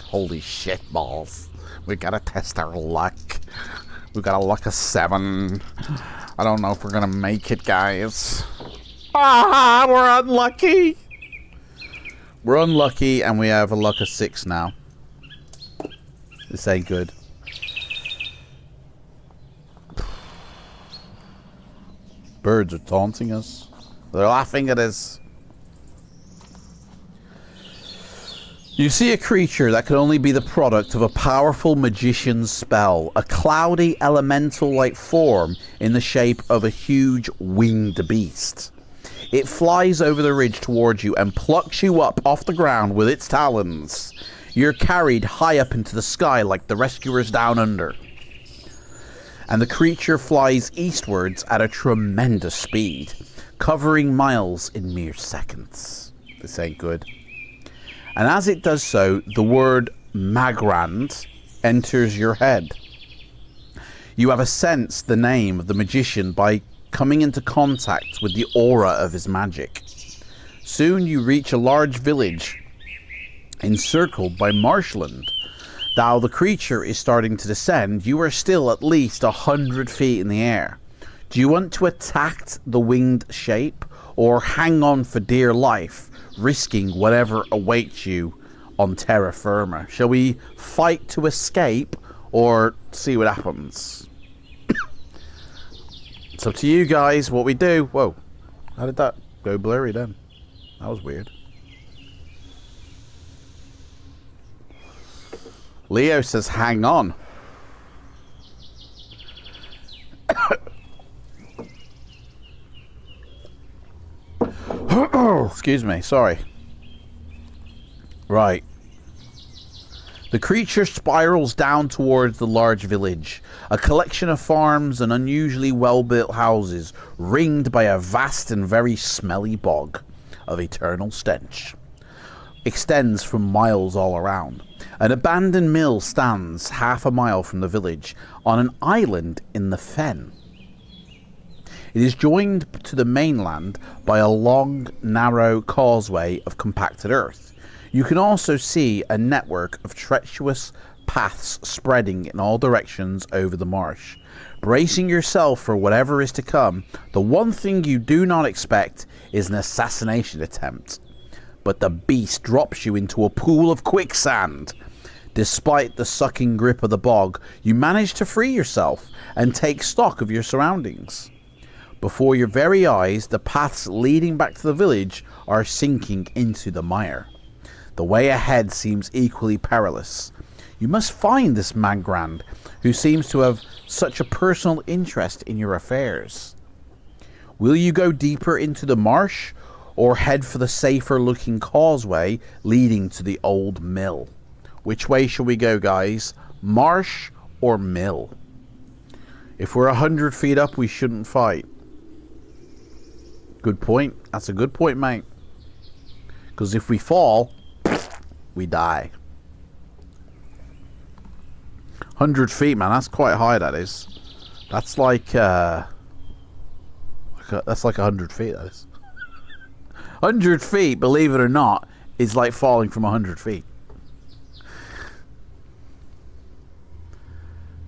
Holy shit balls. We gotta test our luck. We got a luck of 7. I don't know if we're gonna make it, guys. Ah, we're unlucky. We're unlucky and we have a luck of 6 now. This ain't good. Birds are taunting us. They're laughing at us. You see a creature that can only be the product of a powerful magician's spell. A cloudy elemental-like form in the shape of a huge winged beast. It flies over the ridge towards you and plucks you up off the ground with its talons. You're carried high up into the sky like the rescuers down under. And the creature flies eastwards at a tremendous speed, covering miles in mere seconds. This ain't good. And as it does so, the word Magrand enters your head. You have sensed the name of the magician by coming into contact with the aura of his magic. Soon you reach a large village encircled by marshland. Now the creature is starting to descend. You are still at least 100 feet in the air. Do you want to attack the winged shape or hang on for dear life, risking whatever awaits you on terra firma. Shall we fight to escape or see what happens? It's up to you guys what we do. Whoa, how did that go blurry then? That was weird. Leo says hang on. Excuse me, sorry. Right. The creature spirals down towards the large village, a collection of farms and unusually well-built houses, ringed by a vast and very smelly bog of eternal stench. Extends for miles all around. An abandoned mill stands half a mile from the village on an island in the fen. It is joined to the mainland by a long, narrow causeway of compacted earth. You can also see a network of treacherous paths spreading in all directions over the marsh. Bracing yourself for whatever is to come, the one thing you do not expect is an assassination attempt. But the beast drops you into a pool of quicksand. Despite the sucking grip of the bog, you manage to free yourself and take stock of your surroundings. Before your very eyes, the paths leading back to the village are sinking into the mire. The way ahead seems equally perilous. You must find this Mangrand, who seems to have such a personal interest in your affairs. Will you go deeper into the marsh, or head for the safer looking causeway leading to the old mill? Which way shall we go, guys? Marsh or mill? If we're 100 feet up, we shouldn't fight. Good point. That's a good point, mate. Because if we fall, we die. 100 feet, man. That's quite high, that is. That's like that's like 100 feet, that is. 100 feet, believe it or not, is like falling from 100 feet.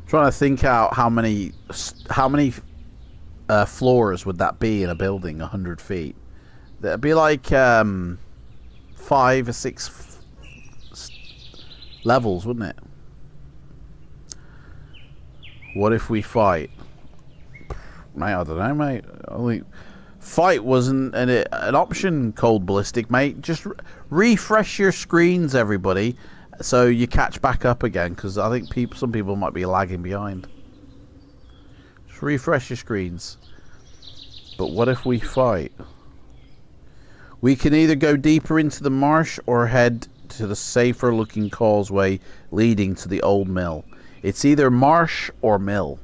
Trying to think out how many floors would that be in a building 100 feet. That'd be like 5 or 6 levels, wouldn't it? What if we fight? Mate, I don't know, mate. Fight wasn't an option, Cold Ballistic, mate. Just refresh your screens, everybody, so you catch back up again, because I think some people might be lagging behind. Just refresh your screens. But what if we fight? We can either go deeper into the marsh or head to the safer looking causeway leading to the old mill. It's either marsh or mill,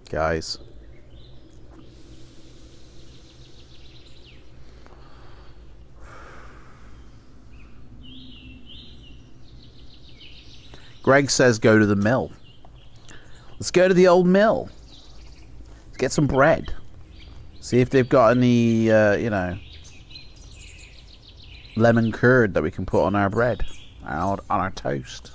guys. Greg says go to the mill. Let's go to the old mill. Let's get some bread. See if they've got any, lemon curd that we can put on our bread, on our toast.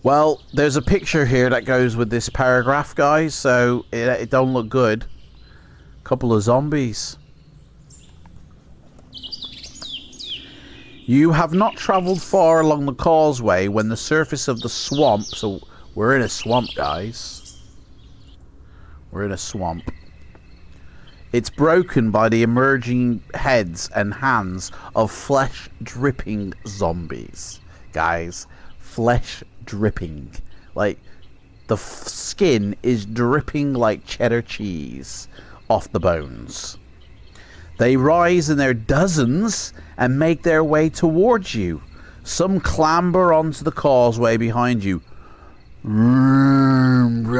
Well, there's a picture here that goes with this paragraph, guys, so it don't look good. Couple of zombies. You have not travelled far along the causeway when the surface of the swamp, so we're in a swamp, guys. We're in a swamp. It's broken by the emerging heads and hands of flesh-dripping zombies. Guys, flesh-dripping. Like, the skin is dripping like cheddar cheese off the bones. They rise in their dozens and make their way towards you. Some clamber onto the causeway behind you. Brains.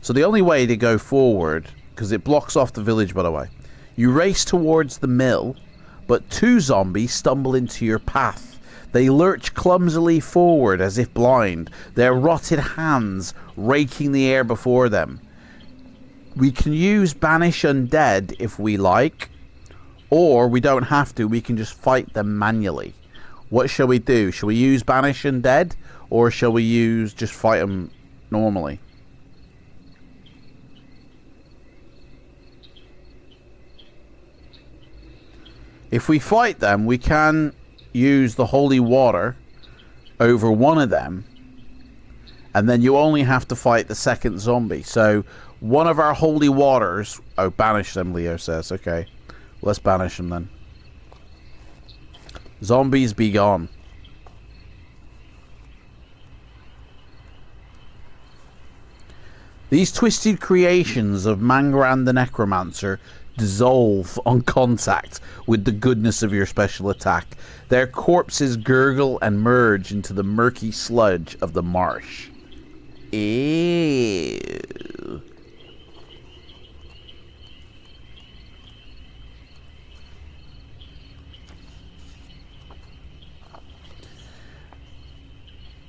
So the only way to go forward, because it blocks off the village, by the way, you race towards the mill, but 2 zombies stumble into your path. They lurch clumsily forward as if blind, their rotted hands raking the air before them. We can use Banish Undead if we like, or we don't have to, we can just fight them manually. What shall we do? Shall we use Banish Undead, or shall we just fight them normally? If we fight them, we can use the holy water over one of them, and then you only have to fight the second zombie. So one of our holy waters... Oh, banish them, Leo says. Okay, let's banish them then. Zombies be gone. These twisted creations of Mangran the Necromancer dissolve on contact with the goodness of your special attack. Their corpses gurgle and merge into the murky sludge of the marsh. Ew.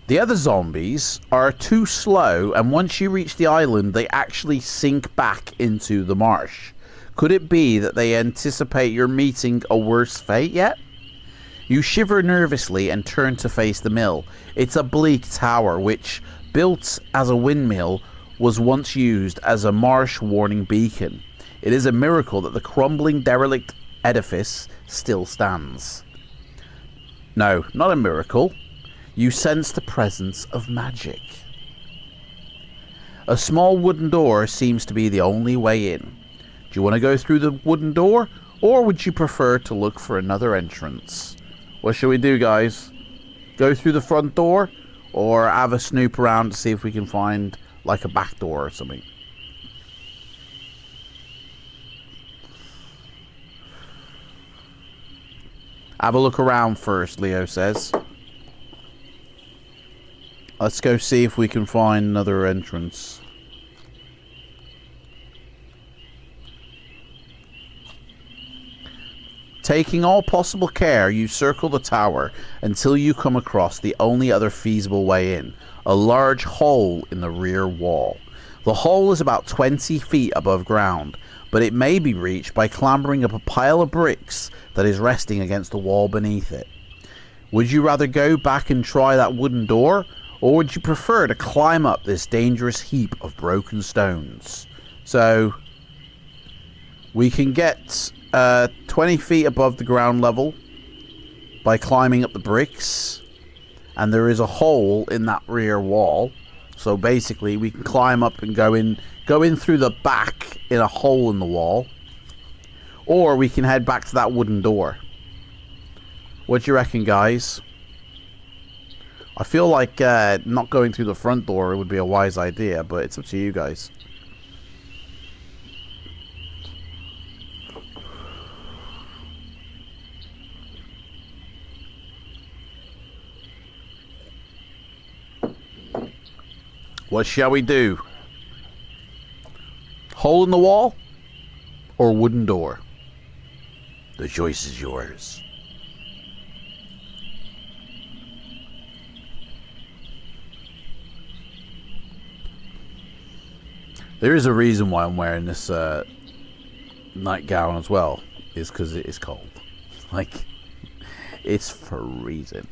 The other zombies are too slow, and once you reach the island, they actually sink back into the marsh. Could it be that they anticipate you're meeting a worse fate yet? You shiver nervously and turn to face the mill. It's a bleak tower which, built as a windmill, was once used as a marsh warning beacon. It is a miracle that the crumbling derelict edifice still stands. No, not a miracle. You sense the presence of magic. A small wooden door seems to be the only way in. Do you want to go through the wooden door, or would you prefer to look for another entrance? What shall we do, guys? Go through the front door, or have a snoop around to see if we can find like a back door or something? Have a look around first, Leo says. Let's go see if we can find another entrance. Taking all possible care, you circle the tower until you come across the only other feasible way in, a large hole in the rear wall. The hole is about 20 feet above ground, but it may be reached by clambering up a pile of bricks that is resting against the wall beneath it. Would you rather go back and try that wooden door, or would you prefer to climb up this dangerous heap of broken stones? So, we can get 20 feet above the ground level by climbing up the bricks, and there is a hole in that rear wall. So basically, we can climb up and go in through the back in a hole in the wall, or we can head back to that wooden door. What do you reckon, guys? I feel like not going through the front door would be a wise idea, but it's up to you guys. What shall we do? Hole in the wall or wooden door? The choice is yours. There is a reason why I'm wearing this nightgown as well. Is because it is cold. Like, it's freezing.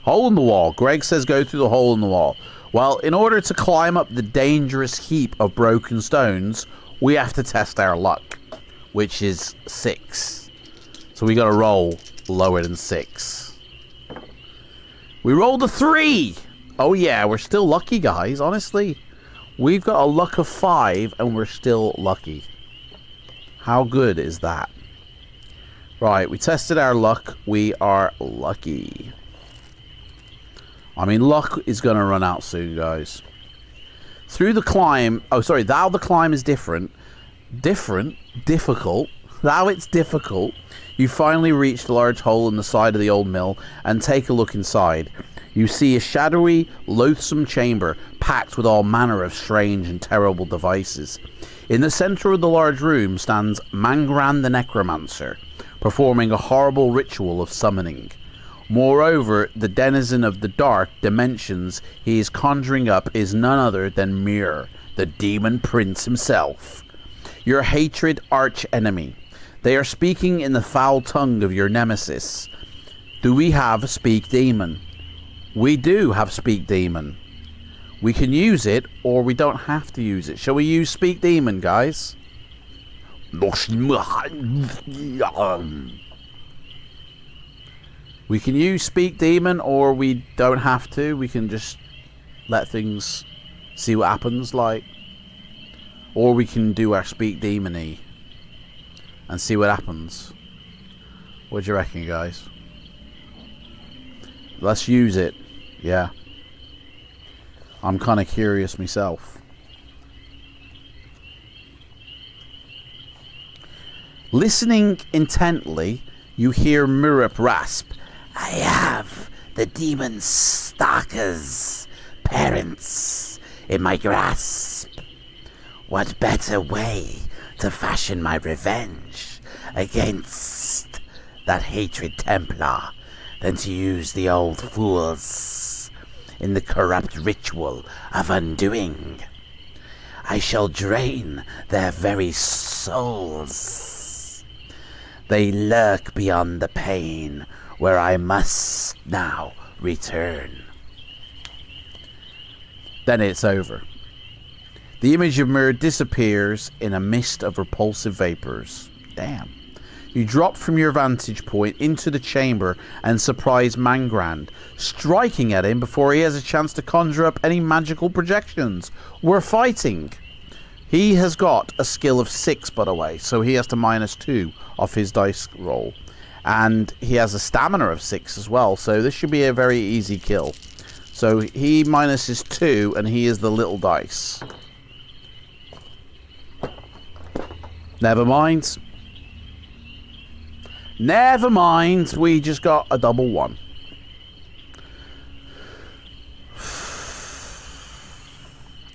Hole in the wall. Greg says go through the hole in the wall. Well, in order to climb up the dangerous heap of broken stones, we have to test our luck, which is 6. So we got to roll lower than 6. We rolled a 3. Oh yeah, we're still lucky, guys. Honestly, we've got a luck of 5 and we're still lucky. How good is that? Right, we tested our luck. We are lucky. I mean, luck is going to run out soon, guys. Through the climb... Oh, sorry. Thou the climb is different. Difficult. Thou it's difficult. You finally reach the large hole in the side of the old mill and take a look inside. You see a shadowy, loathsome chamber packed with all manner of strange and terrible devices. In the center of the large room stands Mangran the Necromancer, performing a horrible ritual of summoning. Moreover, the denizen of the dark dimensions he is conjuring up is none other than Mir, the demon prince himself. Your hatred arch-enemy. They are speaking in the foul tongue of your nemesis. Do we have Speak Demon? We do have Speak Demon. We can use it, or we don't have to use it. Shall we use Speak Demon, guys? We can use Speak Demon, or we don't have to. We can just let things see what happens, like. Or we can do our Speak Demon-y and see what happens. What do you reckon, guys? Let's use it. Yeah. I'm kind of curious myself. Listening intently, you hear Murup rasp. I have the demon stalker's parents in my grasp. What better way to fashion my revenge against that hatred Templar than to use the old fools in the corrupt ritual of undoing? I shall drain their very souls. They lurk beyond the pain where I must now return. Then it's over. The image of Mir disappears in a mist of repulsive vapors. Damn. You drop from your vantage point into the chamber and surprise Mangrand, striking at him before he has a chance to conjure up any magical projections. We're fighting. He has got a skill of 6, by the way, so he has to -2 off his dice roll. And he has a stamina of 6 as well, so this should be a very easy kill. So he minuses 2, and he is the little dice. Never mind. Never mind, we just got a double 1.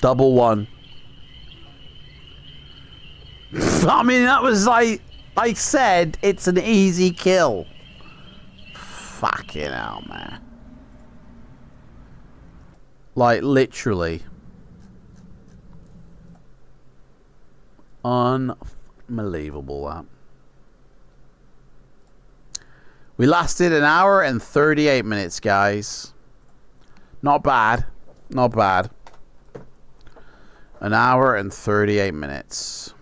Double 1. I mean, that was like I said, it's an easy kill. Fucking hell, man. Like, literally. Unbelievable, that. We lasted an hour and 38 minutes, guys. Not bad. Not bad. An hour and 38 minutes.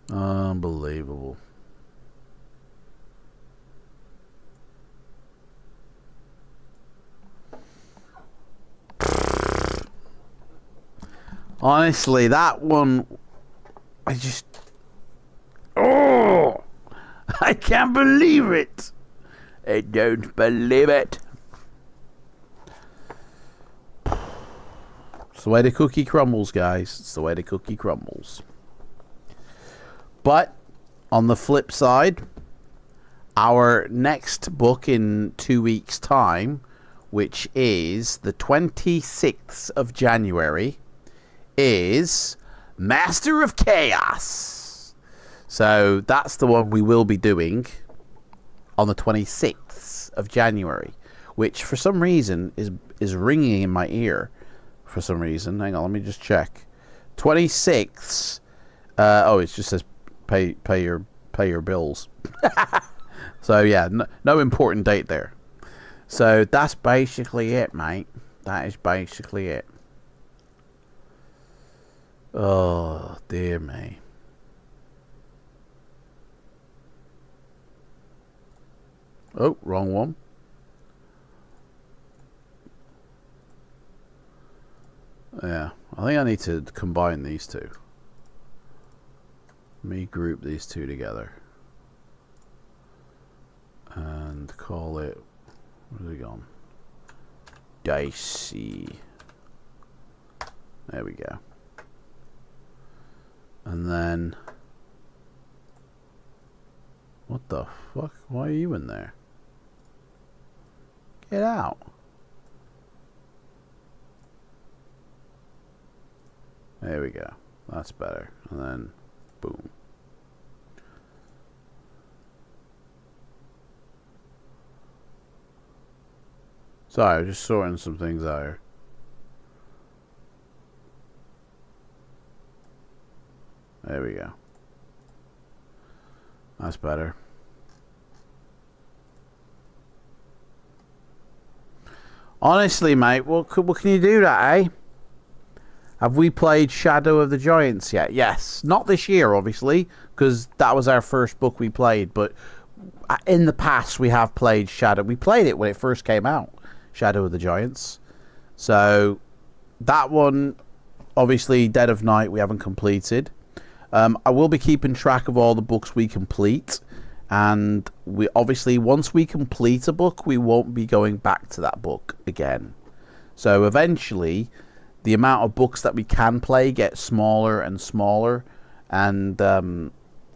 Unbelievable. Honestly, that one, I just, oh, I can't believe it. I don't believe it. It's the way the cookie crumbles, guys. It's the way the cookie crumbles. But on the flip side, our next book in 2 weeks' time, which is the 26th of January, is Master of Chaos. So that's the one we will be doing on the 26th of January, which for some reason is ringing in my ear for some reason. Hang on, let me just check. 26th. Oh, it just says pay your bills. So yeah, no important date there. So that's basically it, mate. That is basically it. Oh, dear me. Oh, wrong one. Yeah, I think I need to combine these two. Let me group these two together. And call it... Where's it gone? Dicey. There we go. And then... What the fuck? Why are you in there? Get out. There we go. That's better. And then, boom. Sorry, I'm just sorting some things out here. There we go. That's better. Honestly, mate, what can you do that, eh? Have we played Shadow of the Giants yet? Yes. Not this year, obviously, because that was our first book we played. But in the past, we have played Shadow. We played it when it first came out, Shadow of the Giants. So that one, obviously, Dead of Night, we haven't completed. I will be keeping track of all the books we complete. And we obviously, once we complete a book, we won't be going back to that book again. So eventually, the amount of books that we can play gets smaller and smaller. And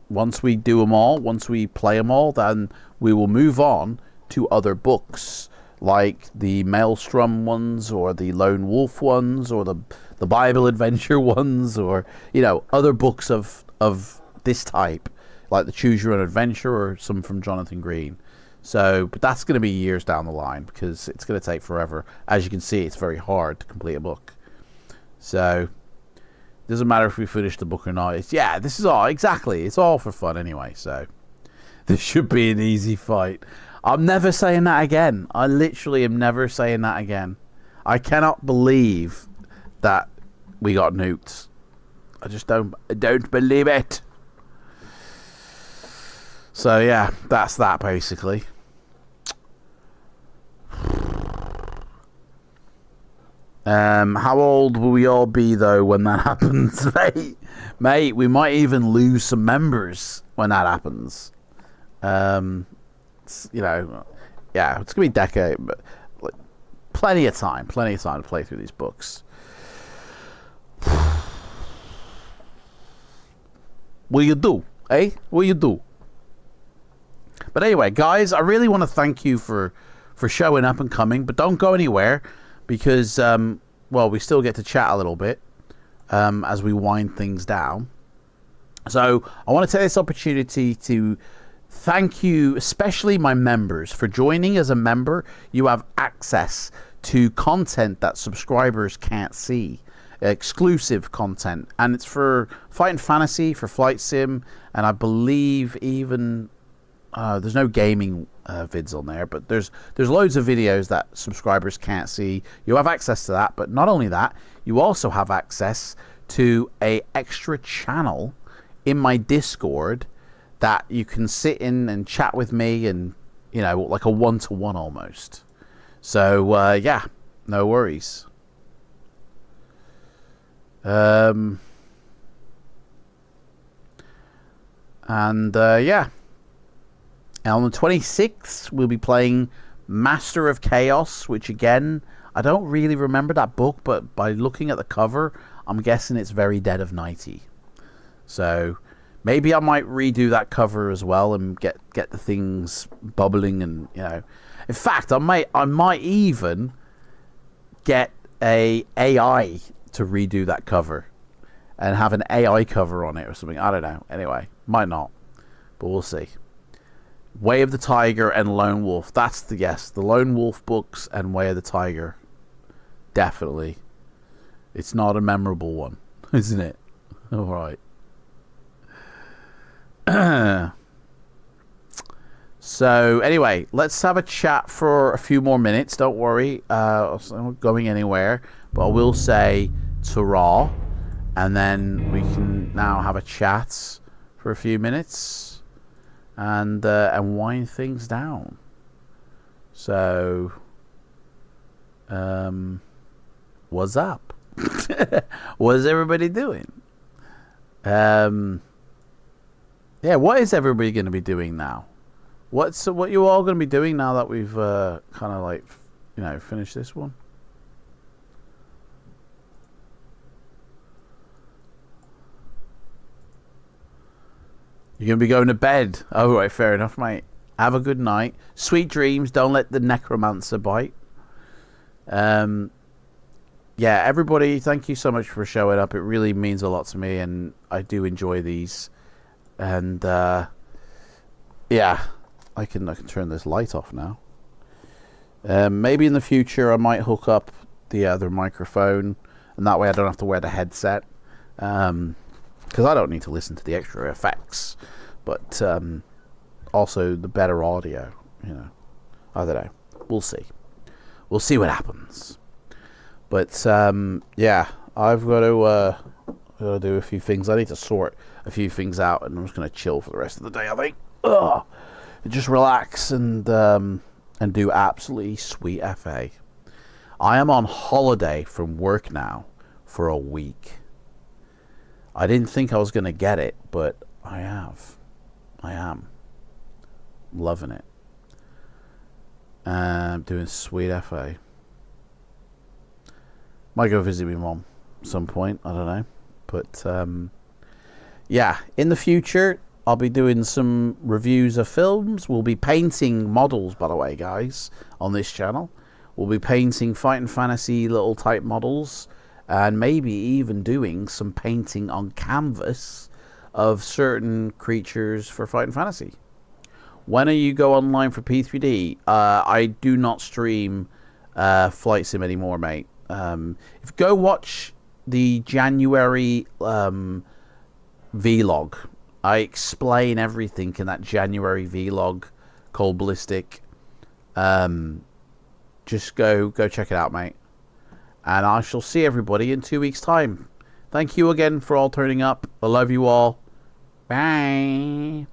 once we do them all, once we play them all, then we will move on to other books, like the Maelstrom ones, or the Lone Wolf ones, or the Bible Adventure ones, or, you know, other books of this type, like the Choose Your Own Adventure or some from Jonathan Green. So, but that's going to be years down the line, because it's going to take forever. As you can see, it's very hard to complete a book. So, it doesn't matter if we finish the book or not. This is all, exactly, it's all for fun anyway. So, this should be an easy fight. I'm never saying that again. I literally am never saying that again. I cannot believe that we got nuked. I just don't believe it. So yeah, that's that basically. How old will we all be though when that happens, mate? We might even lose some members when that happens. You know, yeah, it's gonna be a decade, but like, plenty of time to play through these books. What you do, eh? What you do? But anyway, guys, I really want to thank you for showing up and coming, but don't go anywhere, because well, we still get to chat a little bit as we wind things down. So I want to take this opportunity to thank you, especially my members, for joining as a member. You have access to content that subscribers can't see, exclusive content, and it's for Fighting Fantasy, for Flight Sim, and I believe even there's no gaming vids on there, but there's loads of videos that subscribers can't see. You have access to that, but not only that, you also have access to a extra channel in my Discord that you can sit in and chat with me, and, you know, like a one-to-one almost. So yeah, no worries. And yeah, and on the 26th we'll be playing Master of Chaos, which again, I don't really remember that book, but by looking at the cover, I'm guessing it's very Dead of Nighty. So maybe I might redo that cover as well and get the things bubbling, and, you know, in fact, I might even get a AI to redo that cover and have an AI cover on it or something. I don't know. Anyway, might not, but we'll see. Way of the Tiger and Lone Wolf. That's the Lone Wolf books and Way of the Tiger. Definitely. It's not a memorable one, isn't it? All right. So anyway, let's have a chat for a few more minutes. Don't worry, I'm not going anywhere, but I will say ta-ra, and then we can now have a chat for a few minutes and wind things down. So what's up? What's everybody doing? Yeah, what is everybody going to be doing now? What you all going to be doing now that we've kind of, like, you know, finished this one? You're going to be going to bed. Oh, right, fair enough, mate. Have a good night. Sweet dreams. Don't let the necromancer bite. Yeah, everybody, thank you so much for showing up. It really means a lot to me, and I do enjoy these. And yeah, I can turn this light off now. Maybe in the future I might hook up the other microphone, and that way I don't have to wear the headset, because I don't need to listen to the extra effects, but also the better audio, you know. I don't know, we'll see. we'll see what happens. But yeah, I've got to do a few things. I need to sort a few things out, and I'm just going to chill for the rest of the day, I think. Ugh. Just relax and do absolutely sweet FA. I am on holiday from work now for a week. I didn't think I was going to get it, but I have. I am. Loving it. I'm doing sweet FA. Might go visit my mom at some point. I don't know. But yeah, in the future, I'll be doing some reviews of films. We'll be painting models, by the way, guys, on this channel. We'll be painting Fighting Fantasy little type models, and maybe even doing some painting on canvas of certain creatures for Fighting Fantasy. When you go online for P3D, I do not stream Flight Sim anymore, mate. If go watch the January vlog, I explain everything in that January vlog called Ballistic. Just go check it out, mate. And I shall see everybody in 2 weeks' time. Thank you again for all turning up. I love you all. Bye.